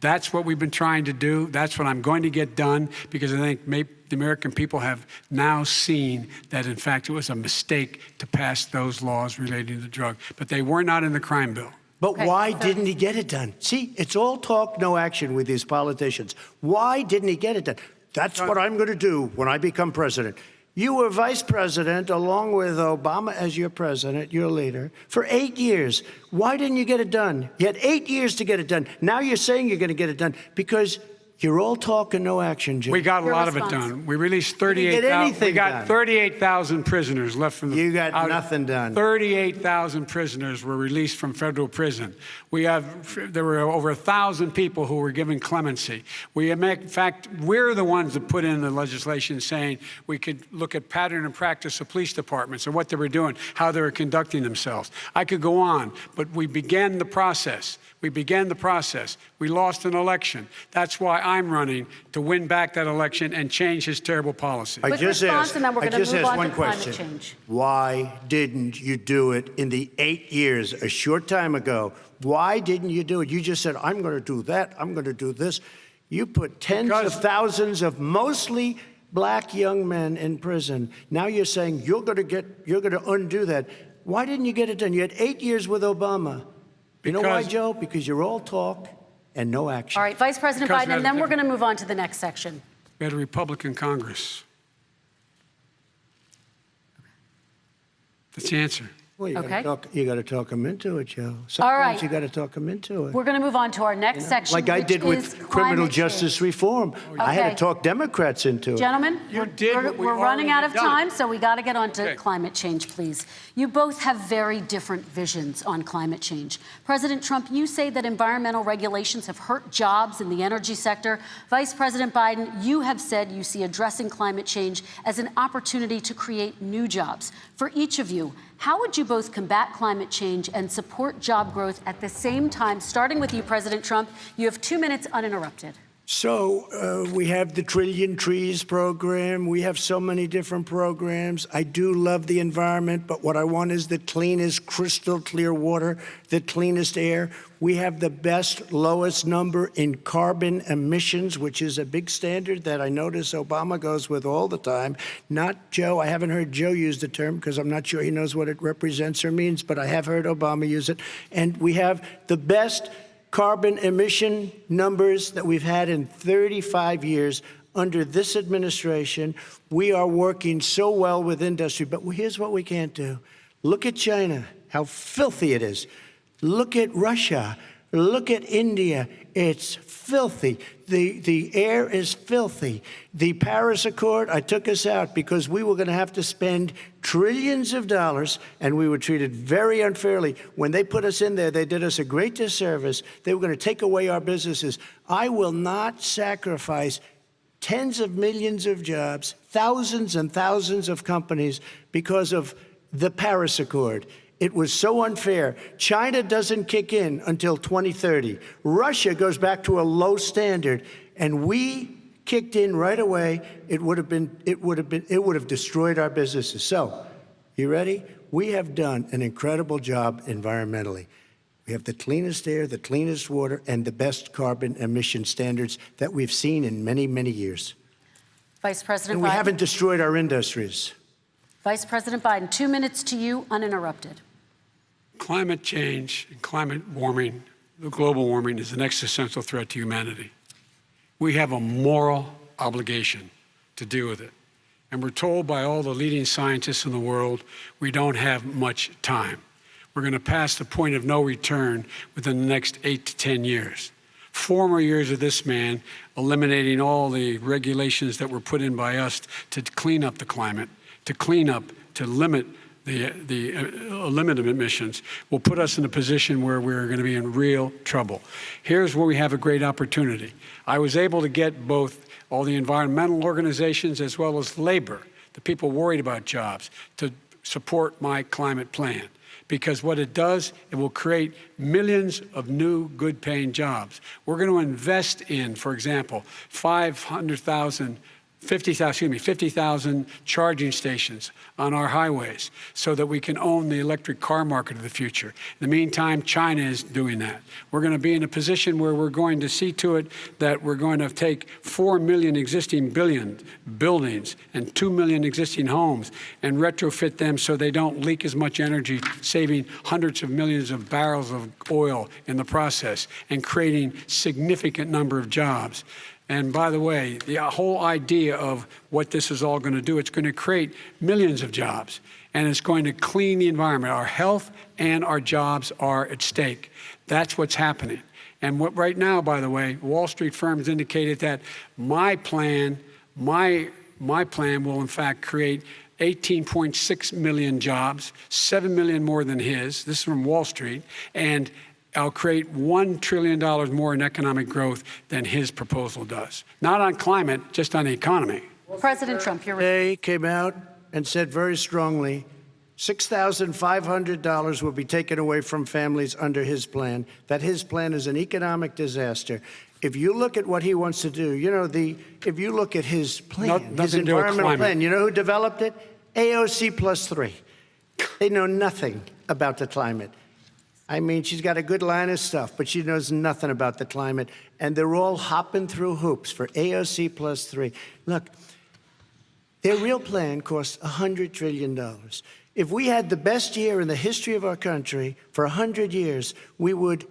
[SPEAKER 3] That's what we've been trying to do. That's what I'm going to get done, because I think the American people have now seen that, in fact, it was a mistake to pass those laws relating to drug. But they were not in the crime bill.
[SPEAKER 2] But why didn't he get it done? See, it's all talk, no action with these politicians. Why didn't he get it done? That's what I'm going to do when I become president. You were vice president along with Obama as your president, your leader, for 8 years. Why didn't you get it done? You had 8 years to get it done. Now you're saying you're going to get it done because you're all talk and no action, Jim.
[SPEAKER 3] We got a lot of it done. We released 38,000. We got 38,000 prisoners left from the.
[SPEAKER 2] You got nothing done.
[SPEAKER 3] 38,000 prisoners were released from federal prison. There were over 1,000 people who were given clemency. In fact, we're the ones that put in the legislation saying we could look at pattern and practice of police departments and what they were doing, how they were conducting themselves. I could go on, but we began the process. We lost an election. That's why I'm running to win back that election and change his terrible policy.
[SPEAKER 2] I just asked one question. Why didn't you do it in the 8 years, a short time ago? Why didn't you do it? You just said, I'm going to do that, I'm going to do this. You put tens of thousands of mostly black young men in prison. Now you're saying you're going to undo that. Why didn't you get it done? You had 8 years with Obama. You know why, Joe? Because you're all talk and no action.
[SPEAKER 18] All right, Vice President Biden, and then we're going to move on to the next section.
[SPEAKER 3] We had a Republican Congress. That's the answer.
[SPEAKER 2] Well, you got to talk them into it, Joe. Sometimes
[SPEAKER 18] all right.
[SPEAKER 2] You got to talk them into it.
[SPEAKER 18] We're going to move on to our next section,
[SPEAKER 2] like I did with criminal justice reform. I had to talk Democrats into it.
[SPEAKER 18] Gentlemen, we're running out of time, so we got to get on to climate change, please. You both have very different visions on climate change. President Trump, you say that environmental regulations have hurt jobs in the energy sector. Vice President Biden, you have said you see addressing climate change as an opportunity to create new jobs. For each of you, how would you both combat climate change and support job growth at the same time? Starting with you, President Trump, you have 2 minutes uninterrupted.
[SPEAKER 2] So we have the Trillion Trees program. We have so many different programs. I do love the environment, but what I want is the cleanest, crystal clear water, the cleanest air. We have the best, lowest number in carbon emissions, which is a big standard that I notice Obama goes with all the time. Not Joe. I haven't heard Joe use the term because I'm not sure he knows what it represents or means, but I have heard Obama use it. And we have the best carbon emission numbers that we've had in 35 years under this administration. We are working so well with industry, but here's what we can't do. Look at China, how filthy it is. Look at Russia. Look at India. It's filthy. The air is filthy. The Paris Accord, I took us out because we were going to have to spend trillions of dollars, and we were treated very unfairly. When they put us in there, they did us a great disservice. They were going to take away our businesses. I will not sacrifice tens of millions of jobs, thousands and thousands of companies because of the Paris Accord. It was so unfair. China doesn't kick in until 2030. Russia goes back to a low standard, and we kicked in right away. It would have destroyed our businesses. So, you ready? We have done an incredible job environmentally. We have the cleanest air, the cleanest water, and the best carbon emission standards that we've seen in many, many years.
[SPEAKER 18] Vice President
[SPEAKER 2] And we
[SPEAKER 18] Biden.
[SPEAKER 2] haven't destroyed our industries.
[SPEAKER 18] Vice President Biden, 2 minutes to you, uninterrupted.
[SPEAKER 3] Climate change and climate warming, the global warming, is an existential threat to humanity. We have a moral obligation to deal with it. And we're told by all the leading scientists in the world we don't have much time. We're going to pass the point of no return within the next 8 to 10 years. 4 more years of this man eliminating all the regulations that were put in by us to clean up the climate, to limit emissions will put us in a position where we're going to be in real trouble. Here's where we have a great opportunity. I was able to get both all the environmental organizations as well as labor, the people worried about jobs, to support my climate plan. Because what it does, it will create millions of new good-paying jobs. We're going to invest in, for example, 50,000 charging stations on our highways so that we can own the electric car market of the future. In the meantime, China is doing that. We're going to be in a position where we're going to see to it that we're going to take 4 million existing buildings and 2 million existing homes and retrofit them so they don't leak as much energy, saving hundreds of millions of barrels of oil in the process and creating significant number of jobs. And by the way, the whole idea of what this is all going to do, it's going to create millions of jobs, and it's going to clean the environment. Our health and our jobs are at stake. That's what's happening. And what right now, by the way, Wall Street firms indicated that my plan will in fact create 18.6 million jobs, 7 million more than his. This is from Wall Street. And I'll create $1 trillion more in economic growth than his proposal does. Not on climate, just on the economy.
[SPEAKER 18] President Trump, you're
[SPEAKER 2] They came out and said very strongly, $6,500 will be taken away from families under his plan, that his plan is an economic disaster. If you look at what he wants to do, if you look at his plan, his environmental plan, you know who developed it? AOC +3. They know nothing about the climate. I mean, she's got a good line of stuff, but she knows nothing about the climate. And they're all hopping through hoops for AOC +3. Look, their real plan costs $100 trillion. If we had the best year in the history of our country for 100 years, we would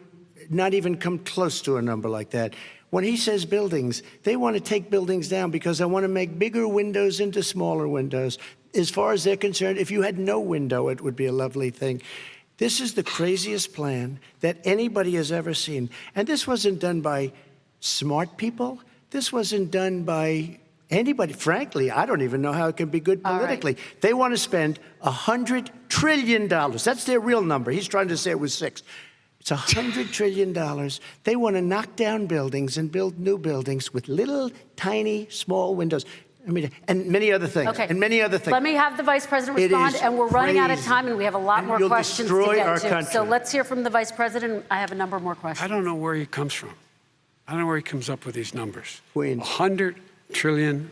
[SPEAKER 2] not even come close to a number like that. When he says buildings, they want to take buildings down because they want to make bigger windows into smaller windows. As far as they're concerned, if you had no window, it would be a lovely thing. This is the craziest plan that anybody has ever seen. And this wasn't done by smart people. This wasn't done by anybody. Frankly, I don't even know how it can be good politically. Right. They want to spend $100 trillion. That's their real number. He's trying to say it was 6. It's $100 trillion. They want to knock down buildings and build new buildings with little, tiny, small windows. I mean, and many other things.
[SPEAKER 18] Okay.
[SPEAKER 2] And many other things.
[SPEAKER 18] Let me have the Vice President respond, and we're running out of time, and we have a lot more questions to get to. So let's hear from the Vice President. I have a number more questions.
[SPEAKER 3] I don't know where he comes from. I don't know where he comes up with these numbers.
[SPEAKER 2] Queens.
[SPEAKER 3] $100 trillion.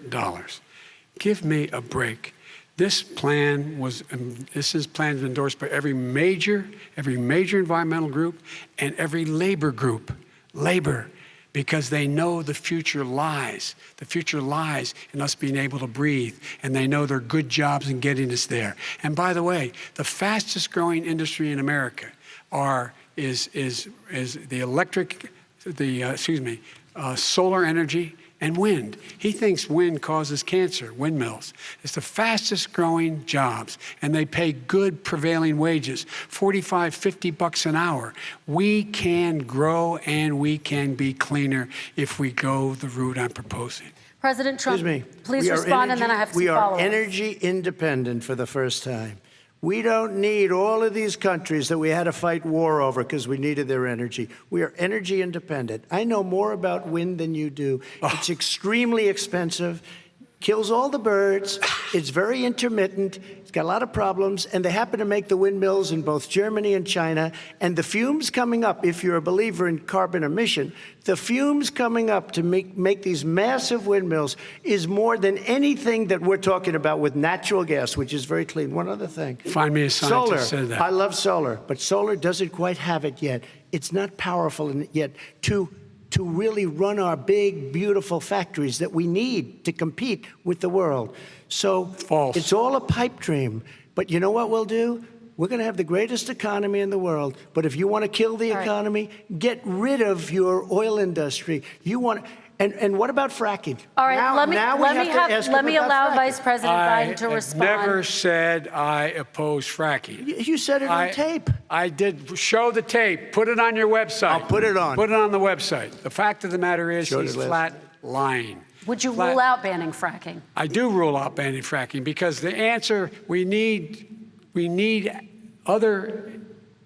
[SPEAKER 3] Give me a break. This plan was endorsed by every major environmental group and every labor group. Because they know the future lies. The future lies in us being able to breathe, and they know there are good jobs in getting us there. And by the way, the fastest growing industry in America is solar energy and wind. He thinks wind causes cancer, windmills. It's the fastest growing jobs, and they pay good prevailing wages, 45, 50 bucks an hour. We can grow and we can be cleaner if we go the route I'm proposing.
[SPEAKER 18] President Trump,
[SPEAKER 2] Excuse me.
[SPEAKER 18] please respond, and then I have some
[SPEAKER 2] We are
[SPEAKER 18] follow-ups.
[SPEAKER 2] energy independent for the first time. We don't need all of these countries that we had to fight war over because we needed their energy. We are energy independent. I know more about wind than you do. It's extremely expensive, kills all the birds, it's very intermittent, it's got a lot of problems, and they happen to make the windmills in both Germany and China. And the fumes coming up, if you're a believer in carbon emission, the fumes coming up to make these massive windmills is more than anything that we're talking about with natural gas, which is very clean. One other thing.
[SPEAKER 3] Find me a scientist
[SPEAKER 2] Solar.
[SPEAKER 3] said that.
[SPEAKER 2] I love solar, but solar doesn't quite have it yet. It's not powerful yet to really run our big, beautiful factories that we need to compete with the world. So
[SPEAKER 3] False.
[SPEAKER 2] It's all a pipe dream. But you know what we'll do? We're going to have the greatest economy in the world. But if you want to kill the economy, get rid of your oil industry. You want, and what about fracking?
[SPEAKER 18] All right, let me allow
[SPEAKER 2] fracking.
[SPEAKER 18] Vice President Biden to respond.
[SPEAKER 3] I never said I oppose fracking.
[SPEAKER 2] You said it on tape.
[SPEAKER 3] I did. Show the tape. Put it on your website.
[SPEAKER 2] I'll put it on.
[SPEAKER 3] Put it on the website. The fact of the matter is
[SPEAKER 2] Show
[SPEAKER 3] he's
[SPEAKER 2] the list.
[SPEAKER 3] flat lying.
[SPEAKER 18] Would you rule out banning fracking?
[SPEAKER 3] I do rule out banning fracking because the answer, we need other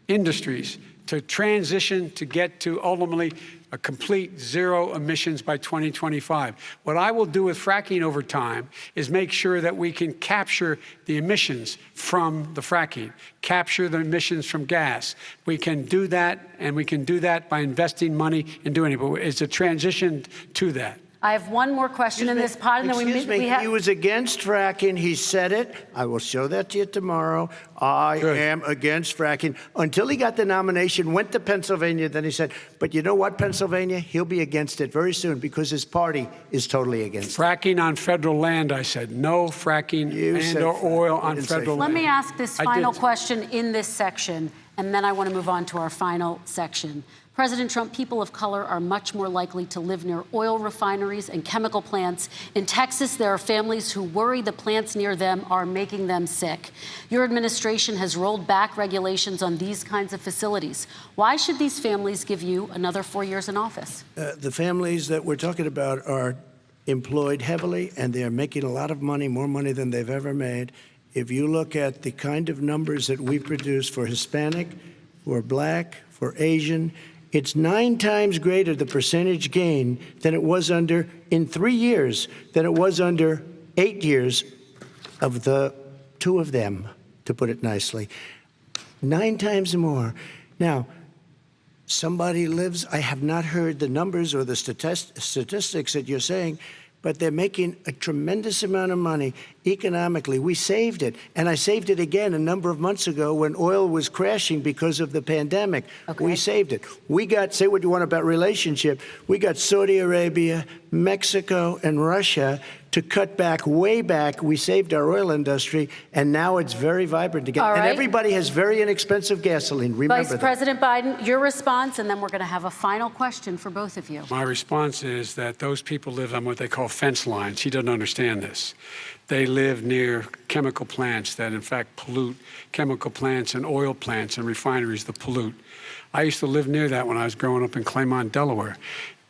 [SPEAKER 3] industries to transition to get to ultimately a complete zero emissions by 2025. What I will do with fracking over time is make sure that we can capture the emissions from the fracking, capture the emissions from gas. We can do that, and we can do that by investing money in doing it, but it's a transition to that.
[SPEAKER 18] I have one more question in this pod, and then we have.
[SPEAKER 2] He was against fracking. He said it. I will show that to you tomorrow. I am against fracking. Until he got the nomination, went to Pennsylvania, then he said, but you know what, Pennsylvania? He'll be against it very soon because his party is totally against it.
[SPEAKER 3] Fracking on federal land, I said. No fracking or oil on federal land.
[SPEAKER 18] Let me ask this final question in this section, and then I want to move on to our final section. President Trump, people of color are much more likely to live near oil refineries and chemical plants. In Texas, there are families who worry the plants near them are making them sick. Your administration has rolled back regulations on these kinds of facilities. Why should these families give you another 4 years in office?
[SPEAKER 2] The families that we're talking about are employed heavily, and they're making a lot of money, more money than they've ever made. If you look at the kind of numbers that we produce for Hispanic, for Black, for Asian, it's 9 times greater, the percentage gain, than it was under, in 3 years, than it was under 8 years of the 2 of them, to put it nicely. 9 times more. Now, somebody lives, I have not heard the numbers or the statistics that you're saying, but they're making a tremendous amount of money economically. We saved it, and I saved it again a number of months ago when oil was crashing because of the pandemic. We saved it. We got, say what you want about relationship, we got Saudi Arabia, Mexico, and Russia to cut back, way back. We saved our oil industry, and now it's very vibrant again. And everybody has very inexpensive gasoline. Remember
[SPEAKER 18] Vice President Biden, your response, and then we're going to have a final question for both of you.
[SPEAKER 3] My response is that those people live on what they call fence lines. He doesn't understand this. They live near chemical plants that, in fact, pollute, chemical plants and oil plants and refineries that pollute. I used to live near that when I was growing up in Claymont, Delaware.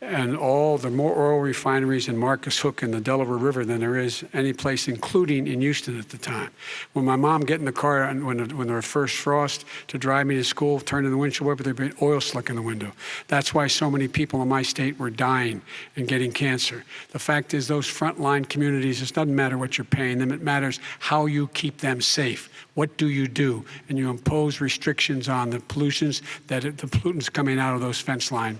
[SPEAKER 3] And there are more oil refineries in Marcus Hook and the Delaware River than there is any place, including in Houston at the time. When my mom get in the car and when there was first frost to drive me to school, turn in the windshield wiper, there'd be oil slick in the window. That's why so many people in my state were dying and getting cancer. The fact is, those frontline communities, it doesn't matter what you're paying them, it matters how you keep them safe. What do? And you impose restrictions on the pollutions, the pollutants coming out of those fence line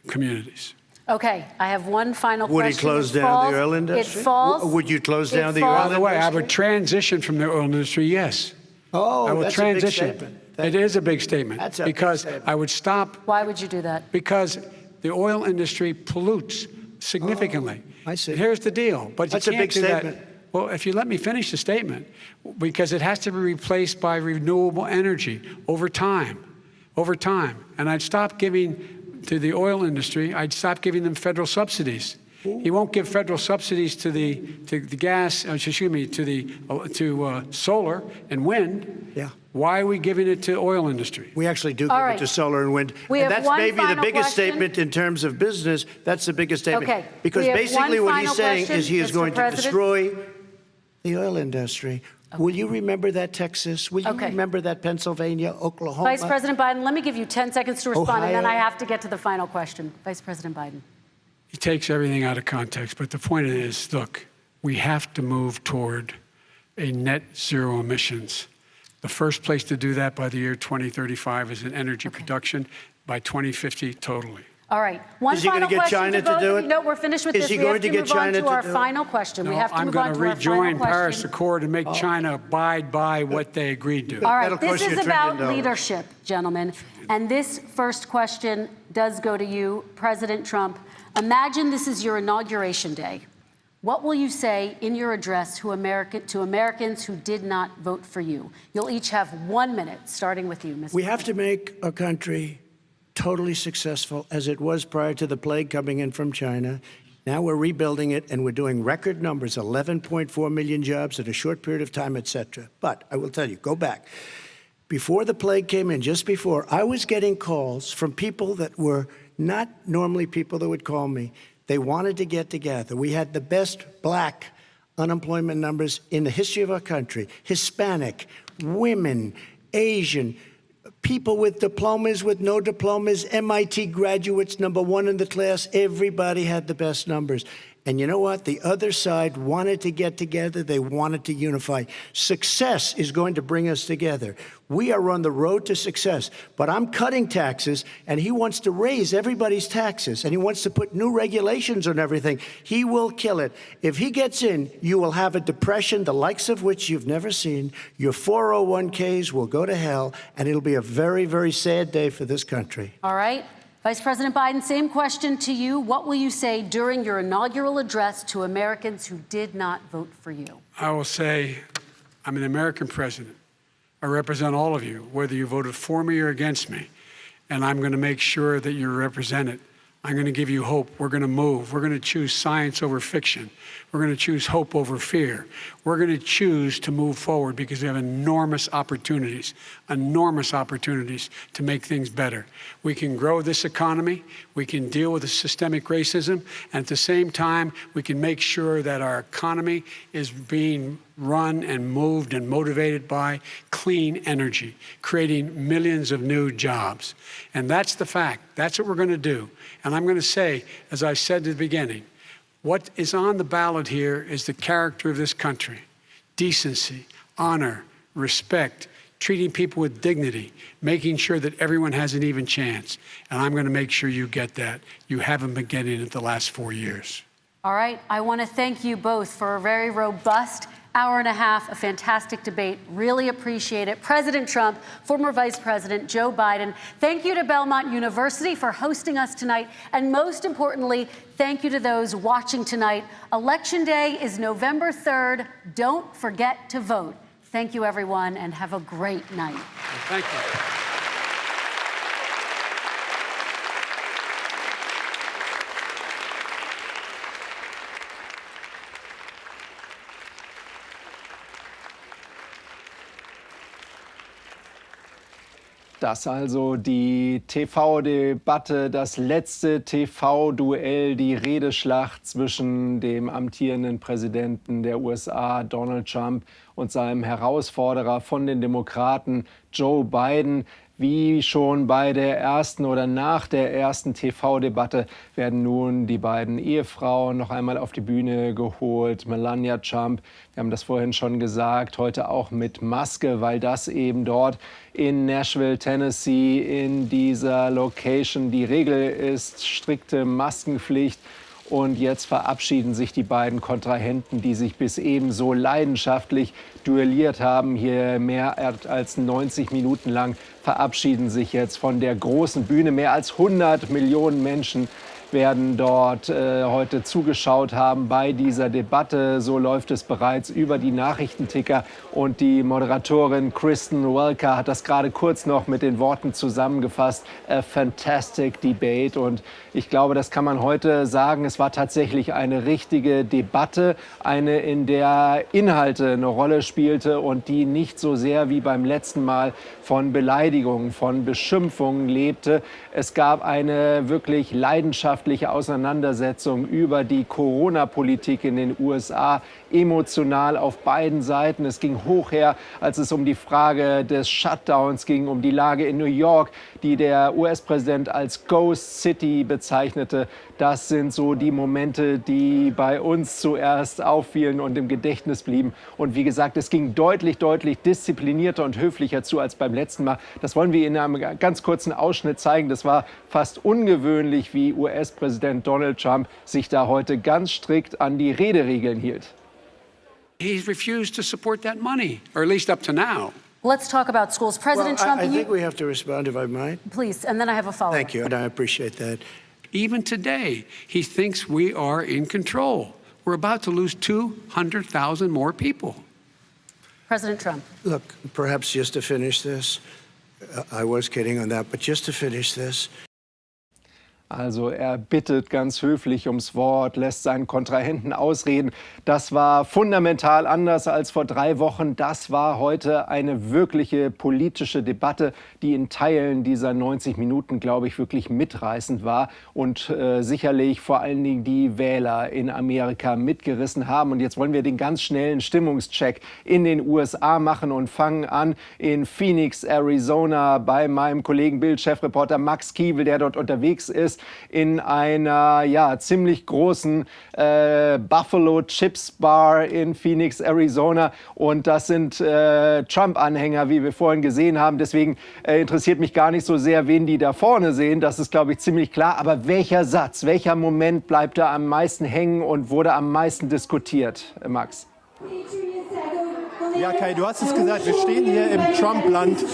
[SPEAKER 3] communities.
[SPEAKER 18] Okay, I have one final question.
[SPEAKER 2] Would he close down the oil industry?
[SPEAKER 18] It falls.
[SPEAKER 2] Would you close down the oil industry?
[SPEAKER 3] By the way, I would transition from the oil industry, yes.
[SPEAKER 2] Oh,
[SPEAKER 3] I will
[SPEAKER 2] that's
[SPEAKER 3] transition.
[SPEAKER 2] a big statement.
[SPEAKER 3] It is a big statement.
[SPEAKER 2] That's a
[SPEAKER 3] because
[SPEAKER 2] big statement.
[SPEAKER 3] I would stop.
[SPEAKER 18] Why would you do that?
[SPEAKER 3] Because the oil industry pollutes significantly.
[SPEAKER 2] I see.
[SPEAKER 3] Here's the deal. But
[SPEAKER 2] That's
[SPEAKER 3] you
[SPEAKER 2] a
[SPEAKER 3] can't
[SPEAKER 2] big
[SPEAKER 3] do
[SPEAKER 2] statement.
[SPEAKER 3] That. Well, if you let me finish the statement, because it has to be replaced by renewable energy over time. Over time. And I'd stop giving to the oil industry, I'd stop giving them federal subsidies. He won't give federal subsidies to the gas. Excuse me, to solar and wind.
[SPEAKER 2] Yeah.
[SPEAKER 3] Why are we giving it to oil industry?
[SPEAKER 2] We actually do give it to solar and wind.
[SPEAKER 18] We
[SPEAKER 2] And
[SPEAKER 18] have
[SPEAKER 2] that's
[SPEAKER 18] one
[SPEAKER 2] maybe the
[SPEAKER 18] final
[SPEAKER 2] biggest
[SPEAKER 18] question.
[SPEAKER 2] statement in terms of business. That's the biggest statement.
[SPEAKER 18] Okay.
[SPEAKER 2] Because
[SPEAKER 18] We have
[SPEAKER 2] basically
[SPEAKER 18] one
[SPEAKER 2] what he's
[SPEAKER 18] final
[SPEAKER 2] saying
[SPEAKER 18] question,
[SPEAKER 2] is he is
[SPEAKER 18] Mr.
[SPEAKER 2] going to
[SPEAKER 18] President.
[SPEAKER 2] destroy the oil industry. Will you remember that, Texas? Will you remember that, Pennsylvania, Oklahoma?
[SPEAKER 18] Vice President Biden, let me give you 10 seconds to respond, and then
[SPEAKER 2] Ohio.
[SPEAKER 18] I have to get to the final question. Vice President Biden.
[SPEAKER 3] He takes everything out of context, but the point is, look, we have to move toward a net zero emissions. The first place to do that by the year 2035 is in energy production, by 2050 totally.
[SPEAKER 18] All right. One
[SPEAKER 2] Is he
[SPEAKER 18] final
[SPEAKER 2] gonna get
[SPEAKER 18] question
[SPEAKER 2] China to
[SPEAKER 18] both
[SPEAKER 2] do
[SPEAKER 18] of you.
[SPEAKER 2] it?
[SPEAKER 18] No, we're finished with
[SPEAKER 2] Is
[SPEAKER 18] this.
[SPEAKER 2] he
[SPEAKER 18] We
[SPEAKER 2] going
[SPEAKER 18] have
[SPEAKER 2] to
[SPEAKER 18] to
[SPEAKER 2] get
[SPEAKER 18] move on
[SPEAKER 2] China
[SPEAKER 18] to
[SPEAKER 2] to
[SPEAKER 18] our
[SPEAKER 2] do it?
[SPEAKER 18] final question. We
[SPEAKER 3] No,
[SPEAKER 18] have to
[SPEAKER 3] I'm
[SPEAKER 18] move on
[SPEAKER 3] going
[SPEAKER 18] to
[SPEAKER 3] to
[SPEAKER 18] our final
[SPEAKER 3] rejoin Paris
[SPEAKER 18] question.
[SPEAKER 3] Accord and make China abide by what they agreed to.
[SPEAKER 18] All right,
[SPEAKER 2] That'll
[SPEAKER 18] this
[SPEAKER 2] cost you
[SPEAKER 18] is
[SPEAKER 2] $1
[SPEAKER 18] about
[SPEAKER 2] trillion.
[SPEAKER 18] leadership, gentlemen. And this first question does go to you, President Trump. Imagine this is your inauguration day. What will you say in your address to Americans who did not vote for you? You'll each have 1 minute, starting with you, Mr.
[SPEAKER 2] We have to make our country totally successful as it was prior to the plague coming in from China. Now we're rebuilding it, and we're doing record numbers, 11.4 million jobs in a short period of time, et cetera. But I will tell you, go back. Before the plague came in, just before, I was getting calls from people that were not normally people that would call me. They wanted to get together. We had the best black unemployment numbers in the history of our country. Hispanic, women, Asian, people with diplomas, with no diplomas, MIT graduates, #1 in the class. Everybody had the best numbers. And you know what? The other side wanted to get together. They wanted to unify. Success is going to bring us together. We are on the road to success. But I'm cutting taxes, and he wants to raise everybody's taxes, and he wants to put new regulations on everything. He will kill it. If he gets in, you will have a depression, the likes of which you've never seen. Your 401ks will go to hell, and it'll be a very, very sad day for this country.
[SPEAKER 18] All right. Vice President Biden, same question to you. What will you say during your inaugural address to Americans who did not vote for you?
[SPEAKER 3] I will say, I'm an American president. I represent all of you, whether you voted for me or against me. And I'm going to make sure that you're represented. I'm going to give you hope. We're going to move. We're going to choose science over fiction. We're going to choose hope over fear. We're going to choose to move forward because we have enormous opportunities to make things better. We can grow this economy. We can deal with the systemic racism. And at the same time, we can make sure that our economy is being run and moved and motivated by clean energy, creating millions of new jobs. And that's the fact. That's what we're going to do. And I'm going to say, as I said at the beginning, what is on the ballot here is the character of this country: decency, honor, respect, treating people with dignity, making sure that everyone has an even chance. And I'm going to make sure you get that. You haven't been getting it the last 4 years.
[SPEAKER 18] All right. I want to thank you both for a very robust hour and a half, a fantastic debate. Really appreciate it. President Trump, former Vice President Joe Biden, thank you to Belmont University for hosting us tonight. And most importantly, thank you to those watching tonight. Election Day is November 3rd. Don't forget to vote. Thank you, everyone, and have a great night.
[SPEAKER 3] Thank you.
[SPEAKER 1] Das also die TV-Debatte, das letzte TV-Duell, die Redeschlacht zwischen dem amtierenden Präsidenten der USA, Donald Trump, und seinem Herausforderer von den Demokraten, Joe Biden. Wie schon bei der ersten oder nach der ersten TV-Debatte werden nun die beiden Ehefrauen noch einmal auf die Bühne geholt. Melania Trump, wir haben das vorhin schon gesagt, heute auch mit Maske, weil das eben dort in Nashville, Tennessee, in dieser Location die Regel ist, strikte Maskenpflicht. Und jetzt verabschieden sich die beiden Kontrahenten, die sich bis eben so leidenschaftlich duelliert haben. Hier mehr als 90 Minuten lang verabschieden sich jetzt von der großen Bühne. Mehr als 100 Millionen Menschen werden dort heute zugeschaut haben bei dieser Debatte. So läuft es bereits über die Nachrichtenticker. Und die Moderatorin Kristen Welker hat das gerade kurz noch mit den Worten zusammengefasst. A fantastic debate. Und ich glaube, das kann man heute sagen. Es war tatsächlich eine richtige Debatte. Eine, in der Inhalte eine Rolle spielte und die nicht so sehr wie beim letzten Mal von Beleidigungen, von Beschimpfungen lebte. Es gab eine wirklich leidenschaftliche Auseinandersetzung über die Corona-Politik in den USA, emotional auf beiden Seiten. Es ging hoch her, als es um die Frage des Shutdowns ging, um die Lage in New York, die der US-Präsident als Ghost City bezeichnete. Das sind so die Momente, die bei uns zuerst auffielen und im Gedächtnis blieben. Und wie gesagt, es ging deutlich disziplinierter und höflicher zu als beim letzten Mal. Das wollen wir in einem ganz kurzen Ausschnitt zeigen. Das war fast ungewöhnlich, wie US-Präsident Donald Trump sich da heute ganz strikt an die Rederegeln hielt.
[SPEAKER 3] He's refused to support that money, or at least up to now.
[SPEAKER 18] Let's talk about schools. President Trump,
[SPEAKER 2] I think we have to respond, if I might.
[SPEAKER 18] Please, and then I have a follow-up.
[SPEAKER 2] Thank you, and I appreciate that.
[SPEAKER 3] Even today, he thinks we are in control. We're about to lose 200,000 more people.
[SPEAKER 18] President Trump.
[SPEAKER 2] Look, perhaps just to finish this, I was kidding on that, but just to finish this.
[SPEAKER 1] Also er bittet ganz höflich ums Wort, lässt seinen Kontrahenten ausreden. Das war fundamental anders als vor 3 Wochen. Das war heute eine wirkliche politische Debatte, die in Teilen dieser 90 Minuten, glaube ich, wirklich mitreißend war und sicherlich vor allen Dingen die Wähler in Amerika mitgerissen haben. Und jetzt wollen wir den ganz schnellen Stimmungscheck in den USA machen und fangen an in Phoenix, Arizona, bei meinem Kollegen BILD-Chefreporter Max Kiewel, der dort unterwegs ist, in einer ziemlich großen Buffalo Chips Bar in Phoenix, Arizona. Und das sind Trump-Anhänger, wie wir vorhin gesehen haben. Deswegen interessiert mich gar nicht so sehr, wen die da vorne sehen. Das ist, glaube ich, ziemlich klar. Aber welcher Satz, welcher Moment bleibt da am meisten hängen und wurde am meisten diskutiert, Max?
[SPEAKER 16] Ja, Kai, du hast es gesagt, wir stehen hier im Trump-Land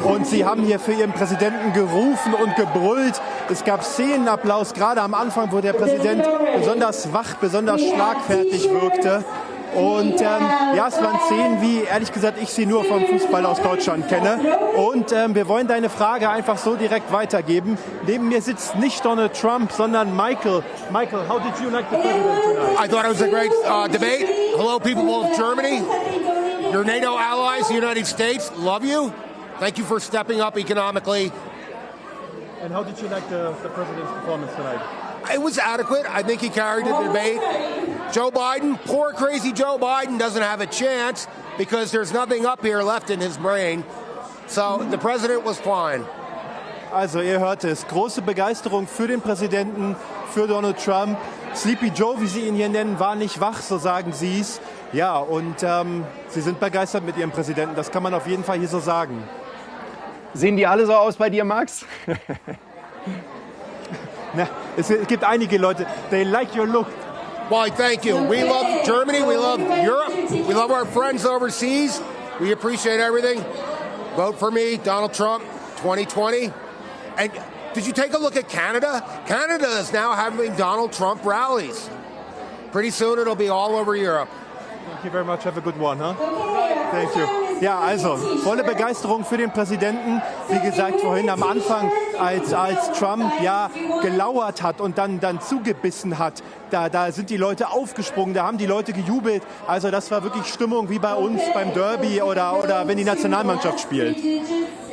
[SPEAKER 16] und sie haben hier für ihren Präsidenten gerufen und gebrüllt. Es gab Szenenapplaus, gerade am Anfang, wo der Präsident besonders wach, besonders schlagfertig wirkte. Und es waren Szenen, wie, ehrlich gesagt, ich sie nur vom Fußball aus Deutschland kenne. Und wir wollen deine Frage einfach so direkt weitergeben. Neben mir sitzt nicht Donald Trump, sondern Michael. Michael, how did you like the president tonight?
[SPEAKER 19] I thought it was a great debate. Hello, people of Germany. Your NATO allies, the United States, love you. Thank you for stepping up economically.
[SPEAKER 16] And how did you like the president's performance tonight?
[SPEAKER 19] It was adequate. I think he carried the debate. Joe Biden, poor crazy Joe Biden doesn't have a chance because there's nothing up here left in his brain. So the president was fine.
[SPEAKER 16] Also ihr hört es, große Begeisterung für den Präsidenten, für Donald Trump. Sleepy Joe, wie sie ihn hier nennen, war nicht wach, so sagen sie es. Ja, und sie sind begeistert mit ihrem Präsidenten, das kann man auf jeden Fall hier so sagen.
[SPEAKER 1] Sehen die alle so aus bei dir, Max?
[SPEAKER 16] Na, es gibt einige Leute, they like your look.
[SPEAKER 19] Well, thank you. We love Germany, we love Europe, we love our friends overseas. We appreciate everything. Vote for me, Donald Trump, 2020. And did you take a look at Canada? Canada is now having Donald Trump rallies. Pretty soon it'll be all over Europe.
[SPEAKER 16] Thank you very much. Have a good one, huh? Thank you. Ja, also, volle Begeisterung für den Präsidenten. Wie gesagt, vorhin am Anfang, als Trump gelauert hat und dann zugebissen hat, da sind die Leute aufgesprungen, da haben die Leute gejubelt. Also das war wirklich Stimmung wie bei uns beim Derby oder wenn die Nationalmannschaft spielt.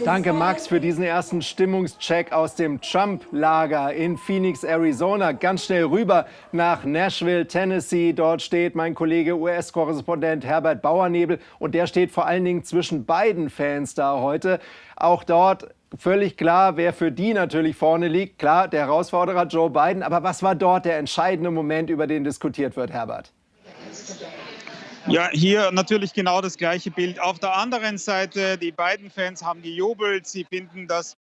[SPEAKER 1] Danke, Max, für diesen ersten Stimmungscheck aus dem Trump-Lager in Phoenix, Arizona. Ganz schnell rüber nach Nashville, Tennessee. Dort steht mein Kollege US-Korrespondent Herbert Bauernebel. Und der steht vor allen Dingen zwischen beiden Fans da heute. Auch dort völlig klar, wer für die natürlich vorne liegt. Klar, der Herausforderer Joe Biden. Aber was war dort der entscheidende Moment, über den diskutiert wird, Herbert?
[SPEAKER 5] Ja, hier natürlich genau das gleiche Bild. Auf der anderen Seite, die beiden Fans haben gejubelt. Sie finden, dass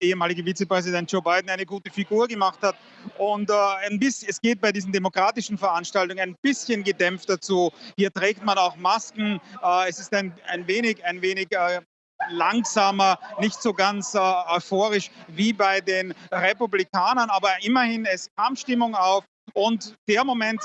[SPEAKER 5] ehemalige Vizepräsident Joe Biden eine gute Figur gemacht hat. Und es geht bei diesen demokratischen Veranstaltungen ein bisschen gedämpft dazu. Hier trägt man auch Masken. Es ist ein wenig langsamer, nicht so ganz euphorisch wie bei den Republikanern. Aber immerhin, es kam Stimmung auf. Und der Moment,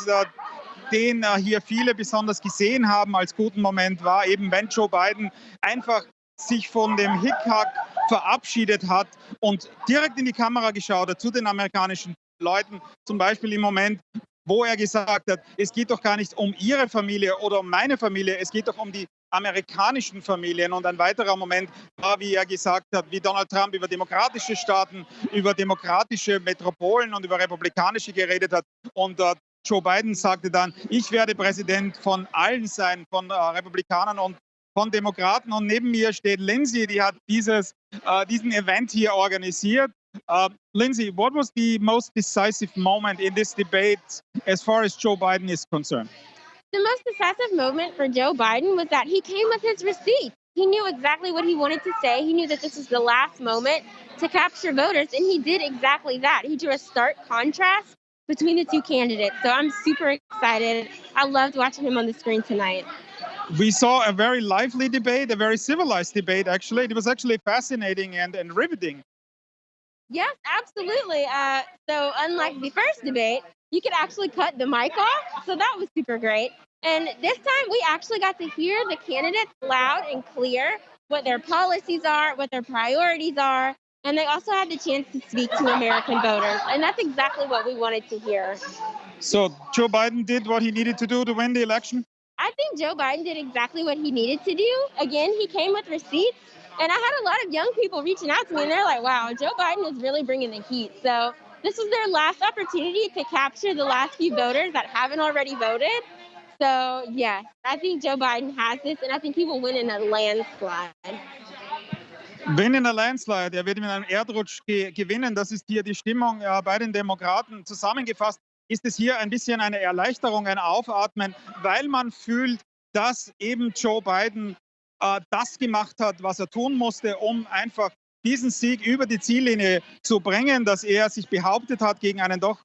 [SPEAKER 5] den hier viele besonders gesehen haben als guten Moment, war eben, wenn Joe Biden einfach sich von dem Hickhack verabschiedet hat und direkt in die Kamera geschaut hat, zu den amerikanischen Leuten, zum Beispiel im Moment, wo er gesagt hat, es geht doch gar nicht um Ihre Familie oder um meine Familie, es geht doch um die amerikanischen Familien. Und ein weiterer Moment war, wie er gesagt hat, wie Donald Trump über demokratische Staaten, über demokratische Metropolen und über republikanische geredet hat. Und Joe Biden sagte dann, ich werde Präsident von allen sein, von Republikanern und von Demokraten. Und neben mir steht Lindsay, die hat diesen Event hier organisiert. Lindsay, what was the most decisive moment in this debate as far as Joe Biden is concerned?
[SPEAKER 20] The most decisive moment for Joe Biden was that he came with his receipt. He knew exactly what he wanted to say. He knew that this was the last moment to capture voters, and he did exactly that. He drew a stark contrast between the two candidates. So I'm super excited. I loved watching him on the screen tonight.
[SPEAKER 5] We saw a very lively debate, a very civilized debate, actually. It was actually fascinating and riveting.
[SPEAKER 20] Yes, absolutely. So unlike the first debate, you could actually cut the mic off. So that was super great. And this time we actually got to hear the candidates loud and clear what their policies are, what their priorities are. And they also had the chance to speak to American voters. And that's exactly what we wanted to hear.
[SPEAKER 5] So Joe Biden did what he needed to do to win the election?
[SPEAKER 20] I think Joe Biden did exactly what he needed to do. Again, he came with receipts. And I had a lot of young people reaching out to me, and they're like, wow, Joe Biden is really bringing the heat. So this was their last opportunity to capture the last few voters that haven't already voted. So, yeah, I think Joe Biden has this, and I think he will win in a landslide.
[SPEAKER 5] Win in a landslide. Er wird mit einem Erdrutsch gewinnen. Das ist hier die Stimmung bei den Demokraten. Zusammengefasst ist es hier ein bisschen eine Erleichterung, ein Aufatmen, weil man fühlt, dass eben Joe Biden das gemacht hat, was er tun musste, um einfach diesen Sieg über die Ziellinie zu bringen, dass er sich behauptet hat gegen einen doch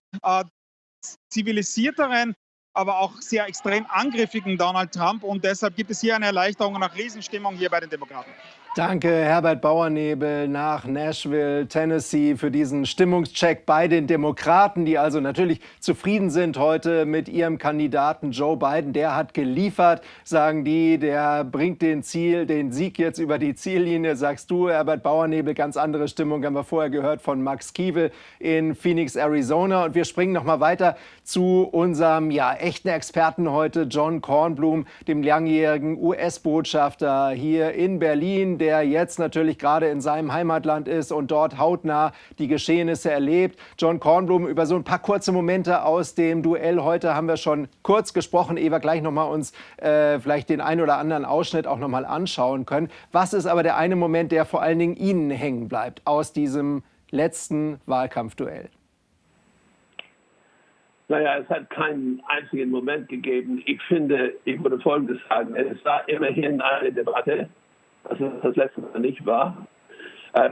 [SPEAKER 5] zivilisierteren, aber auch sehr extrem angriffigen Donald Trump. Und deshalb gibt es hier eine Erleichterung und eine Riesenstimmung hier bei den Demokraten.
[SPEAKER 1] Danke, Herbert Bauernebel nach Nashville, Tennessee, für diesen Stimmungscheck bei den Demokraten, die also natürlich zufrieden sind heute mit ihrem Kandidaten Joe Biden. Der hat geliefert, sagen die, der bringt den Sieg jetzt über die Ziellinie. Sagst du, Herbert Bauernebel, ganz andere Stimmung, haben wir vorher gehört von Max Kiewel in Phoenix, Arizona. Und wir springen noch mal weiter zu unserem echten Experten heute, John Kornblum, dem langjährigen US-Botschafter hier in Berlin, der jetzt natürlich gerade in seinem Heimatland ist und dort hautnah die Geschehnisse erlebt. John Kornblum, über so ein paar kurze Momente aus dem Duell heute haben wir schon kurz gesprochen, ehe wir gleich noch mal uns vielleicht den einen oder anderen Ausschnitt auch noch mal anschauen können. Was ist aber der eine Moment, der vor allen Dingen Ihnen hängen bleibt aus diesem letzten Wahlkampfduell?
[SPEAKER 21] Naja, es hat keinen einzigen Moment gegeben. Ich finde, ich würde Folgendes sagen. Es war immerhin eine Debatte, was das letzte Mal nicht war.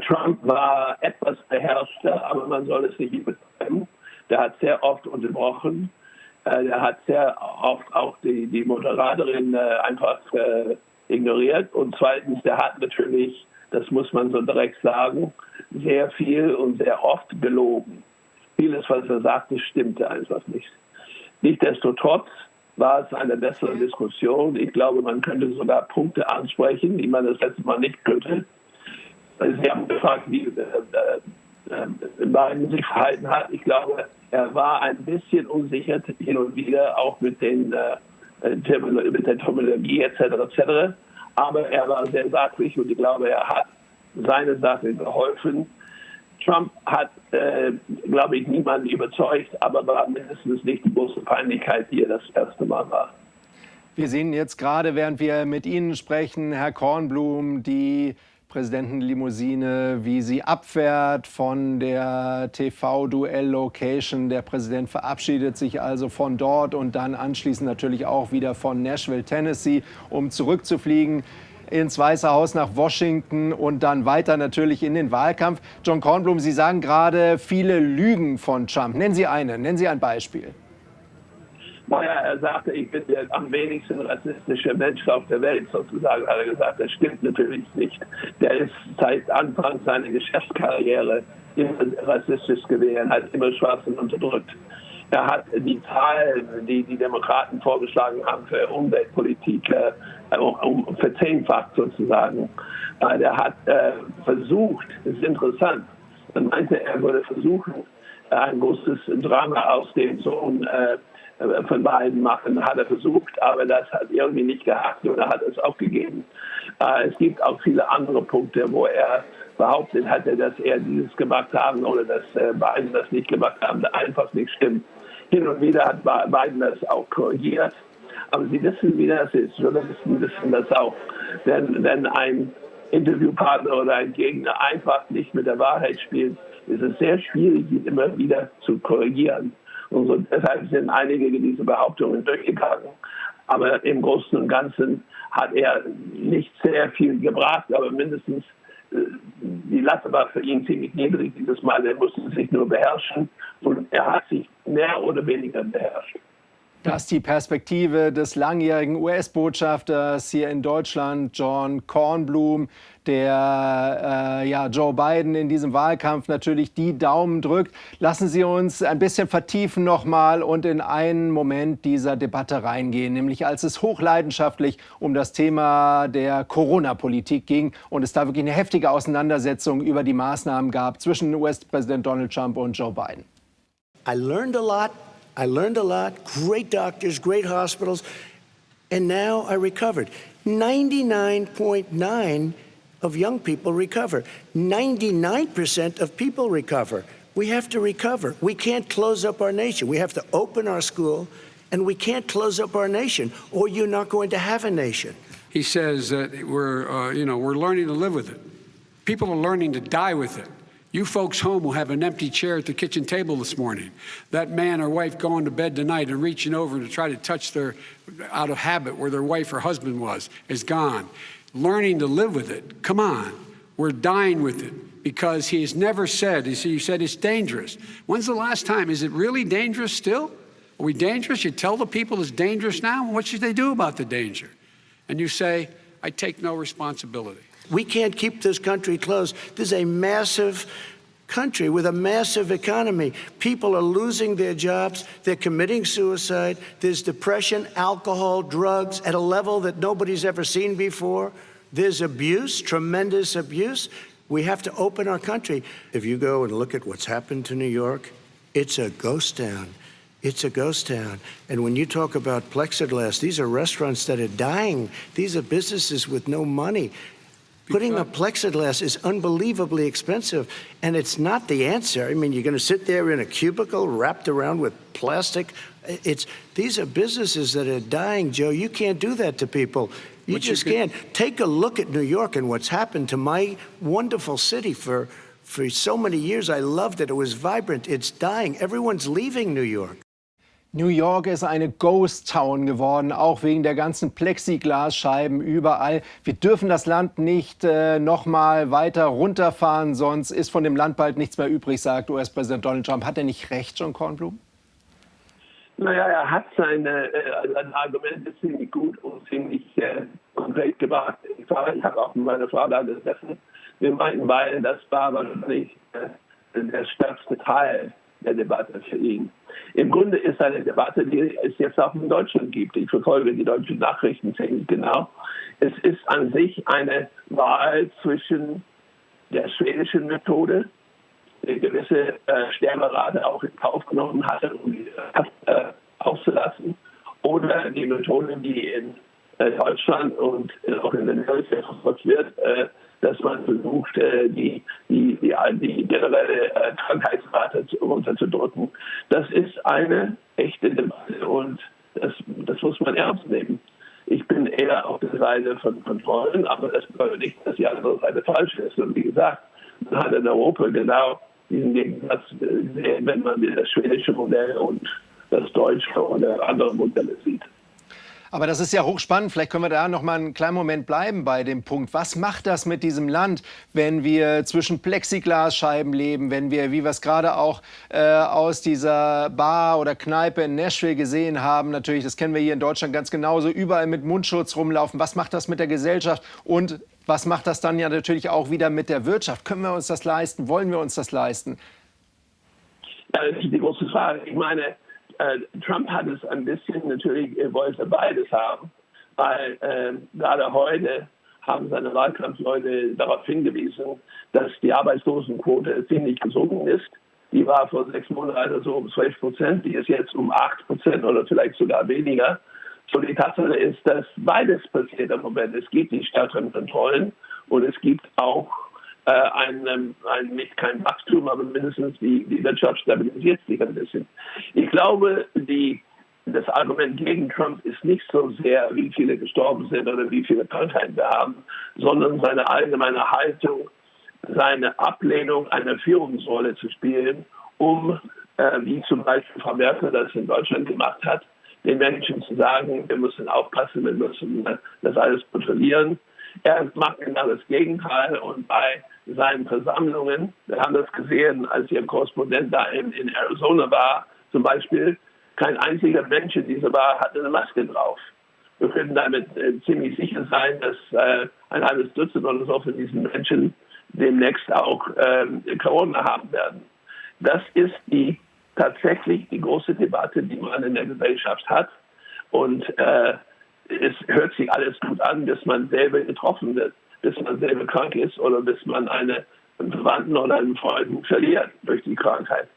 [SPEAKER 21] Trump war etwas beherrschter, aber man soll es nicht übertreiben. Der hat sehr oft unterbrochen. Der hat sehr oft auch die Moderatorin einfach ignoriert. Und zweitens, der hat natürlich, das muss man so direkt sagen, sehr viel und sehr oft gelogen. Vieles, was er sagte, stimmte einfach nicht. Nichtsdestotrotz war es eine bessere Diskussion. Ich glaube, man könnte sogar Punkte ansprechen, die man das letzte Mal nicht könnte. Sie haben gefragt, wie Biden sich verhalten hat. Ich glaube, er war ein bisschen unsicher hin und wieder, auch mit der Terminologie etc. etc. Aber er war sehr sachlich und ich glaube, er hat seine Sache geholfen. Trump hat, glaube ich, niemanden überzeugt, aber war mindestens nicht die große Peinlichkeit, die er das erste Mal war.
[SPEAKER 1] Wir sehen jetzt gerade, während wir mit Ihnen sprechen, Herr Kornblum, die Präsidentenlimousine, wie sie abfährt von der TV-Duell-Location. Der Präsident verabschiedet sich also von dort und dann anschließend natürlich auch wieder von Nashville, Tennessee, um zurückzufliegen ins Weiße Haus nach Washington und dann weiter natürlich in den Wahlkampf. John Kornblum, Sie sagen gerade viele Lügen von Trump. Nennen Sie ein Beispiel.
[SPEAKER 21] Naja, er sagte, ich bin der am wenigsten rassistische Mensch auf der Welt, sozusagen, hat er gesagt. Das stimmt natürlich nicht. Der ist seit Anfang seiner Geschäftskarriere immer rassistisch gewesen, hat immer Schwarzen unterdrückt. Er hat die Zahlen, die die Demokraten vorgeschlagen haben für Umweltpolitik, verzehnfacht sozusagen. Er hat versucht, das ist interessant, er meinte, er würde versuchen, ein großes Drama aus dem Sohn von Biden machen, hat er versucht, aber das hat irgendwie nicht gehackt und er hat es aufgegeben. Es gibt auch viele andere Punkte, wo er behauptet hatte, dass er dieses gemacht haben oder dass Biden das nicht gemacht haben, das einfach nicht stimmt. Hin und wieder hat Biden das auch korrigiert. Aber Sie wissen, wie das ist. Journalisten wissen das auch. Wenn ein Interviewpartner oder ein Gegner einfach nicht mit der Wahrheit spielt, ist es sehr schwierig, ihn immer wieder zu korrigieren. Und so, deshalb sind einige diese Behauptungen durchgegangen. Aber im Großen und Ganzen hat er nicht sehr viel gebracht, aber mindestens die Latte war für ihn ziemlich niedrig dieses Mal. Er musste sich nur beherrschen und er hat sich mehr oder weniger beherrscht.
[SPEAKER 1] Das ist die Perspektive des langjährigen US-Botschafters hier in Deutschland, John Kornblum, der Joe Biden in diesem Wahlkampf natürlich die Daumen drückt. Lassen Sie uns ein bisschen vertiefen nochmal und in einen Moment dieser Debatte reingehen, nämlich als es hochleidenschaftlich um das Thema der Corona-Politik ging und es da wirklich eine heftige Auseinandersetzung über die Maßnahmen gab zwischen US-Präsident Donald Trump und Joe Biden.
[SPEAKER 2] I learned a lot, great doctors, great hospitals, and now I recovered. 99.9% of young people recover. 99% of people recover. We have to recover. We can't close up our nation. We have to open our school, and we can't close up our nation, or you're not going to have a nation.
[SPEAKER 3] He says that we're learning to live with it. People are learning to die with it. You folks home will have an empty chair at the kitchen table this morning. That man or wife going to bed tonight and reaching over to try to touch out of habit where their wife or husband was, is gone. Learning to live with it. Come on. We're dying with it because he has never said, you said it's dangerous. When's the last time? Is it really dangerous still? Are we dangerous? You tell the people it's dangerous now? What should they do about the danger? And you say, I take no responsibility.
[SPEAKER 2] We can't keep this country closed. This is a massive country with a massive economy. People are losing their jobs. They're committing suicide. There's depression, alcohol, drugs at a level that nobody's ever seen before. There's abuse, tremendous abuse. We have to open our country. If you go and look at what's happened to New York, it's a ghost town. It's a ghost town. And when you talk about plexiglass, these are restaurants that are dying. These are businesses with no money. Putting up plexiglass is unbelievably expensive, and it's not the answer. I mean, you're going to sit there in a cubicle wrapped around with plastic. These are businesses that are dying, Joe. You can't do that to people. You just can't. Take a look at New York and what's happened to my wonderful city for so many years. I loved it. It was vibrant. It's dying. Everyone's leaving New York.
[SPEAKER 1] New York ist eine Ghost Town geworden, auch wegen der ganzen Plexiglasscheiben überall. Wir dürfen das Land nicht noch mal weiter runterfahren, sonst ist von dem Land bald nichts mehr übrig, sagt US-Präsident Donald Trump. Hat er nicht recht, John Kornblum?
[SPEAKER 21] Naja, er hat seine Argumente ziemlich gut und ziemlich konkret gemacht. Ich habe auch mit meiner Frau da gesessen. Wir meinten beide, das war wahrscheinlich der stärkste Teil der Debatte für ihn. Im Grunde ist eine Debatte, die es jetzt auch in Deutschland gibt. Ich verfolge die deutschen Nachrichten ziemlich genau. Es ist an sich eine Wahl zwischen der schwedischen Methode, die gewisse Sterberate auch in Kauf genommen hatte, um die auszulassen, oder die Methode, die in Deutschland und auch in den USA verfolgt wird, dass man versucht, die generelle Krankheitsrate runterzudrücken. Das ist eine echte Debatte und das muss man ernst nehmen. Ich bin eher auf der Seite von Freunden, aber das bedeutet nicht, dass die andere Seite falsch ist. Und wie gesagt, man hat in Europa genau diesen Gegensatz gesehen, wenn man das schwedische Modell und das deutsche oder andere Modelle sieht.
[SPEAKER 1] Aber das ist ja hochspannend. Vielleicht können wir da noch mal einen kleinen Moment bleiben bei dem Punkt. Was macht das mit diesem Land, wenn wir zwischen Plexiglasscheiben leben, wenn wir, wie wir es gerade auch aus dieser Bar oder Kneipe in Nashville gesehen haben, natürlich, das kennen wir hier in Deutschland ganz genauso, überall mit Mundschutz rumlaufen. Was macht das mit der Gesellschaft und was macht das dann ja natürlich auch wieder mit der Wirtschaft? Können wir uns das leisten? Wollen wir uns das leisten?
[SPEAKER 21] Das ist die große Frage. Ich meine, Trump hat es ein bisschen, natürlich wollte beides haben, weil gerade heute haben seine Wahlkampfleute darauf hingewiesen, dass die Arbeitslosenquote ziemlich gesunken ist. Die war vor 6 Monaten so um 12%, die ist jetzt um 8% oder vielleicht sogar weniger. So, die Tatsache ist, dass beides passiert im Moment. Es gibt die stärkeren Kontrollen und es gibt auch nicht kein Wachstum, aber mindestens die Wirtschaft stabilisiert sich ein bisschen. Ich glaube, das Argument gegen Trump ist nicht so sehr, wie viele gestorben sind oder wie viele Krankheiten wir haben, sondern seine allgemeine Haltung, seine Ablehnung einer Führungsrolle zu spielen, wie zum Beispiel Frau Merkel das in Deutschland gemacht hat, den Menschen zu sagen, wir müssen aufpassen, wir müssen das alles kontrollieren. Er macht genau das Gegenteil und bei seinen Versammlungen, wir haben das gesehen, als Ihr Korrespondent da in Arizona war, zum Beispiel, kein einziger Mensch in dieser Bar hatte eine Maske drauf. Wir können damit ziemlich sicher sein, dass ein halbes Dutzend oder so von diesen Menschen demnächst auch Corona haben werden. Das ist tatsächlich die große Debatte, die man in der Gesellschaft hat. Und es hört sich alles gut an, bis man selber getroffen wird, bis man selber krank ist oder bis man einen Verwandten oder einen Freund verliert durch die Krankheit.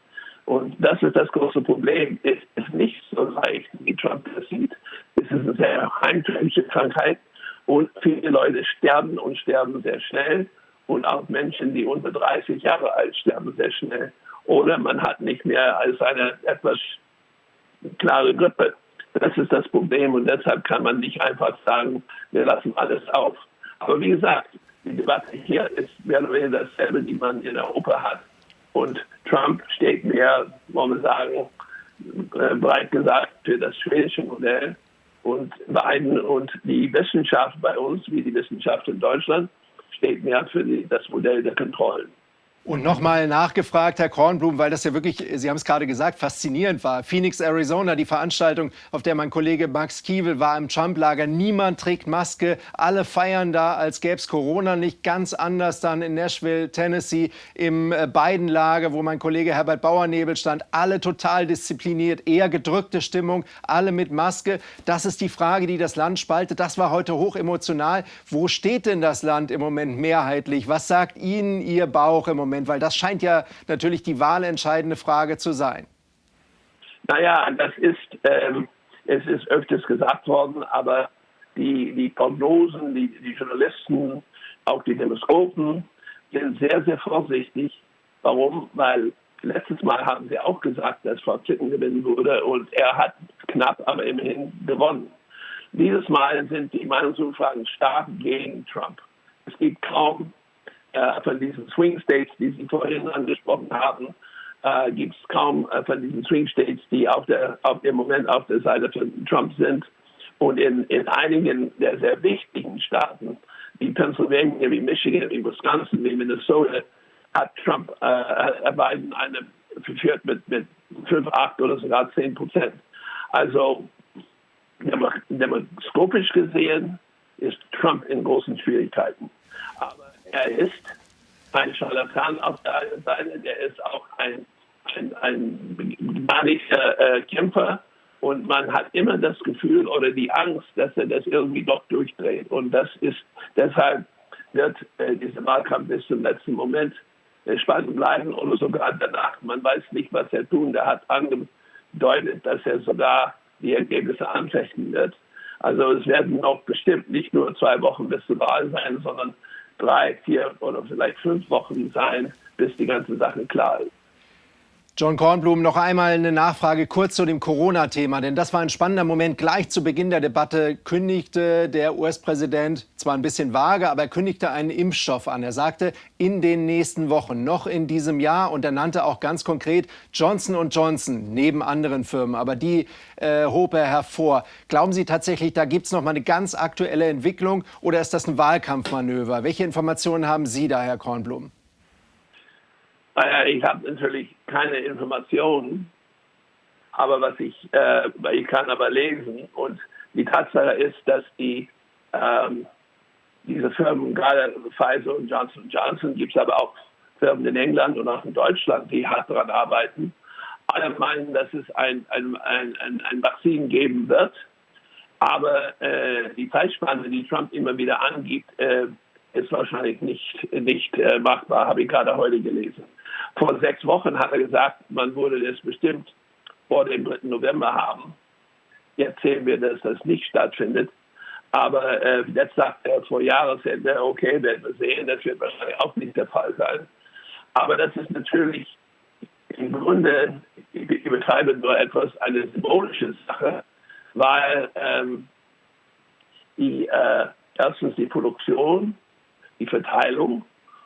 [SPEAKER 21] Und das ist das große Problem. Es ist nicht so leicht, wie Trump das sieht. Es ist eine sehr heimtückische Krankheit und viele Leute sterben und sterben sehr schnell. Und auch Menschen, die unter 30 Jahre alt sterben sehr schnell. Oder man hat nicht mehr als eine etwas klare Grippe. Das ist das Problem und deshalb kann man nicht einfach sagen, wir lassen alles auf. Aber wie gesagt, die Debatte hier ist mehr oder weniger dasselbe, die man in Europa hat. Und Trump steht mehr, wollen wir sagen, breit gesagt für das schwedische Modell. Und Biden und die Wissenschaft bei uns, wie die Wissenschaft in Deutschland, steht mehr für das Modell der Kontrollen.
[SPEAKER 1] Und nochmal nachgefragt, Herr Kornblum, weil das ja wirklich, Sie haben es gerade gesagt, faszinierend war. Phoenix, Arizona, die Veranstaltung, auf der mein Kollege Max Kiewel war im Trump-Lager. Niemand trägt Maske, alle feiern da, als gäbe es Corona nicht. Ganz anders dann in Nashville, Tennessee, im Biden-Lager, wo mein Kollege Herbert Bauernebel stand. Alle total diszipliniert, eher gedrückte Stimmung, alle mit Maske. Das ist die Frage, die das Land spaltet. Das war heute hoch emotional. Wo steht denn das Land im Moment mehrheitlich? Was sagt Ihnen Ihr Bauch im Moment? Weil das scheint ja natürlich die wahlentscheidende Frage zu sein.
[SPEAKER 21] Naja, es ist öfters gesagt worden, aber die Prognosen, die Journalisten, auch die Demoskopen sind sehr, sehr vorsichtig. Warum? Weil letztes Mal haben sie auch gesagt, dass Frau Clinton gewinnen würde und er hat knapp, aber immerhin gewonnen. Dieses Mal sind die Meinungsumfragen stark gegen Trump. Es gibt kaum von diesen Swing States, die Sie vorhin angesprochen haben, gibt es kaum von diesen Swing States, die im Moment auf der Seite von Trump sind. Und in einigen der sehr wichtigen Staaten, wie Pennsylvania, wie Michigan, wie Wisconsin, wie Minnesota, hat Trump Biden verführt mit 5, 8 oder sogar 10%. Also demoskopisch gesehen ist Trump in großen Schwierigkeiten. Aber er ist ein Scharlatan auf der einen Seite, der ist auch ein begnadlicher Kämpfer und man hat immer das Gefühl oder die Angst, dass er das irgendwie doch durchdreht. Und deshalb wird dieser Wahlkampf bis zum letzten Moment spannend bleiben oder sogar danach. Man weiß nicht, was er tun. Der hat angedeutet, dass er sogar die Ergebnisse anfechten wird. Also es werden noch bestimmt nicht nur 2 Wochen bis zur Wahl sein, sondern 3, 4 oder vielleicht 5 Wochen sein, bis die ganze Sache klar ist.
[SPEAKER 1] John Kornblum, noch einmal eine Nachfrage kurz zu dem Corona-Thema, denn das war ein spannender Moment. Gleich zu Beginn der Debatte kündigte der US-Präsident, zwar ein bisschen vage, aber er kündigte einen Impfstoff an. Er sagte, in den nächsten Wochen, noch in diesem Jahr, und er nannte auch ganz konkret Johnson & Johnson, neben anderen Firmen, aber die hob er hervor. Glauben Sie tatsächlich, da gibt es noch mal eine ganz aktuelle Entwicklung, oder ist das ein Wahlkampfmanöver? Welche Informationen haben Sie da, Herr Kornblum?
[SPEAKER 21] Ich habe natürlich keine Informationen, aber ich kann aber lesen. Und die Tatsache ist, dass diese Firmen, gerade Pfizer und Johnson & Johnson, gibt es aber auch Firmen in England und auch in Deutschland, die hart daran arbeiten, alle meinen, dass es ein Vakzin geben wird. Aber die Zeitspanne, die Trump immer wieder angibt, ist wahrscheinlich nicht machbar, habe ich gerade heute gelesen. Vor 6 Wochen hat er gesagt, man würde das bestimmt vor dem 3. November haben. Jetzt sehen wir, dass das nicht stattfindet. Aber jetzt sagt er vor Jahresende, okay, werden wir sehen, das wird wahrscheinlich auch nicht der Fall sein. Aber das ist natürlich im Grunde, ich betreibe nur etwas, eine symbolische Sache, weil erstens die Produktion, die Verteilung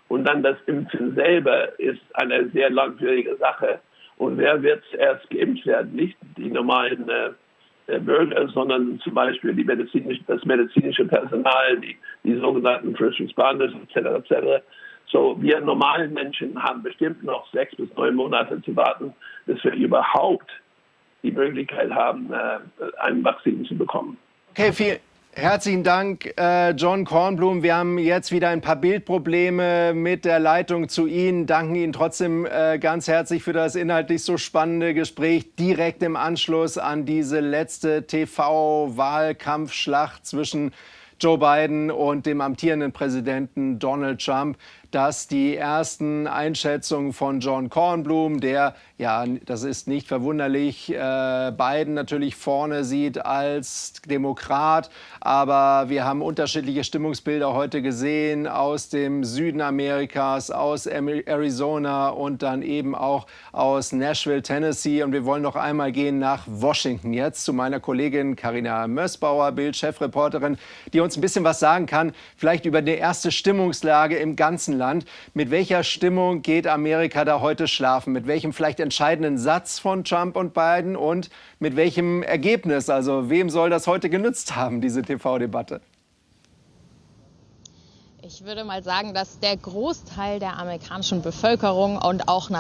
[SPEAKER 21] und dann das Impfen selber ist eine sehr langwierige Sache. Und wer wird erst geimpft werden? Nicht die normalen Bürger, sondern zum Beispiel das medizinische Personal, die sogenannten First Responders etc. So, wir normalen Menschen haben bestimmt noch 6 bis 9 Monate zu warten, bis wir überhaupt die Möglichkeit haben, ein Vakzin zu bekommen.
[SPEAKER 1] Okay, herzlichen Dank, John Kornblum. Wir haben jetzt wieder ein paar Bildprobleme mit der Leitung zu Ihnen. Danken Ihnen trotzdem ganz herzlich für das inhaltlich so spannende Gespräch direkt im Anschluss an diese letzte TV-Wahlkampfschlacht zwischen Joe Biden und dem amtierenden Präsidenten Donald Trump. Dass die ersten Einschätzungen von John Kornblum, der, ja, das ist nicht verwunderlich, Biden natürlich vorne sieht als Demokrat. Aber wir haben unterschiedliche Stimmungsbilder heute gesehen aus dem Süden Amerikas, aus Arizona und dann eben auch aus Nashville, Tennessee. Und wir wollen noch einmal gehen nach Washington jetzt zu meiner Kollegin Carina Mössbauer, BILD-Chefreporterin, die uns ein bisschen was sagen kann, vielleicht über die erste Stimmungslage im ganzen Land. Mit welcher Stimmung geht Amerika da heute schlafen? Mit welchem vielleicht entscheidenden Satz von Trump und Biden und mit welchem Ergebnis? Also wem soll das heute genützt haben, diese TV-Debatte?
[SPEAKER 9] Ich würde mal sagen, dass der Großteil der amerikanischen Bevölkerung und auch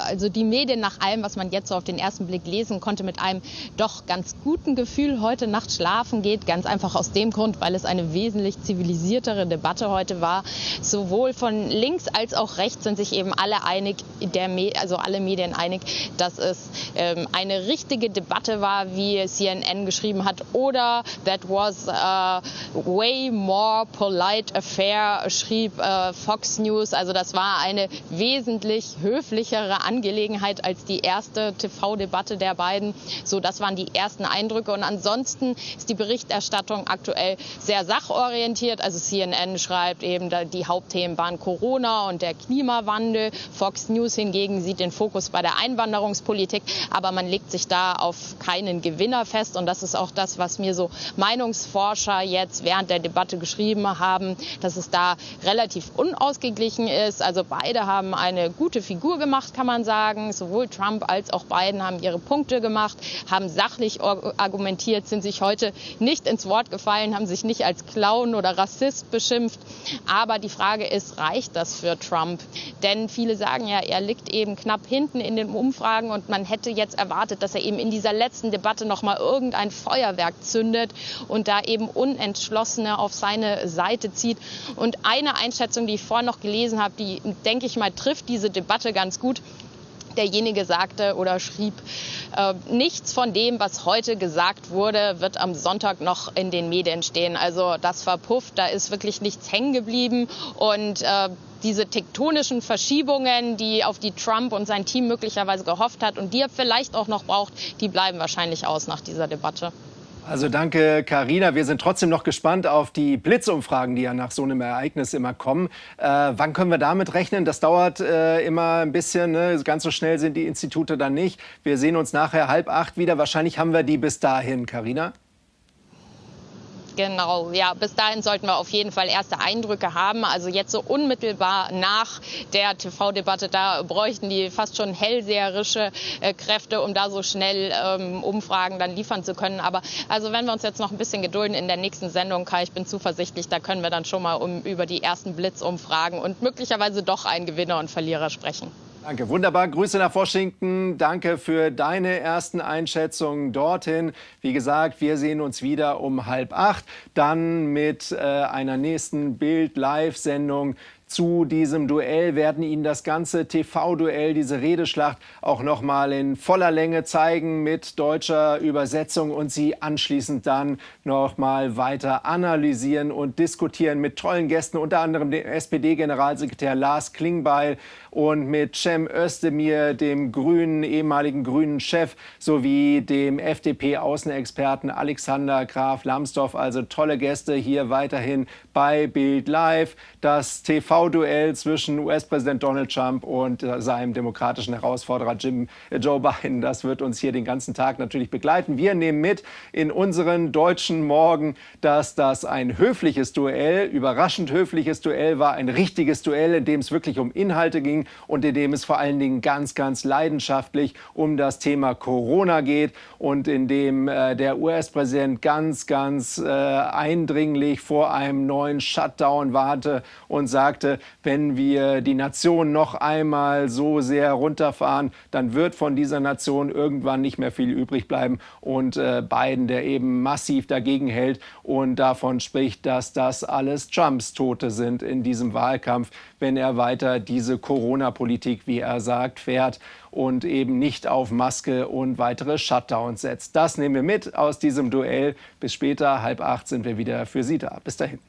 [SPEAKER 9] also die Medien nach allem, was man jetzt so auf den ersten Blick lesen konnte, mit einem doch ganz guten Gefühl heute Nacht schlafen geht. Ganz einfach aus dem Grund, weil es eine wesentlich zivilisiertere Debatte heute war. Sowohl von links als auch rechts sind sich eben alle einig, alle Medien einig, dass es eine richtige Debatte war, wie CNN geschrieben hat, oder that was a way more polite affair, schrieb Fox News. Also das war eine wesentlich höflichere Angelegenheit als die erste TV-Debatte der beiden. So, das waren die ersten Eindrücke. Und ansonsten ist die Berichterstattung aktuell sehr sachorientiert. Also CNN schreibt eben, die Hauptthemen waren Corona und der Klimawandel. Fox News hingegen sieht den Fokus bei der Einwanderungspolitik. Aber man legt sich da auf keinen Gewinner fest. Und das ist auch das, was mir so Meinungsforscher jetzt während der Debatte geschrieben haben, dass es da relativ unausgeglichen ist. Also beide haben eine gute Figur gemacht, kann man sagen. Sowohl Trump als auch Biden haben ihre Punkte gemacht, haben sachlich argumentiert, sind sich heute nicht ins Wort gefallen, haben sich nicht als Clown oder Rassist beschimpft. Aber die Frage ist, reicht das für Trump? Denn viele sagen ja, er liegt eben knapp hinten in den Umfragen und man hätte jetzt erwartet, dass er eben in dieser letzten Debatte noch mal irgendein Feuerwerk zündet und da eben Unentschlossene auf seine Seite zieht. Und eine Einschätzung, die ich vorhin noch gelesen habe, die, denke ich mal, trifft diese Debatte ganz gut. Derjenige sagte oder schrieb, nichts von dem, was heute gesagt wurde, wird am Sonntag noch in den Medien stehen. Also das verpufft, da ist wirklich nichts hängen geblieben. Und diese tektonischen Verschiebungen, auf die Trump und sein Team möglicherweise gehofft hat und die er vielleicht auch noch braucht, die bleiben wahrscheinlich aus nach dieser Debatte.
[SPEAKER 1] Also danke, Carina. Wir sind trotzdem noch gespannt auf die Blitzumfragen, die ja nach so einem Ereignis immer kommen. Wann können wir damit rechnen? Das dauert immer ein bisschen. Ne? Ganz so schnell sind die Institute dann nicht. Wir sehen uns nachher 7:30 wieder. Wahrscheinlich haben wir die bis dahin, Carina.
[SPEAKER 9] Genau, ja, bis dahin sollten wir auf jeden Fall erste Eindrücke haben. Also jetzt so unmittelbar nach der TV-Debatte, da bräuchten die fast schon hellseherische Kräfte, um da so schnell Umfragen dann liefern zu können. Aber also wenn wir uns jetzt noch ein bisschen gedulden in der nächsten Sendung, Kai, ich bin zuversichtlich, da können wir dann schon mal über die ersten Blitzumfragen und möglicherweise doch einen Gewinner und Verlierer sprechen.
[SPEAKER 1] Danke, wunderbar. Grüße nach Washington. Danke für deine ersten Einschätzungen dorthin. Wie gesagt, wir sehen uns wieder um 7:30, dann mit einer nächsten BILD-Live-Sendung zu diesem Duell, werden Ihnen das ganze TV-Duell, diese Redeschlacht, auch noch mal in voller Länge zeigen mit deutscher Übersetzung und Sie anschließend dann noch mal weiter analysieren und diskutieren mit tollen Gästen, unter anderem dem SPD-Generalsekretär Lars Klingbeil und mit Cem Özdemir, dem ehemaligen grünen Chef, sowie dem FDP-Außenexperten Alexander Graf Lambsdorff. Also tolle Gäste hier weiterhin bei BILD Live. Das TV-Duell zwischen US-Präsident Donald Trump und seinem demokratischen Herausforderer Joe Biden, das wird uns hier den ganzen Tag natürlich begleiten. Wir nehmen mit in unseren deutschen Morgen, dass das ein höfliches Duell, überraschend höfliches Duell war, ein richtiges Duell, in dem es wirklich um Inhalte ging und in dem es vor allen Dingen ganz, ganz leidenschaftlich um das Thema Corona geht und in dem der US-Präsident ganz, ganz eindringlich vor einem neuen Shutdown warnte und sagte, wenn wir die Nation noch einmal so sehr runterfahren, dann wird von dieser Nation irgendwann nicht mehr viel übrig bleiben. Und Biden, der eben massiv dagegen hält und davon spricht, dass das alles Trumps Tote sind in diesem Wahlkampf, wenn er weiter diese Corona-Politik, wie er sagt, fährt und eben nicht auf Maske und weitere Shutdowns setzt. Das nehmen wir mit aus diesem Duell. Bis später, 7:30 sind wir wieder für Sie da. Bis dahin.